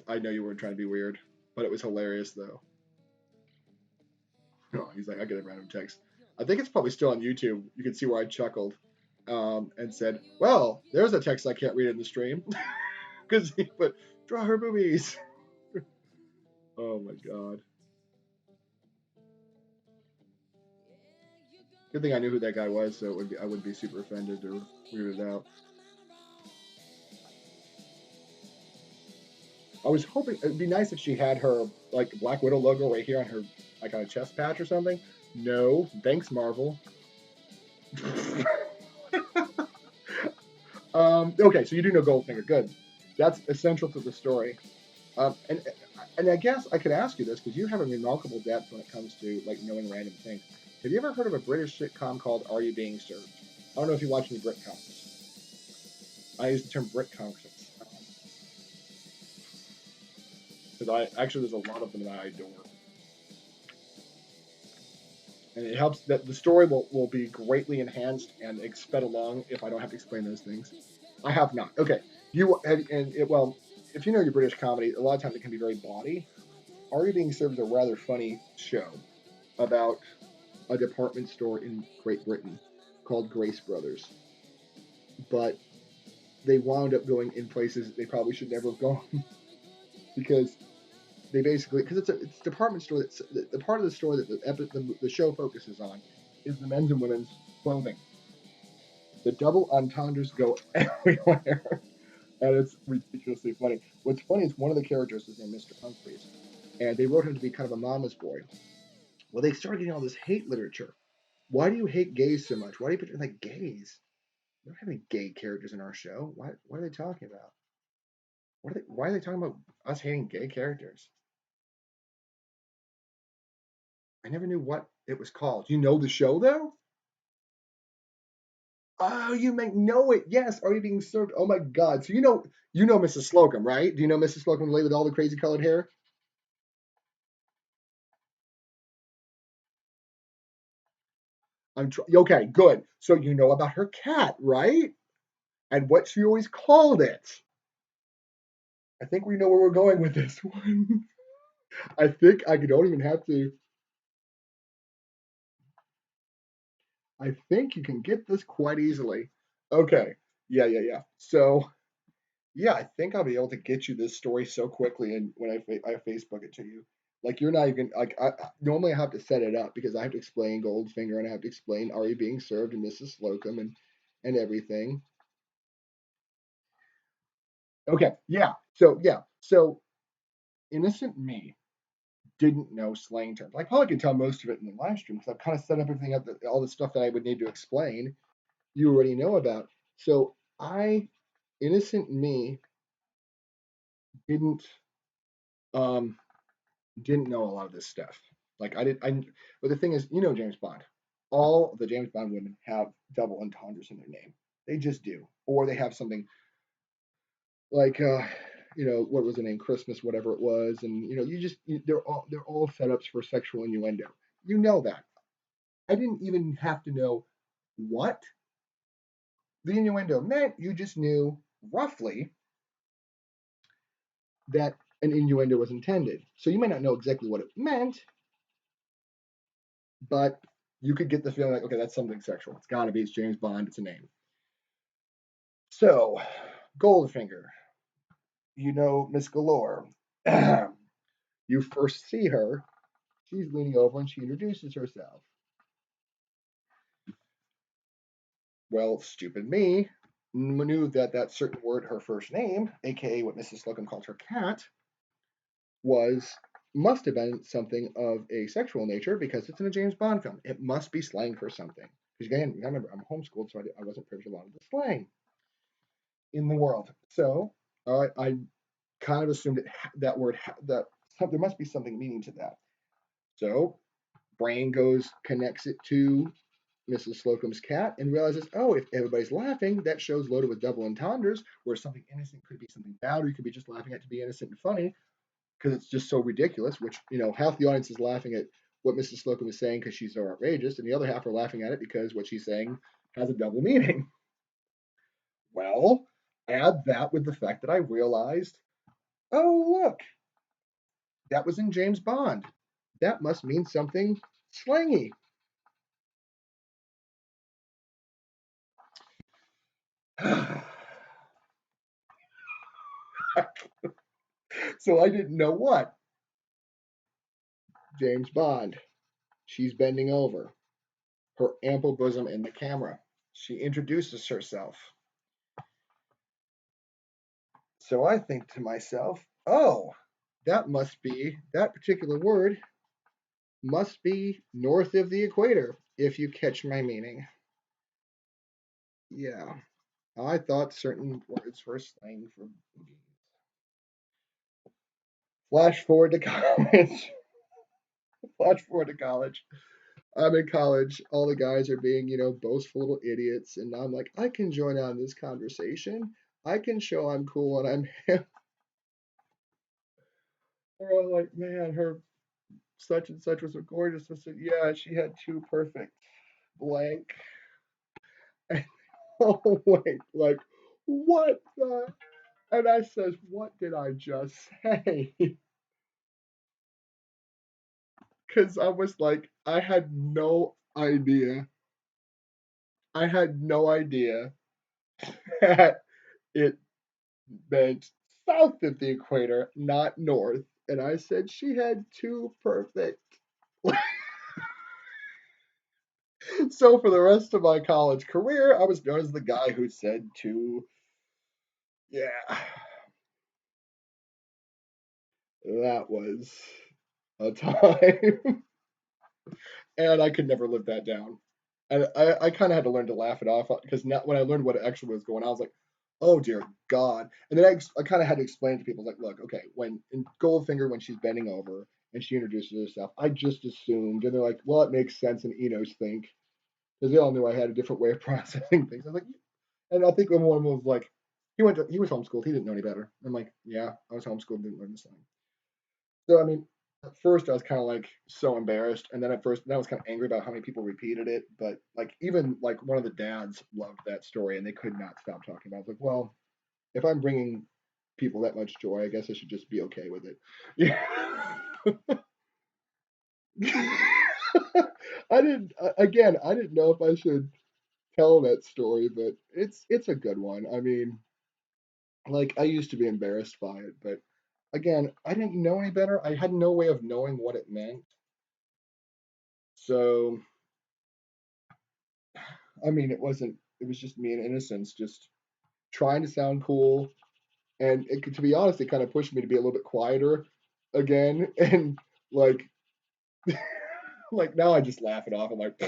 I know you weren't trying to be weird, but it was hilarious though." Oh, he's like, "I get a random text. I think it's probably still on YouTube. You can see where I chuckled and said, "Well, there's a text I can't read in the stream because he put draw her boobies." Oh my God. Good thing I knew who that guy was, so I wouldn't be super offended or weirded out. I was hoping it'd be nice if she had her like Black Widow logo right here on her like on a chest patch or something. No, thanks Marvel. Okay, so you do know Goldfinger. Good. That's essential to the story. And I guess I could ask you this because you have a remarkable depth when it comes to like knowing random things. Have you ever heard of a British sitcom called Are You Being Served? I don't know if you watch any Britcoms. I use the term Britcoms because there's a lot of them that I adore. And it helps that the story will be greatly enhanced and sped along if I don't have to explain those things. I have not. Okay, if you know your British comedy, a lot of times it can be very bawdy. Are You Being Served is a rather funny show about a department store in Great Britain called Grace Brothers, but they wound up going in places they probably should never have gone because it's a department store that's the part of the store that the show focuses on is the men's and women's clothing. The double entendres go everywhere. and it's ridiculously funny. What's funny is one of the characters is named Mr. Humphreys, and they wrote him to be kind of a mama's boy. Well, they started getting all this hate literature. Why do you hate gays so much? Why do you put like gays? We don't have any gay characters in our show. What are they talking about? Why are they talking about us hating gay characters? I never knew what it was called. You know the show though? Oh, you might know it. Yes. Are you being served? Oh my God. So you know Mrs. Slocum, right? Do you know Mrs. Slocum, the lady with all the crazy colored hair? Okay, good. So you know about her cat, right? And what she always called it. I think we know where we're going with this one. I think I don't even have to. I think you can get this quite easily. Okay. Yeah. So yeah, I think I'll be able to get you this story so quickly, and when I Facebook it to you, like you're not even like normally I have to set it up because I have to explain Goldfinger and I have to explain Are You Being Served and Mrs. Slocum and everything. Okay, so innocent me didn't know slang terms. I probably could tell most of it in the live stream because I've kind of set up everything up, all the stuff that I would need to explain. You already know about. So innocent me, didn't um didn't know a lot of this stuff. Like I did, but the thing is, James Bond. All the James Bond women have double entendres in their name. They just do, or they have something like, what was the name, Christmas, whatever it was, and they're all setups for sexual innuendo. You know that. I didn't even have to know what the innuendo meant. You just knew roughly that an innuendo was intended. So you might not know exactly what it meant, but you could get the feeling like, okay, that's something sexual. It's got to be. It's James Bond. It's a name. So, Goldfinger, Miss Galore. You first see her. She's leaning over and she introduces herself. Well, stupid me knew that certain word, her first name, aka what Mrs. Slocum called her cat, was must have been something of a sexual nature because it's in a James Bond film. It must be slang for something. Because again, remember, I'm homeschooled, so I wasn't privy to a lot of the slang in the world. So I kind of assumed that word that there must be something meaning to that. So brain connects it to Mrs. Slocum's cat and realizes, oh, if everybody's laughing, that show's loaded with double entendres, where something innocent could be something bad, or you could be just laughing at it to be innocent and funny because it's just so ridiculous. Which half the audience is laughing at what Mrs. Slocum is saying because she's so outrageous, and the other half are laughing at it because what she's saying has a double meaning. Well, add that with the fact that I realized, oh, look, that was in James Bond. That must mean something slangy. So I didn't know what. James Bond. She's bending over, her ample bosom in the camera. She introduces herself. So I think to myself, oh, that particular word must be north of the equator, if you catch my meaning. Yeah, I thought certain words were slang for boobies. Flash forward to college. Flash forward to college. I'm in college. All the guys are being, boastful little idiots. And I'm like, I can join on this conversation. I can show I'm cool and I'm hip. They're all like, man, her such and such was so gorgeous. I said, yeah, she had two perfect blank. Oh, wait, like, what the? And I says, what did I just say? Because I was like, I had no idea. I had no idea that it meant south of the equator, not north. And I said she had two perfect. So for the rest of my college career, I was known as the guy who said two Yeah, that was a time, and I could never live that down. And I kind of had to learn to laugh it off because now when I learned what actually was going on, I was like, oh dear God. And then I kind of had to explain to people, like, look, okay, when in Goldfinger, when she's bending over and she introduces herself, I just assumed, and they're like, well, it makes sense in Eno's think because they all knew I had a different way of processing things. I was like, and I think one of them was like, he was homeschooled, he didn't know any better. I'm like, yeah, I was homeschooled, didn't learn this thing. So I mean, at first I was kind of like so embarrassed, and then at first then I was kind of angry about how many people repeated it. But like even like one of the dads loved that story, and they could not stop talking about it. I was like, well, if I'm bringing people that much joy, I guess I should just be okay with it. Yeah. I didn't again. I didn't know if I should tell that story, but it's a good one. I mean, like I used to be embarrassed by it, but again, I didn't know any better. I had no way of knowing what it meant. So I mean, it wasn't. It was just me in innocence, just trying to sound cool. And to be honest, it kind of pushed me to be a little bit quieter again. And like, like now I just laugh it off. I'm like,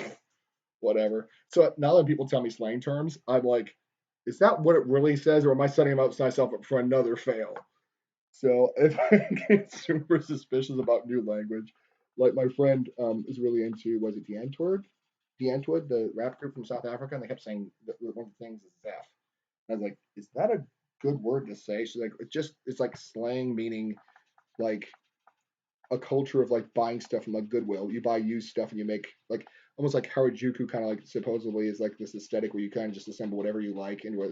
whatever. So now that people tell me slang terms, I'm like, is that what it really says, or am I setting myself up for another fail? So if I get super suspicious about new language, like my friend is really into, was it Deantwoord, the rap group from South Africa, and they kept saying that one of the things is Zeph. And I was like, is that a good word to say? She's like, it's like slang meaning like a culture of like buying stuff from like Goodwill. You buy used stuff and you make like almost like Harajuku kind of like supposedly is like this aesthetic where you kind of just assemble whatever you like into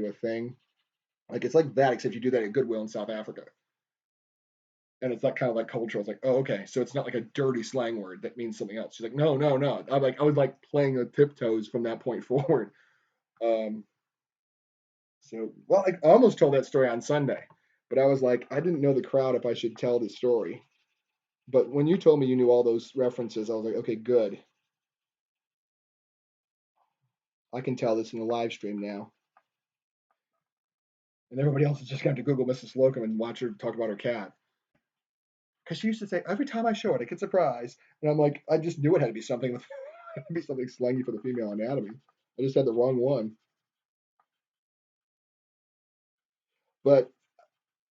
a thing. Like it's like that, except you do that at Goodwill in South Africa. And it's that kind of like cultural. It's like, oh, okay, so it's not like a dirty slang word that means something else. She's like, no, no, no. I was like playing the tiptoes from that point forward. Um, so, well, I almost told that story on Sunday, but I was like, I didn't know the crowd if I should tell the story. But when you told me you knew all those references, I was like, okay, good. I can tell this in the live stream now. And everybody else is just going to Google Mrs. Slocum and watch her talk about her cat. Because she used to say, every time I show it, I get surprised. And I'm like, I just knew it had to be something with be something slangy for the female anatomy. I just had the wrong one. But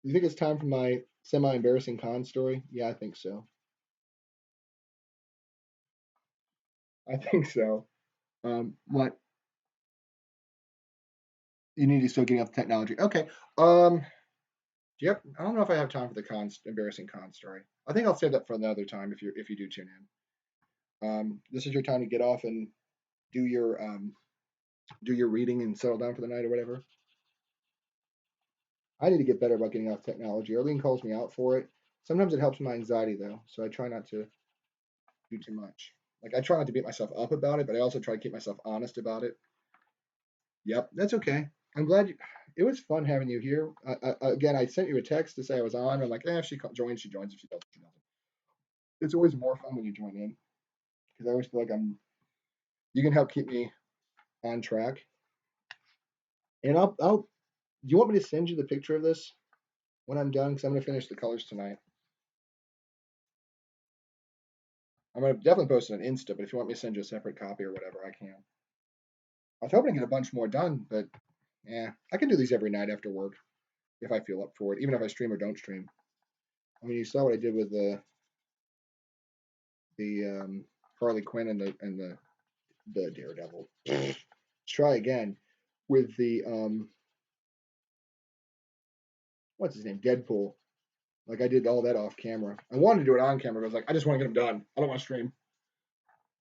you think it's time for my semi-embarrassing con story? Yeah, I think so. I think so. What you need to still getting up the technology. Okay. Yep. I don't know if I have time for the embarrassing con story. I think I'll save that for another time if you do tune in. This is your time to get off and do your um do your reading and settle down for the night or whatever. I need to get better about getting off technology. Arlene calls me out for it. Sometimes it helps my anxiety though, so I try not to do too much. Like I try not to beat myself up about it, but I also try to keep myself honest about it. Yep, that's okay. I'm glad it was fun having you here. Again, I sent you a text to say I was on. I'm like, if she joins, she joins. If she doesn't, she doesn't. It's always more fun when you join in because I always feel like you can help keep me on track. And I'll. Do you want me to send you the picture of this when I'm done? Because I'm gonna finish the colors tonight. I'm gonna definitely post it on Insta, but if you want me to send you a separate copy or whatever, I can. I was hoping to get a bunch more done, but yeah, I can do these every night after work if I feel up for it, even if I stream or don't stream. I mean, you saw what I did with the Harley Quinn and the Daredevil. Let's try again with the what's his name, Deadpool. Like I did all that off camera. I wanted to do it on camera, but I was like, I just want to get them done. I don't want to stream.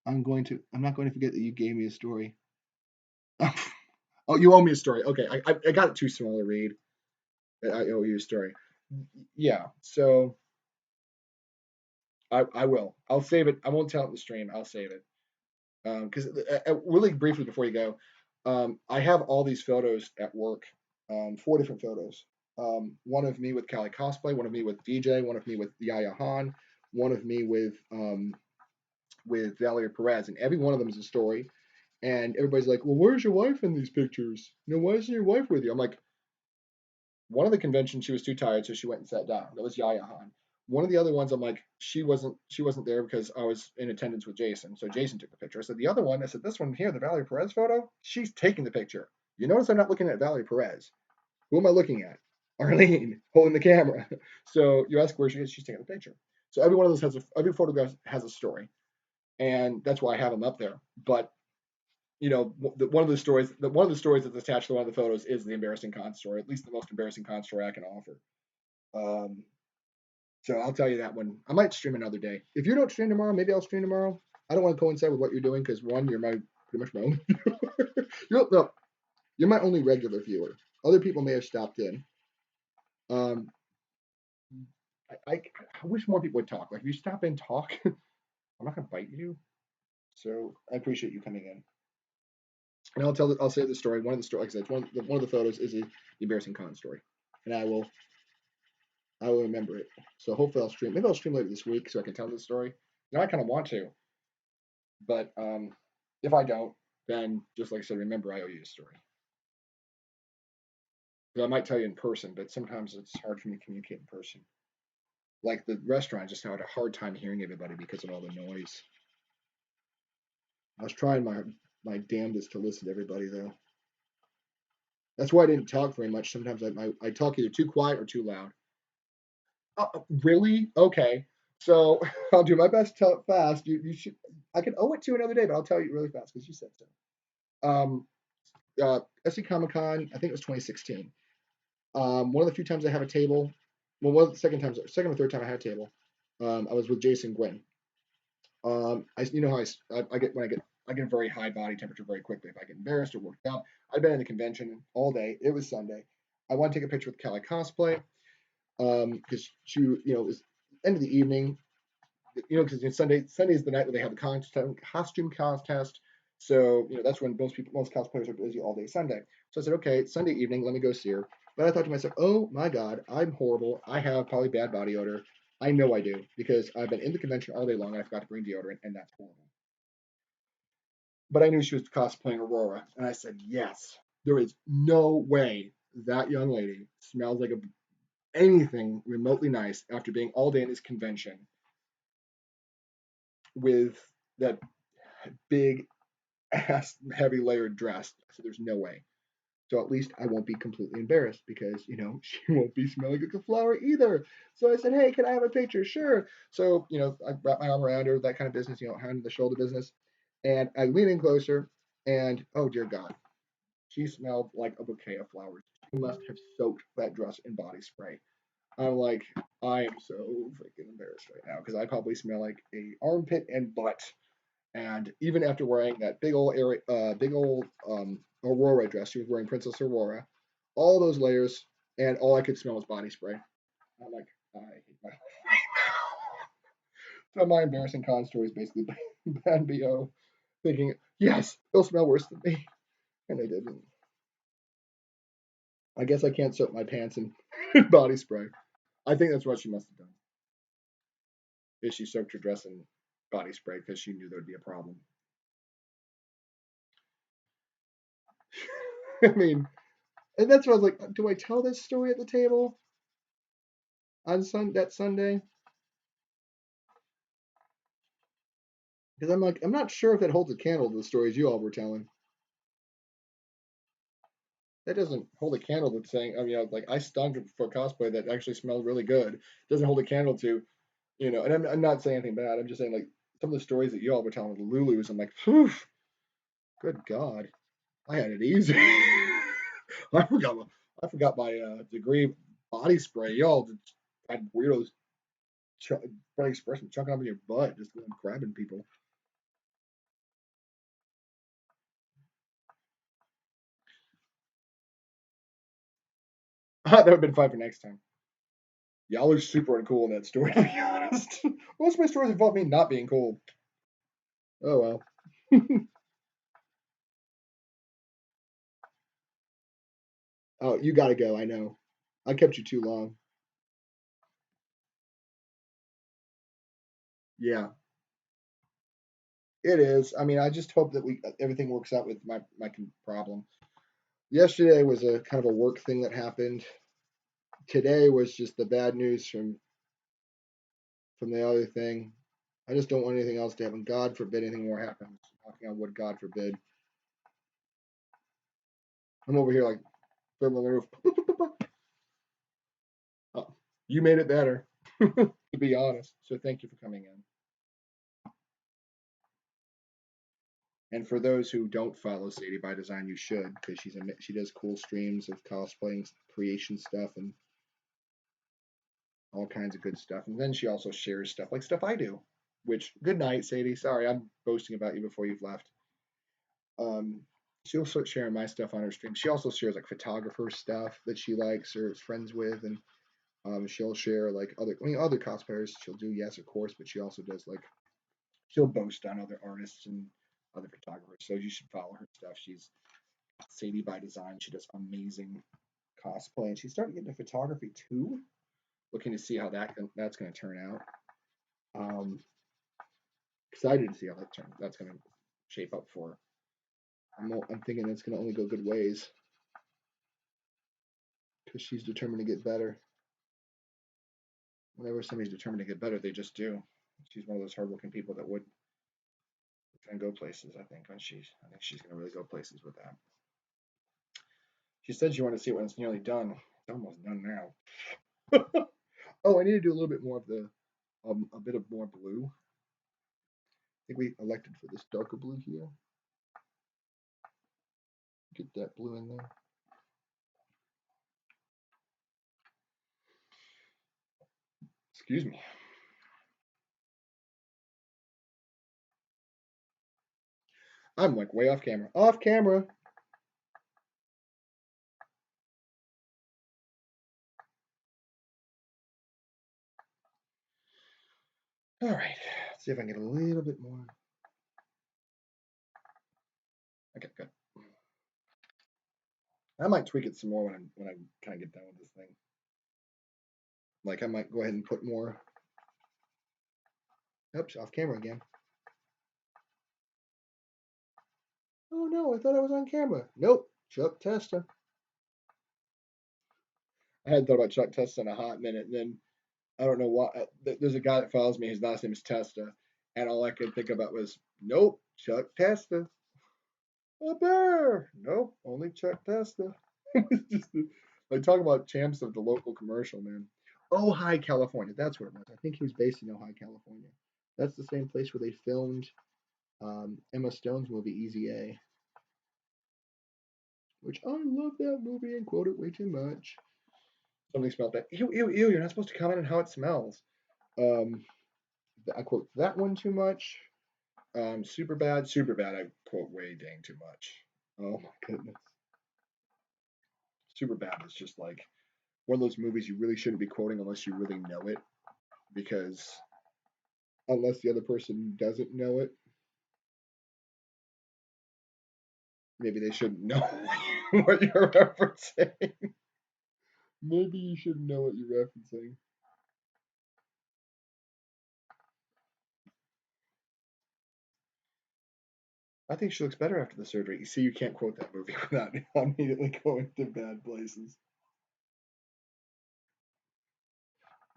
I'm going to. I'm not going to forget that you gave me a story. Oh, you owe me a story. Okay, I got it too small to read. I owe you a story. Yeah, so I will. I'll save it. I won't tell it in the stream. I'll save it. Because really briefly before you go, I have all these photos at work, four different photos. One of me with Cali cosplay, one of me with DJ, one of me with Yaya Han, one of me with Valeria Perez, and every one of them is a story. And everybody's like, "Well, where's your wife in these pictures? You know, why isn't your wife with you?" I'm like, One of the conventions she was too tired, so she went and sat down. That was Yaya Han. One of the other ones, I'm like, she wasn't there because I was in attendance with Jason, so Jason took the picture. I said the other one, I said this one here, the Valerie Perez photo, she's taking the picture. You notice I'm not looking at Valerie Perez. Who am I looking at? Arlene holding the camera. So you ask where she is, she's taking the picture. So every one of those every photograph has a story, and that's why I have them up there. But one of the stories that's attached to one of the photos is the embarrassing con story, at least the most embarrassing con story I can offer. Um, so I'll tell you that one. I might stream another day. If you don't stream tomorrow, maybe I'll stream tomorrow. I don't want to coincide with what you're doing because one, you're pretty much my only viewer. No, you're my only regular viewer. Other people may have stopped in. Um, I wish more people would talk. Like if you stop in, talk. I'm not gonna bite you. So I appreciate you coming in. And I'll say the story. One of the stories, like I said, one of the photos is the embarrassing con story, and I will remember it. So hopefully I'll stream. Maybe I'll stream later this week so I can tell the story. Now I kind of want to, but if I don't, then just like I said, remember I owe you a story. Because I might tell you in person, but sometimes it's hard for me to communicate in person. Like the restaurant, just had a hard time hearing everybody because of all the noise. I was trying my damnedest to listen to everybody though. That's why I didn't talk very much. Sometimes I talk either too quiet or too loud. Really? Okay. So I'll do my best to tell it fast. You should. I can owe it to you another day, but I'll tell you really fast because you said so. SC Comic Con, I think it was 2016. One of the few times I have a table. Well, one of the second or third time I had a table. I was with Jason Gwynn. You know how I get when I get a very high body temperature very quickly if I get embarrassed or worked out. I've been in the convention all day. It was Sunday. I want to take a picture with Kelly Cosplay because she, it was end of the evening. Because Sunday is the night where they have the costume contest. So that's when most cosplayers are busy all day Sunday. So I said, okay, it's Sunday evening, let me go see her. But I thought to myself, oh my God, I'm horrible. I have probably bad body odor. I know I do because I've been in the convention all day long and I forgot to bring deodorant, and that's horrible. But I knew she was cosplaying Aurora, and I said, yes, there is no way that young lady smells like anything remotely nice after being all day in this convention with that big ass heavy layered dress. So there's no way. So at least I won't be completely embarrassed because, she won't be smelling like a flower either. So I said, hey, can I have a picture? Sure. So, I wrapped my arm around her, that kind of business, hand to the shoulder business. And I lean in closer and, oh dear God, she smelled like a bouquet of flowers. She must have soaked that dress in body spray. I'm like, I am so freaking embarrassed right now because I probably smell like a armpit and butt. And even after wearing that big old Aurora dress, she was wearing Princess Aurora, all those layers, and all I could smell was body spray. I'm like, I hate my life. So my embarrassing con story is basically bad BO, thinking, yes, they'll smell worse than me, and they didn't. I guess I can't soak my pants in body spray. I think that's what she must have done. Is she soaked her dress in body spray because she knew there'd be a problem. I mean, and that's what I was like, do I tell this story at the table on that Sunday? Because I'm like, I'm not sure if that holds a candle to the stories you all were telling. That doesn't hold a candle to saying, I mean, like I stunk for cosplay that actually smelled really good. It doesn't hold a candle to, and I'm not saying anything bad. I'm just saying like some of the stories that you all were telling with the Lulus, I'm like, phew, good God, I had it easy. I forgot my degree body spray. Y'all had weirdos body expression chucking up in your butt, just grabbing people. That would have been fun for next time. Y'all are super uncool in that story, to be honest. Most of my stories involve me not being cool. Oh well. Oh, you gotta go. I know. I kept you too long. Yeah, it is. I mean, I just hope that we everything works out with my problem. Yesterday was a kind of a work thing that happened. today was just the bad news from the other thing. I just don't want anything else to happen. God forbid anything more happens. Knocking on wood, God forbid. I'm over here like throwing on the roof. Oh, you made it better, to be honest. So thank you for coming in. And for those who don't follow Sadie by Design, you should, because she does cool streams of cosplaying, creation stuff, and all kinds of good stuff. And then she also shares stuff like stuff I do. Which, good night, Sadie. Sorry, I'm boasting about you before you've left. She'll start sharing my stuff on her stream. She also shares like photographer stuff that she likes or is friends with, and she'll share like other cosplayers. She'll do, yes, of course, but she also does like she'll boast on other artists and other photographers. So you should follow her stuff. She's Sadie by Design. She does amazing cosplay, and she's starting to get into photography too. Looking to see how that's going to turn out. Excited to see how that's going to shape up for her. I'm thinking it's going to only go good ways because she's determined to get better. Whenever somebody's determined to get better, they just do. She's one of those hardworking people that would and go places. I think she's going to really go places with that. She said she wanted to see it when it's nearly done. It's almost done now. Oh, I need to do a little bit more of the a bit of more blue. I think we elected for this darker blue here. Get that blue in there. Excuse me. I'm like way off camera. Off camera. All right. Let's see if I can get a little bit more. Okay, good. I might tweak it some more when I kind of get done with this thing. Like I might go ahead and put more. Oops, off camera again. Oh no, I thought I was on camera. Nope, Chuck Testa. I hadn't thought about Chuck Testa in a hot minute, and then I don't know why. There's a guy that follows me. His last name is Testa, and all I could think about was, nope, Chuck Testa. A bear. Nope, only Chuck Testa. It's just like talking about champs of the local commercial, man. Ojai, California. That's where it was. I think he was based in Ojai, California. That's the same place where they filmed Emma Stone's movie Easy A, which I love that movie and quote it way too much. Something smelled that. Ew, ew, ew. You're not supposed to comment on how it smells. I quote that one too much. Super bad. Super bad. I quote way dang too much. Oh my goodness. Super bad is just like one of those movies you really shouldn't be quoting unless you really know it, because unless the other person doesn't know it, maybe they shouldn't know what you're referencing. Maybe you should know what you're referencing. I think she looks better after the surgery. You see, you can't quote that movie without immediately going to bad places.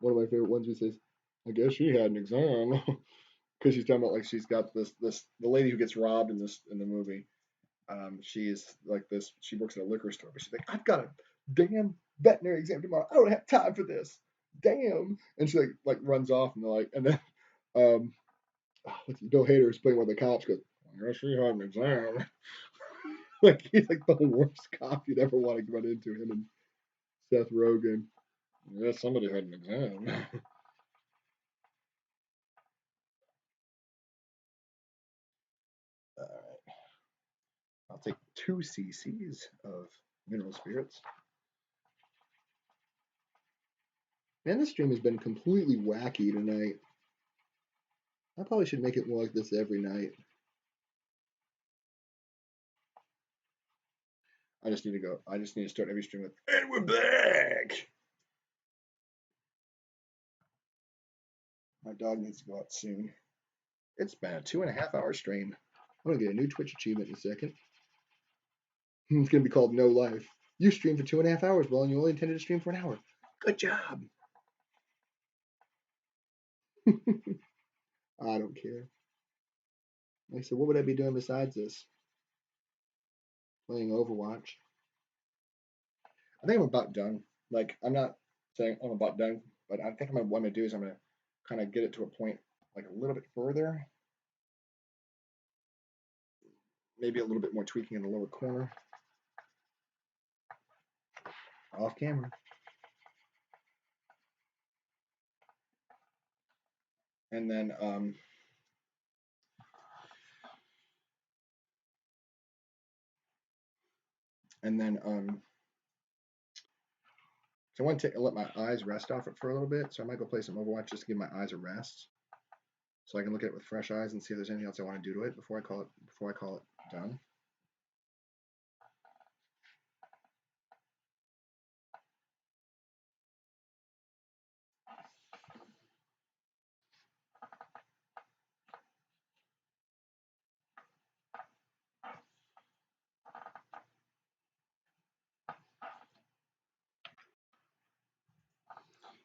One of my favorite ones who says, I guess she had an exam. Because she's talking about like she's got this the lady who gets robbed in the movie. She's like this. She works at a liquor store, but she's like, I've got a damn veterinary exam tomorrow. I don't have time for this. Damn. And she like runs off, and they're like, and then Bill Hader is playing one of the cops. Goes, I guess she had an exam. Like he's like the worst cop you'd ever want to run into. Him and Seth Rogen. Yeah, somebody had an exam. All right. I'll take 2 cc's of mineral spirits. Man, this stream has been completely wacky tonight. I probably should make it more like this every night. I just need to start every stream with, and we're back! My dog needs to go out soon. It's been a 2.5-hour stream. I'm gonna get a new Twitch achievement in a second. It's gonna be called No Life. You streamed for 2.5 hours, well, and you only intended to stream for an hour. Good job. I don't care. Like I said, what would I be doing besides this? Playing Overwatch. I think I'm about done. Like, I'm not saying I'm about done, but I think what I'm going to do is I'm going to kind of get it to a point like a little bit further. Maybe a little bit more tweaking in the lower corner. Off camera. And then so I want to let my eyes rest off it for a little bit. So I might go play some Overwatch just to give my eyes a rest, so I can look at it with fresh eyes and see if there's anything else I want to do to it before I call it done.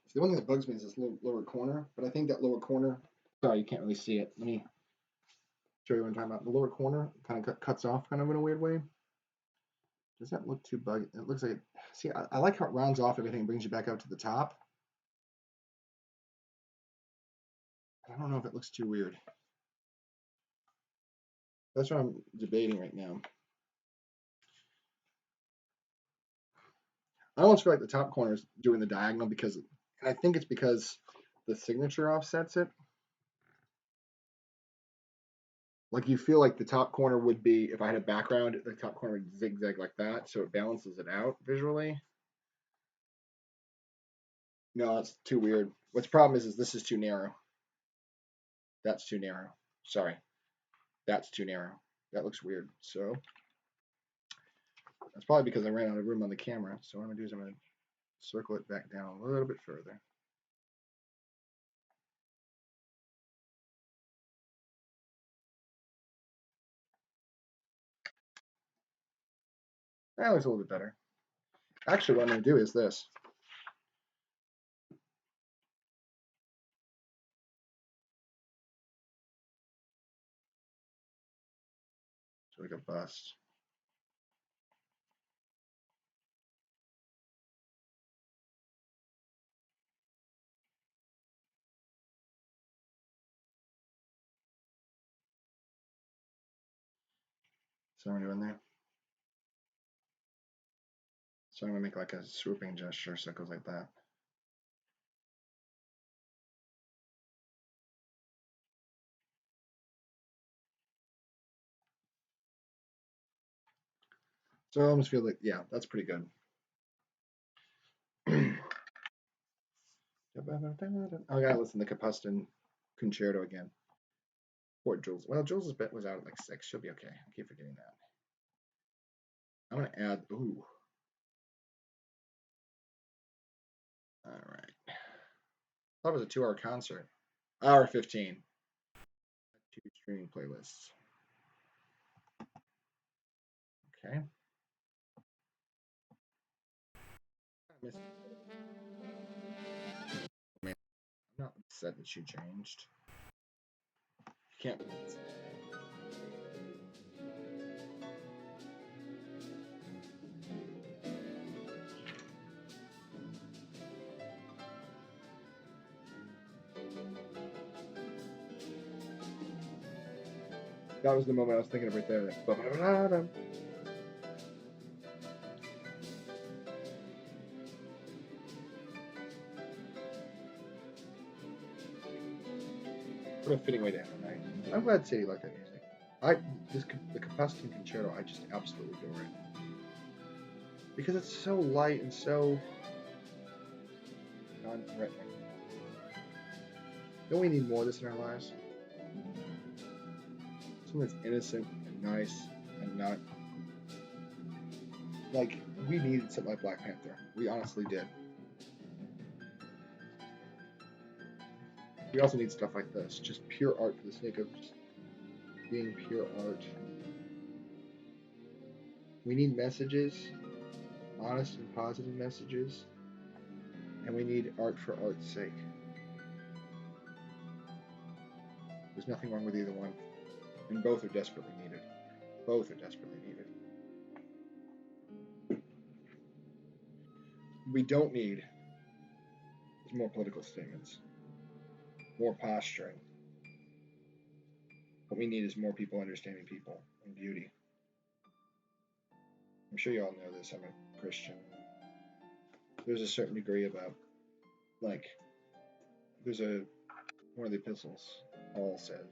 So the one thing that bugs me is this lower corner, but I think that lower corner, sorry, you can't really see it. Let me show you what I'm talking about. The lower corner kind of cuts off kind of in a weird way. Does that look too buggy? It looks like, see, I like how it rounds off everything and brings you back out to the top. I don't know if it looks too weird. That's what I'm debating right now. I almost feel like the top corner is doing the diagonal because, and I think it's because the signature offsets it. Like you feel like the top corner would be, if I had a background, the top corner would zigzag like that, so it balances it out visually. No, that's too weird. What's the problem is this is too narrow. That's too narrow. Sorry. That's too narrow. That looks weird. So that's probably because I ran out of room on the camera. So what I'm going to do is I'm going to circle it back down a little bit further. That looks a little bit better. Actually, what I'm going to do is this. So like a bust. So I'm doing there. So I'm going to make like a swooping gesture so it goes like that. So I almost feel like, yeah, that's pretty good. I gotta listen to Kapustin Concerto again. Poor Jules. Well, Jules's bet was out at like 6. She'll be okay. I keep forgetting that. I'm gonna add. Ooh. All right. That was a 2-hour concert. Hour 15. 2 streaming playlists. Okay. Man, I'm not upset that she changed. You can't. That was the moment I was thinking of right there. What a fitting way to end the night. I'm glad to say you like that music. The Kapustin Concerto, I just absolutely adore it. Because it's so light and so non-threatening. Don't we need more of this in our lives? Something that's innocent and nice and not like we needed something like Black Panther. We honestly did. We also need stuff like this, just pure art for the sake of just being pure art. We need messages, honest and positive messages. And we need art for art's sake. There's nothing wrong with either one. And both are desperately needed. Both are desperately needed. We don't need more political statements, more posturing. What we need is more people understanding people and beauty. I'm sure you all know this. I'm a Christian. There's a certain degree about, like, there's one of the epistles, Paul says,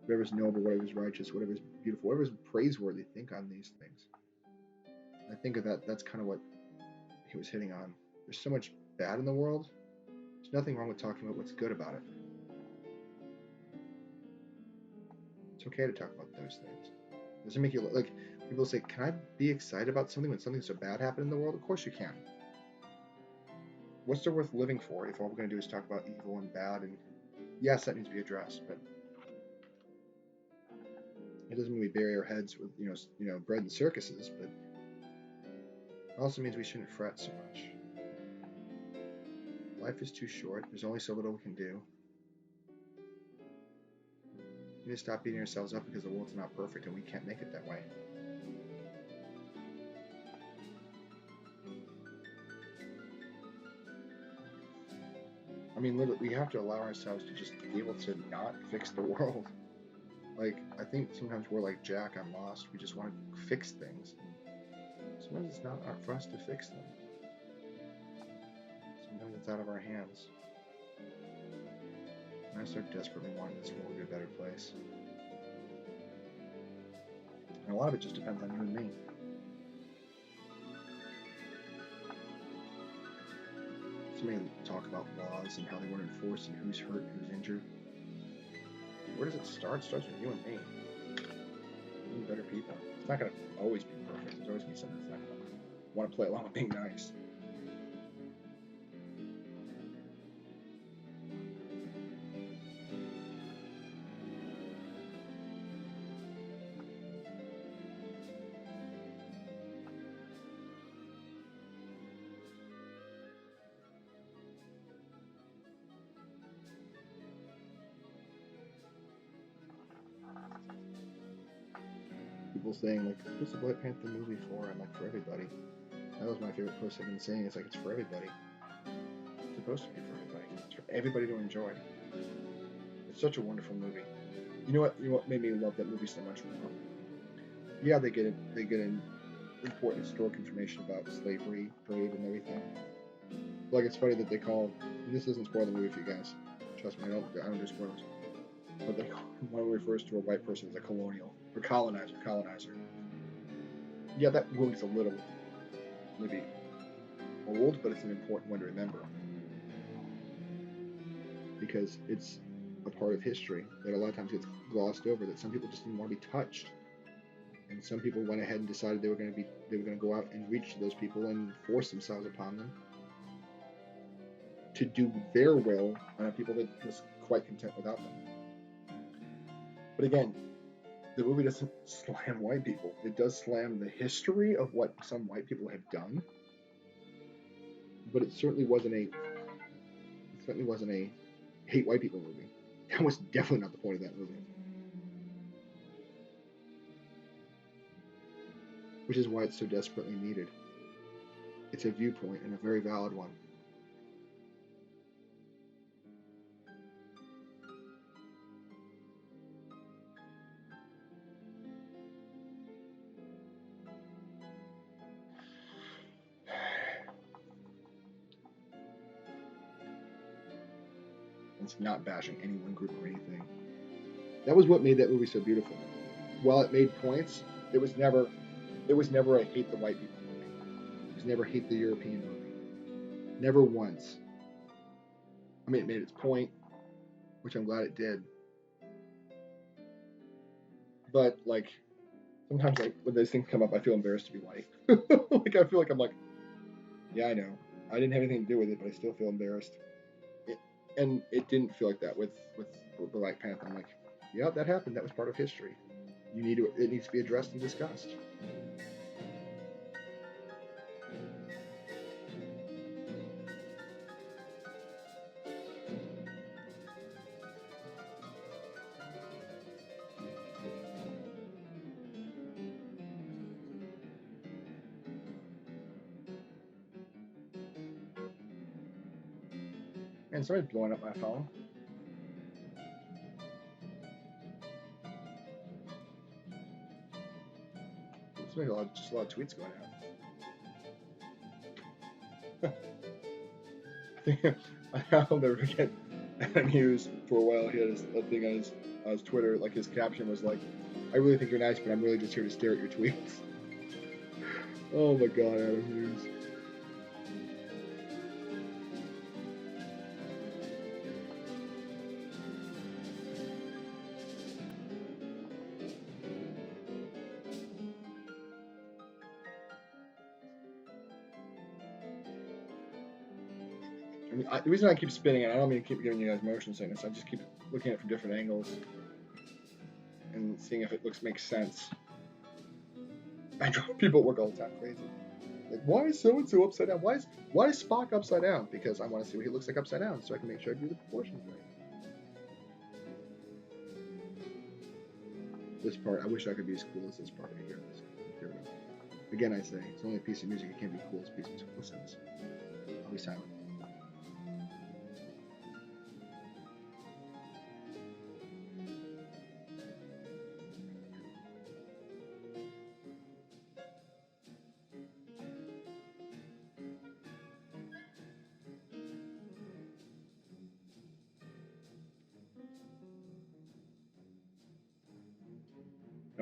whatever is noble, whatever is righteous, whatever is beautiful, whatever is praiseworthy, think on these things. I think of that, that's kind of what he was hitting on. There's so much bad in the world. There's nothing wrong with talking about what's good about it. It's okay to talk about those things. It doesn't make you, like, people say, can I be excited about something when something so bad happened in the world? Of course you can. What's there worth living for if all we're going to do is talk about evil and bad? And yes, that needs to be addressed, but it doesn't mean we bury our heads with bread and circuses, but it also means we shouldn't fret so much. Life is too short. There's only so little we can do. We need to stop beating ourselves up because the world's not perfect and we can't make it that way. I mean, literally, we have to allow ourselves to just be able to not fix the world. Like, I think sometimes we're like Jack on Lost. We just want to fix things. Sometimes it's not for us to fix them. Sometimes it's out of our hands. And I start desperately wanting this world to be a better place. And a lot of it just depends on you and me. So many talk about laws and how they weren't enforced and who's hurt, who's injured. Where does it start? It starts with you and me. Being better people. It's not going to always be perfect. There's always going to be something that's not going to want to play along with being nice. People saying, like, who's the Black Panther movie for? I'm like, for everybody. That was my favorite post I've been saying. It's like, it's for everybody. It's supposed to be for everybody. It's for everybody to enjoy. It's such a wonderful movie. You know what made me love that movie so much more? Yeah, they get in important historic information about slavery, trade, and everything. Like, it's funny that they call, and this doesn't spoil the movie for you guys. Trust me, I don't do spoilers. But they one refers to a white person as a colonial or colonizer. Yeah, that movie's a little maybe old, but it's an important one to remember because it's a part of history that a lot of times gets glossed over. That some people just didn't want to be touched, and some people went ahead and decided they were going to go out and reach those people and force themselves upon them to do their will on a people that was quite content without them. But again, the movie doesn't slam white people. It does slam the history of what some white people have done. But it certainly wasn't a hate white people movie. That was definitely not the point of that movie. Which is why it's so desperately needed. It's a viewpoint and a very valid one. It's not bashing any one group or anything. That was what made that movie so beautiful. While it made points, it was never a hate the white people movie. It was never hate the European movie. Never once. I mean, it made its point, which I'm glad it did. But like, sometimes like when those things come up, I feel embarrassed to be white. Like I feel like I'm like, yeah, I know, I didn't have anything to do with it, but I still feel embarrassed. And it didn't feel like that with the Black Panther. I'm like, yeah, that happened. That was part of history. It needs to be addressed and discussed. Man, somebody's blowing up my phone. There's just a lot of tweets going out. I think I'll never forget Adam Hughes for a while. He had a thing on his Twitter, like his caption was like, "I really think you're nice, but I'm really just here to stare at your tweets." Oh my God, Adam Hughes. I mean, the reason I keep spinning it, I don't mean to keep giving you guys motion sickness. I just keep looking at it from different angles and seeing if it makes sense. I drive people at work all the time crazy. Like, why is so and so upside down? Why is Spock upside down? Because I want to see what he looks like upside down, so I can make sure I do the proportions right. This part, I wish I could be as cool as this part right here. Again, I say it's only a piece of music. It can't be cool as a piece of music. Listen, I'll be silent.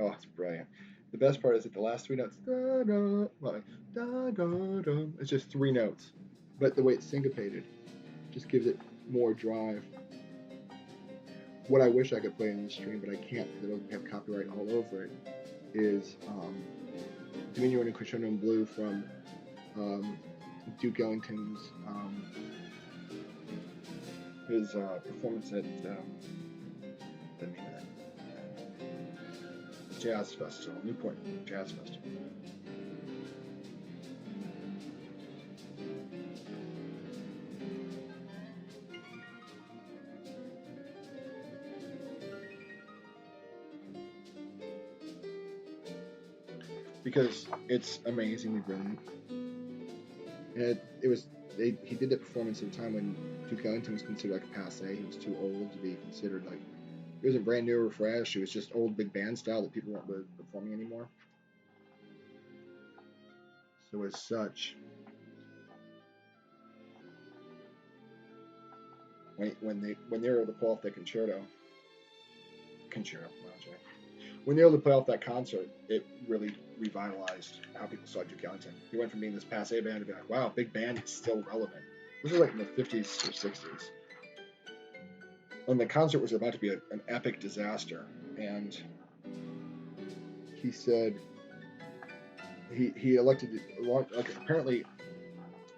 Oh, it's brilliant. The best part is that the last three notes, da, da, like, da, da, da, it's just three notes. But the way it's syncopated just gives it more drive. What I wish I could play in the stream, but I can't because it doesn't have copyright all over it, is Diminuendo and Crescendo in Blue from Duke Ellington's his performance at the name of that Jazz Festival, Newport Jazz Festival. Because it's amazingly brilliant. And he did that performance at a time when Duke Ellington was considered like a passe. He was too old to be considered like, it wasn't brand new or fresh. It was just old big band style that people weren't really performing anymore. So as such, when they were able to pull off that concerto, when they were able to play off that concert, it really revitalized how people saw Duke Ellington. He went from being this passe band to be like, wow, big band is still relevant. This was like in the 50s or 60s. And the concert was about to be an epic disaster. And he said he elected, like apparently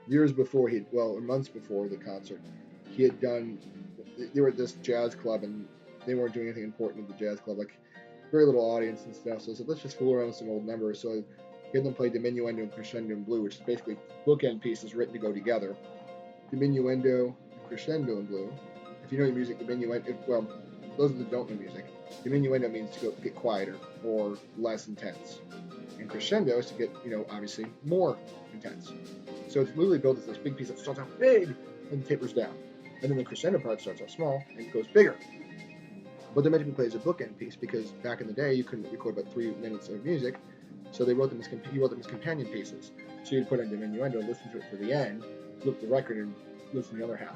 years before months before the concert, he had done, they were at this jazz club and they weren't doing anything important at the jazz club, like very little audience and stuff. So I said, let's just fool around with some old numbers. So he had them play Diminuendo and Crescendo in Blue, which is basically bookend pieces written to go together. Diminuendo and Crescendo in Blue. If you know your music, diminuendo, well, those that don't know music, diminuendo means to get quieter or less intense. And crescendo is to get, obviously more intense. So it's literally built as this big piece that starts out big and tapers down. And then the crescendo part starts out small and goes bigger. But they're meant to be played as a bookend piece because back in the day you couldn't record about 3 minutes of music, so he wrote them as companion pieces. So you'd put on diminuendo, listen to it for the end, flip the record, and listen to the other half.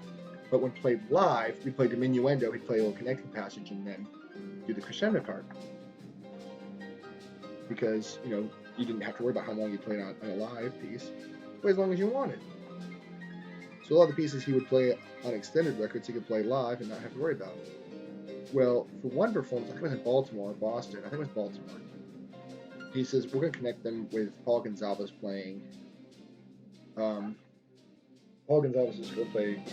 But when played live, we'd play diminuendo, he'd play a little connecting passage, and then do the crescendo part. Because, you didn't have to worry about how long you played on a live piece. Play as long as you wanted. So a lot of the pieces he would play on extended records, he could play live and not have to worry about it. Well, for one performance, I think it was in Baltimore or Boston, I think it was Baltimore, he says, we're going to connect them with Paul Gonsalves playing. Paul Gonsalves is going to play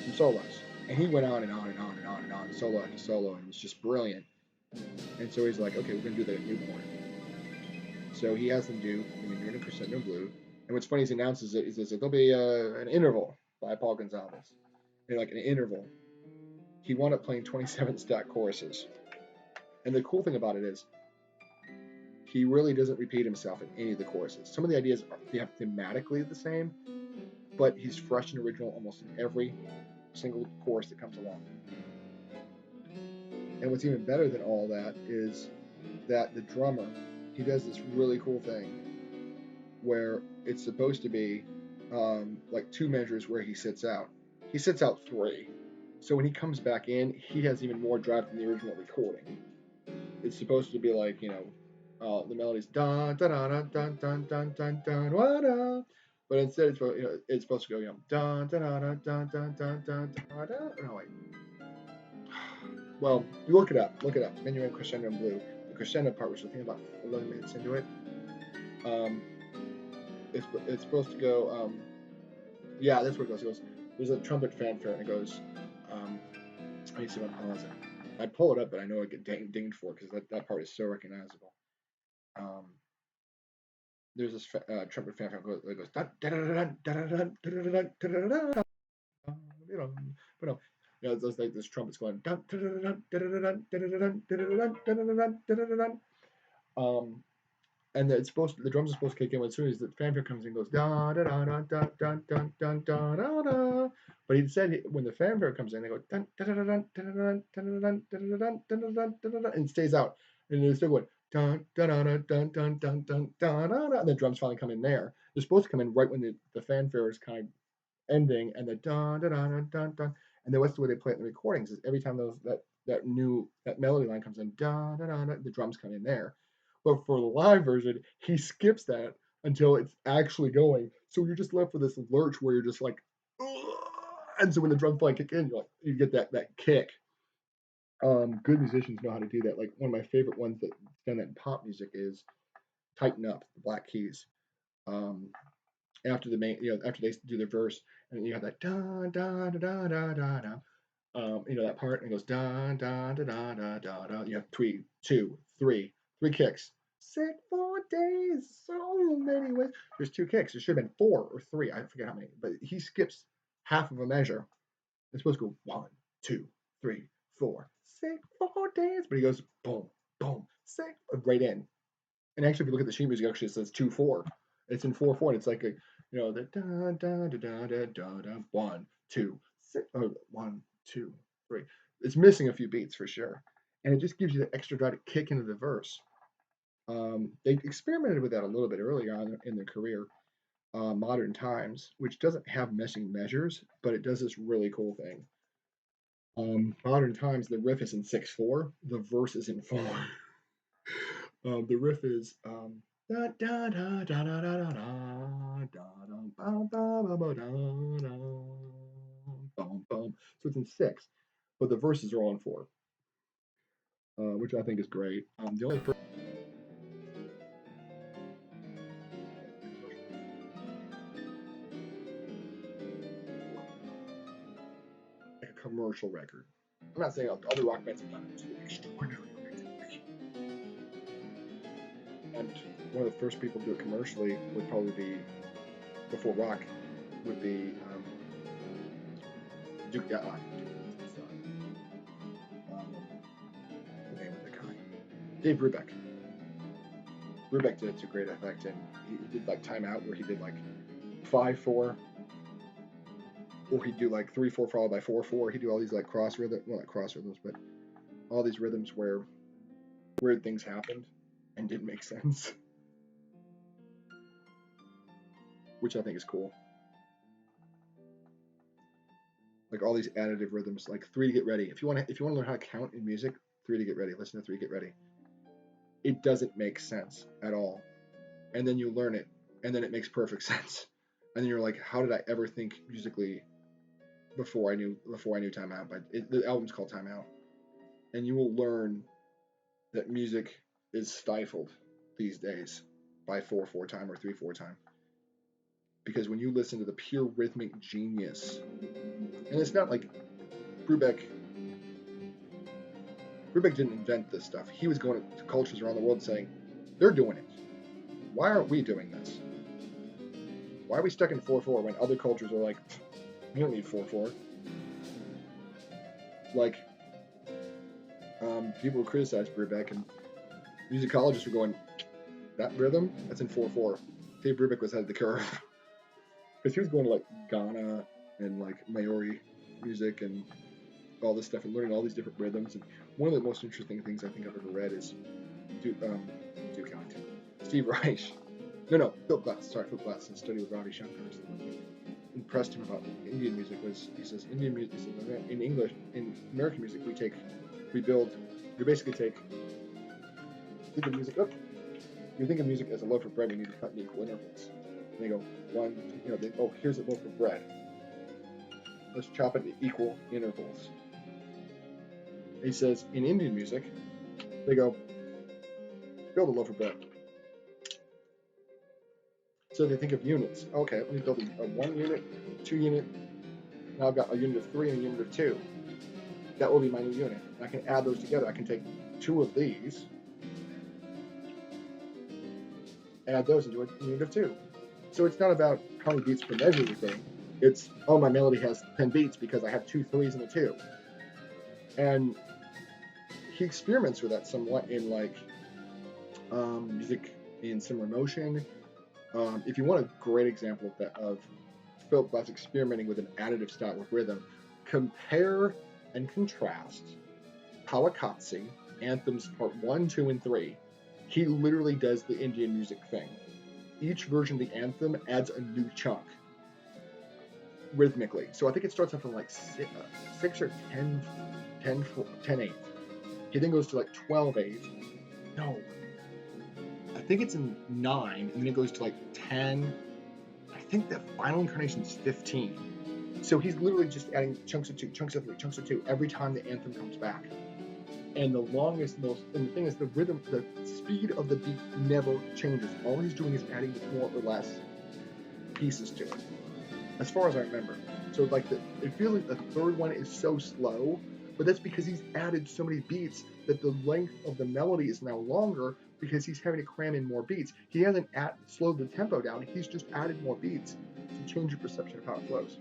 some solos. And he went on and on and on and on and on, solo after solo, and it was just brilliant. And so he's like, okay, we're going to do that at Newport. So he has them do Diminuendo and Crescendo in Blue. And what's funny is he announces it, he says there'll be an interval by Paul Gonsalves. And like an interval. He wound up playing 27 stack choruses. And the cool thing about it is, he really doesn't repeat himself in any of the choruses. Some of the ideas are thematically the same, but he's fresh and original almost in every single chorus that comes along. And what's even better than all that is that the drummer, he does this really cool thing where it's supposed to be like 2 measures where he sits out. He sits out 3. So when he comes back in, he has even more drive than the original recording. It's supposed to be like, the melody's dun dun dun dun dun dun dun dun dun, but instead it's supposed to go, dun dun dun dun dun dun dun dun. No, wait. Well, you look it up. Diminuendo, crescendo, and blue. The crescendo part, which I think about 11 minutes into it, it's supposed to go. Yeah, that's where it goes. It goes. There's a trumpet fanfare, and it goes. Let me see if I pause it. I pull it up, but I know I get dinged for it because that part is so recognizable. There's this trumpet fanfare that goes. It's like this trumpet's going. And the drums are supposed to kick in as soon as the fanfare comes in, goes da da da da da da da da da da da. But he said when the fanfare comes in, they go dun da da da da da da da da da da, and it stays out, and they're still going dun da da da dun dun dun dun da da da, and the drums finally come in there. They're supposed to come in right when the fanfare is kind of ending, and the dun dun dun dun dun, and then what's the way they play it in the recordings is every time that melody line comes in, da da da, the drums come in there. But for the live version, he skips that until it's actually going. So you're just left with this lurch where you're just like, ugh! And so when the drums finally kick in, you get that kick. Good musicians know how to do that. Like one of my favorite ones that's done that in pop music is "Tighten Up," the Black Keys. After the main, after they do their verse, and you have that da da da da da da. That part, and it goes da da da da da da da. You have 3, 2, 3 kicks. Sick for days, so many ways. There's 2 kicks. There should have been 4 or 3. I forget how many. But he skips half of a measure. It's supposed to go 1, 2, 3, 4. Sick for days. But he goes boom, boom, sick right in. And actually, if you look at the sheet music, actually it says 2/4. It's in 4/4. And it's like the da da da da da da da 1, 2, 6, 1, 2, 3. It's missing a few beats for sure, and it just gives you the extra drive to kick into the verse. They experimented with that a little bit earlier on in their career, Modern Times, which doesn't have missing measures, but it does this really cool thing. Modern Times, the riff is in 6/4, the verse is in 4. The riff is da da da da da da da da da. So it's in 6, but the verses are all in 4, which I think is great. The only like a commercial record. I'm not saying other rock bands have done it. It's extraordinary. And one of the first people to do it commercially would probably be, before rock, would be Duke. The name of the guy, Dave Brubeck. Brubeck did it to great effect, and he did like Time Out, where he did like 5/4, or he'd do like 3/4 followed by 4/4. He'd do all these like cross rhythms, well, not cross rhythms, but all these rhythms where weird things happened and didn't make sense, which I think is cool. Like all these additive rhythms, like 3 to get ready. If you want to learn how to count in music, 3 to get ready. Listen to 3 get ready. It doesn't make sense at all, and then you learn it, and then it makes perfect sense, and then you're like, how did I ever think musically before I knew Time Out? But the album's called Time Out, and you will learn that music is stifled these days by 4/4 time or 3/4 time, because when you listen to the pure rhythmic genius, and it's not like Brubeck didn't invent this stuff. He was going to cultures around the world saying, they're doing it. Why aren't we doing this? Why are we stuck in 4/4 when other cultures are like, we don't need 4/4? Like, people criticized Brubeck, and musicologists were going, that rhythm, that's in 4/4. Dave Brubeck was ahead of the curve. Because he was going to like Ghana and like Maori music and all this stuff and learning all these different rhythms. And one of the most interesting things I think I've ever read is Duke Ellington, Steve Reich. No, Philip Glass. Sorry, Philip Glass. In study with Ravi Shankar. Impressed him about Indian music was he says Indian music in English in American music we basically think of music. You think of music as a loaf of bread. We need to cut in equal intervals. And they go one, here's a loaf of bread. Let's chop it in equal intervals. He says in Indian music, they go build a loaf of bread. So they think of units. Okay, let me build a 1 unit, 2 unit. Now I've got a unit of 3 and a unit of 2. That will be my new unit. And I can add those together. I can take 2 of these, add those into a unit of 2. So it's not about how many beats per measure you're saying. It's, my melody has 10 beats because I have 2 3s and a 2. And he experiments with that somewhat in music in similar motion. If you want a great example of that, of Philip Glass experimenting with an additive style with rhythm, compare and contrast Palakatsi, Anthems Part 1, 2, and 3. He literally does the Indian music thing. Each version of the anthem adds a new chunk rhythmically. So I think it starts off from 6 or 10/8. He then goes to 12/8. No, I think it's in 9, and then it goes to 10. I think the final incarnation is 15. So he's literally just adding chunks of 2, chunks of 3, chunks of 2 every time the anthem comes back. And the thing is, the rhythm, the speed of the beat never changes. All he's doing is adding more or less pieces to it, as far as I remember. So it feels like the third one is so slow, but that's because he's added so many beats that the length of the melody is now longer because he's having to cram in more beats. He hasn't slowed the tempo down. He's just added more beats to change your perception of how it flows.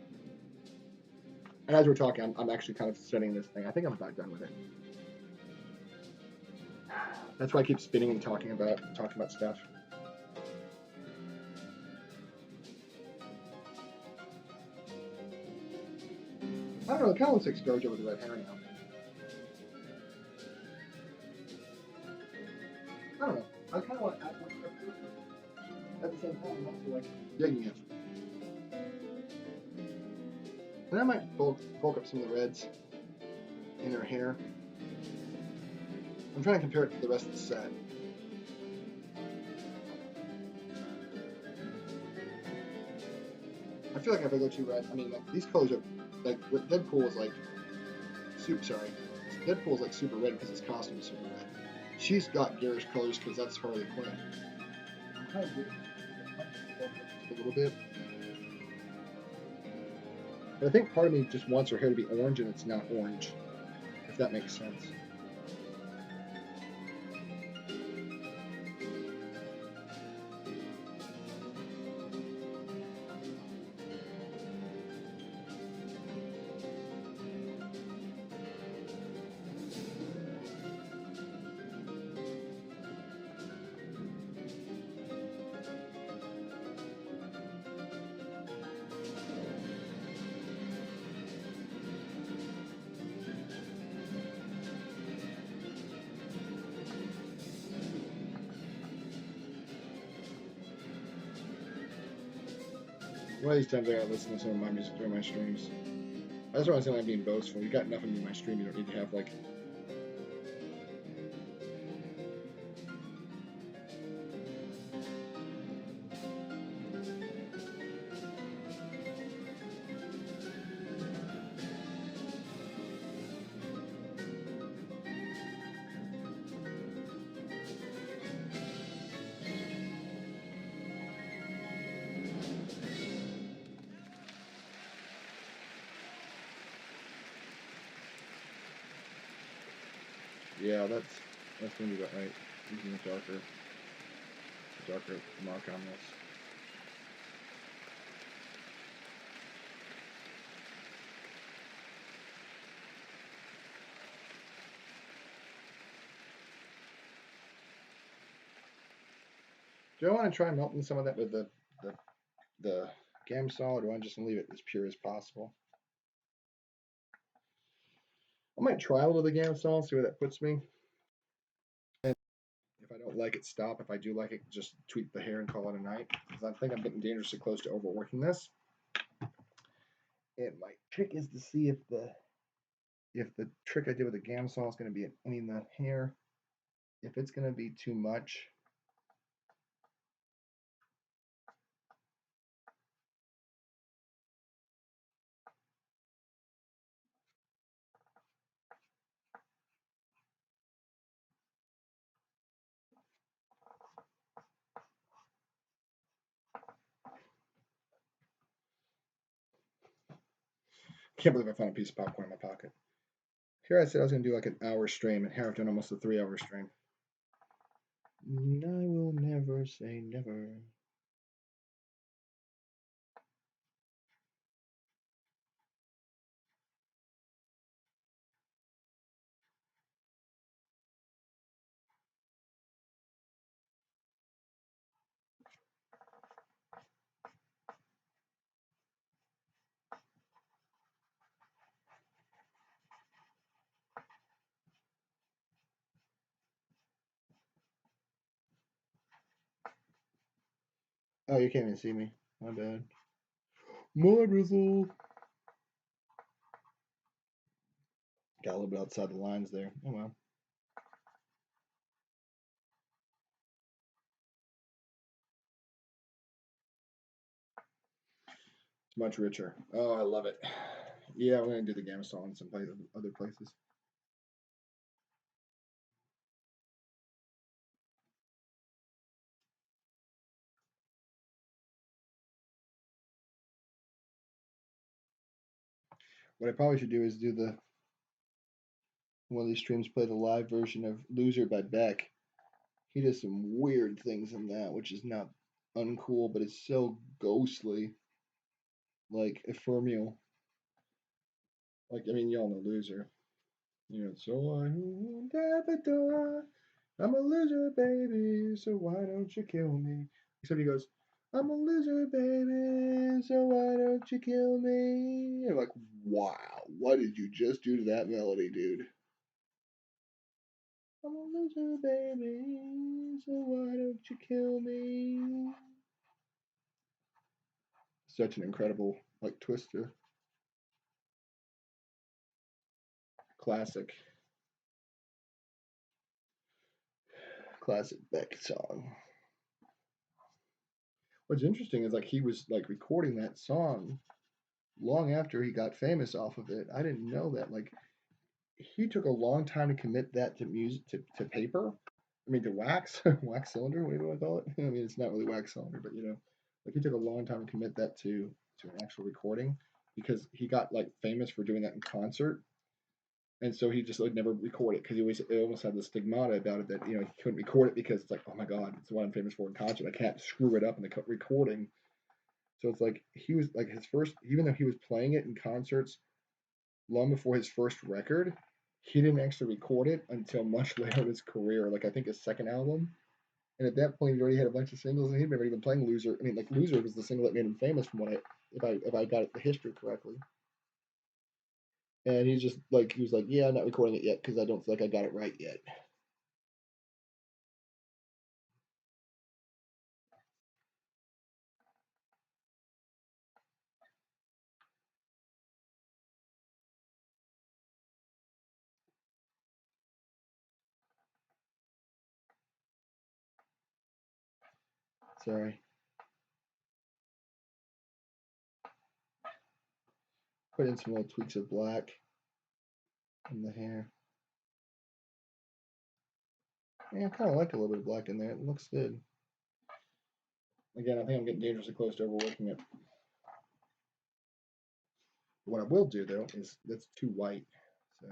And as we're talking, I'm actually kind of studying this thing. I think I'm about done with it. That's why I keep spinning and talking about stuff. I don't know, it kind of looks like ScarJo with the red hair now. I don't know. I kind of want to add more stuff to it. At the same time, I'm also digging it. And I might bulk up some of the reds in her hair. I'm trying to compare it to the rest of the set. I feel like if I go too red, these colors are Deadpool is Deadpool is super red because his costume is super red. She's got garish colors because that's Harley Quinn. I'm kind of getting a little bit. But I think part of me just wants her hair to be orange and it's not orange, if that makes sense. One of these times I gotta listen to some of my music during my streams. That's why I'm saying I'm being boastful. You got enough of me in my stream, you don't need to have yeah, that's gonna be about right. Using the darker mark on this. Do I want to try melting some of that with the Gamsol, or do I just leave it as pure as possible? I might try a little of the Gamsol, see where that puts me. And if I don't like it, stop. If I do like it, just tweak the hair and call it a night. Because I think I'm getting dangerously close to overworking this. And my trick is to see if the trick I did with the Gamsol is going to be in the hair. If it's going to be too much, I can't believe I found a piece of popcorn in my pocket. Here I said I was going to do like an hour stream, and here I've done almost a 3-hour stream. I will never say never. Oh, you can't even see me. My bad. My drizzle. Got a little bit outside the lines there. Oh well. It's much richer. Oh, I love it. Yeah, we're gonna do the Gamisol in some other places. What I probably should do is do the one of these streams, play the live version of Loser by Beck. He does some weird things in that, which is not uncool, but it's so ghostly. Like ephemeral. Like, I mean, y'all know Loser. You know, so I won't have a door. I'm a loser, baby, so why don't you kill me? Except he goes, I'm a loser, baby, so why don't you kill me? And I'm like, wow, what did you just do to that melody, dude? I'm a loser, baby, so why don't you kill me? Such an incredible, like, twister. Classic. Classic Beck song. What's interesting is, like, he was, like, recording that song long after he got famous off of it. I didn't know that. Like, he took a long time to commit that to music, to paper. I mean, to wax, wax cylinder, whatever you want to call it. I mean, it's not really wax cylinder, but you know, like he took a long time to commit that to an actual recording because he got like famous for doing that in concert, and so he just like never recorded because he always it almost had the stigmata about it that you know he couldn't record it because it's like, oh my god, it's what I'm famous for in concert. I can't screw it up in the recording. So it's like he was like his first, even though he was playing it in concerts long before his first record, he didn't actually record it until much later in his career, like I think his second album. And at that point, he already had a bunch of singles, and he'd never even playing "Loser." I mean, like "Loser" was the single that made him famous, from what if I got the history correctly. And he's just like he was like, "Yeah, I'm not recording it yet because I don't feel like I got it right yet." Sorry. Put in some little tweaks of black in the hair. Yeah, I kind of like a little bit of black in there. It looks good. Again, I think I'm getting dangerously close to overworking it. What I will do though is that's too white. So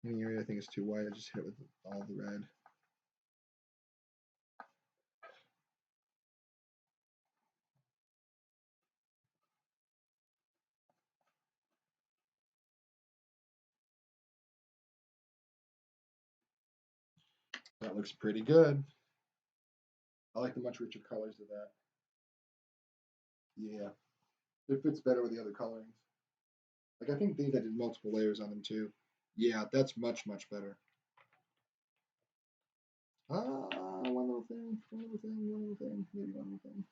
any area I think is too white, I just hit it with all the red. That looks pretty good. I like the much richer colors of that. Yeah, it fits better with the other colorings. Like I think these I did multiple layers on them too. Yeah, that's much better. One little thing, one little thing, one little thing, maybe one little thing.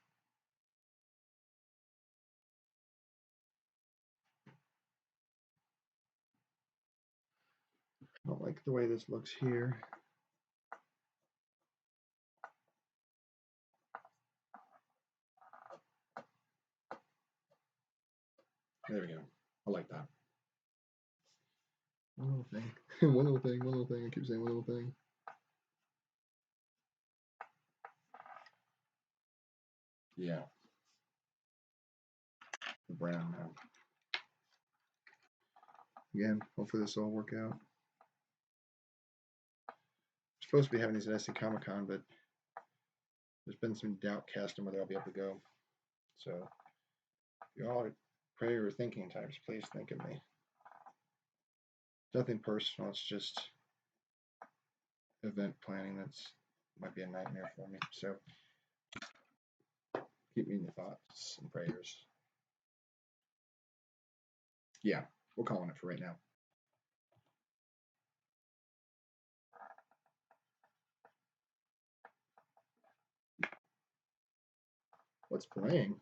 I don't like the way this looks here. There we go. I like that. One little thing. One little thing, one little thing. I keep saying one little thing. Yeah. The brown now. Again, hopefully this will all work out. We're supposed to be having these at SC Comic Con, but there's been some doubt cast on whether I'll be able to go. So if you're all prayer or thinking types, please think of me. Nothing personal, it's just event planning that's might be a nightmare for me. So keep me in your thoughts and prayers. Yeah, we're calling it for right now. What's playing?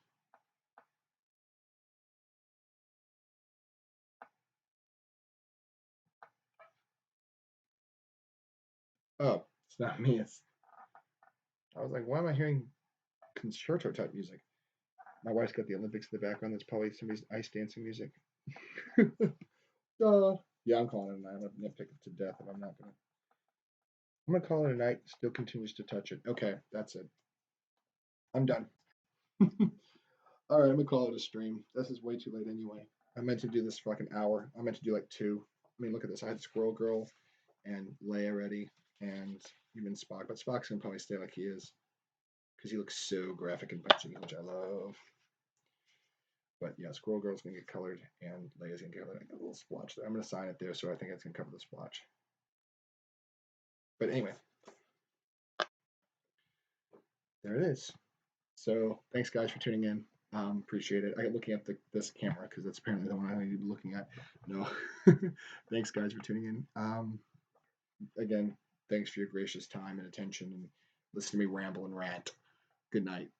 Oh, it's not me. I was like, why am I hearing concerto type music? My wife's got the Olympics in the background. That's probably somebody's ice dancing music. Yeah, I'm calling it a night. I'm gonna nitpick it to death, and I'm not gonna. I'm gonna call it a night. Still continues to touch it. Okay, that's it. I'm done. All right, I'm gonna call it a stream. This is way too late anyway. I meant to do this for like an hour. I meant to do like 2. I mean, look at this. I had Squirrel Girl and Leia ready, and even Spock. But Spock's gonna probably stay like he is because he looks so graphic and punchy, which I love. But yeah, Squirrel Girl's gonna get colored, and Leia's gonna get colored. A little splotch there. I'm gonna sign it there, so I think it's gonna cover the splotch. But anyway, there it is. So thanks guys for tuning in. Appreciate it. I got looking at this camera because that's apparently the one I need to be looking at. No, thanks guys for tuning in. Again, thanks for your gracious time and attention and listen to me ramble and rant. Good night.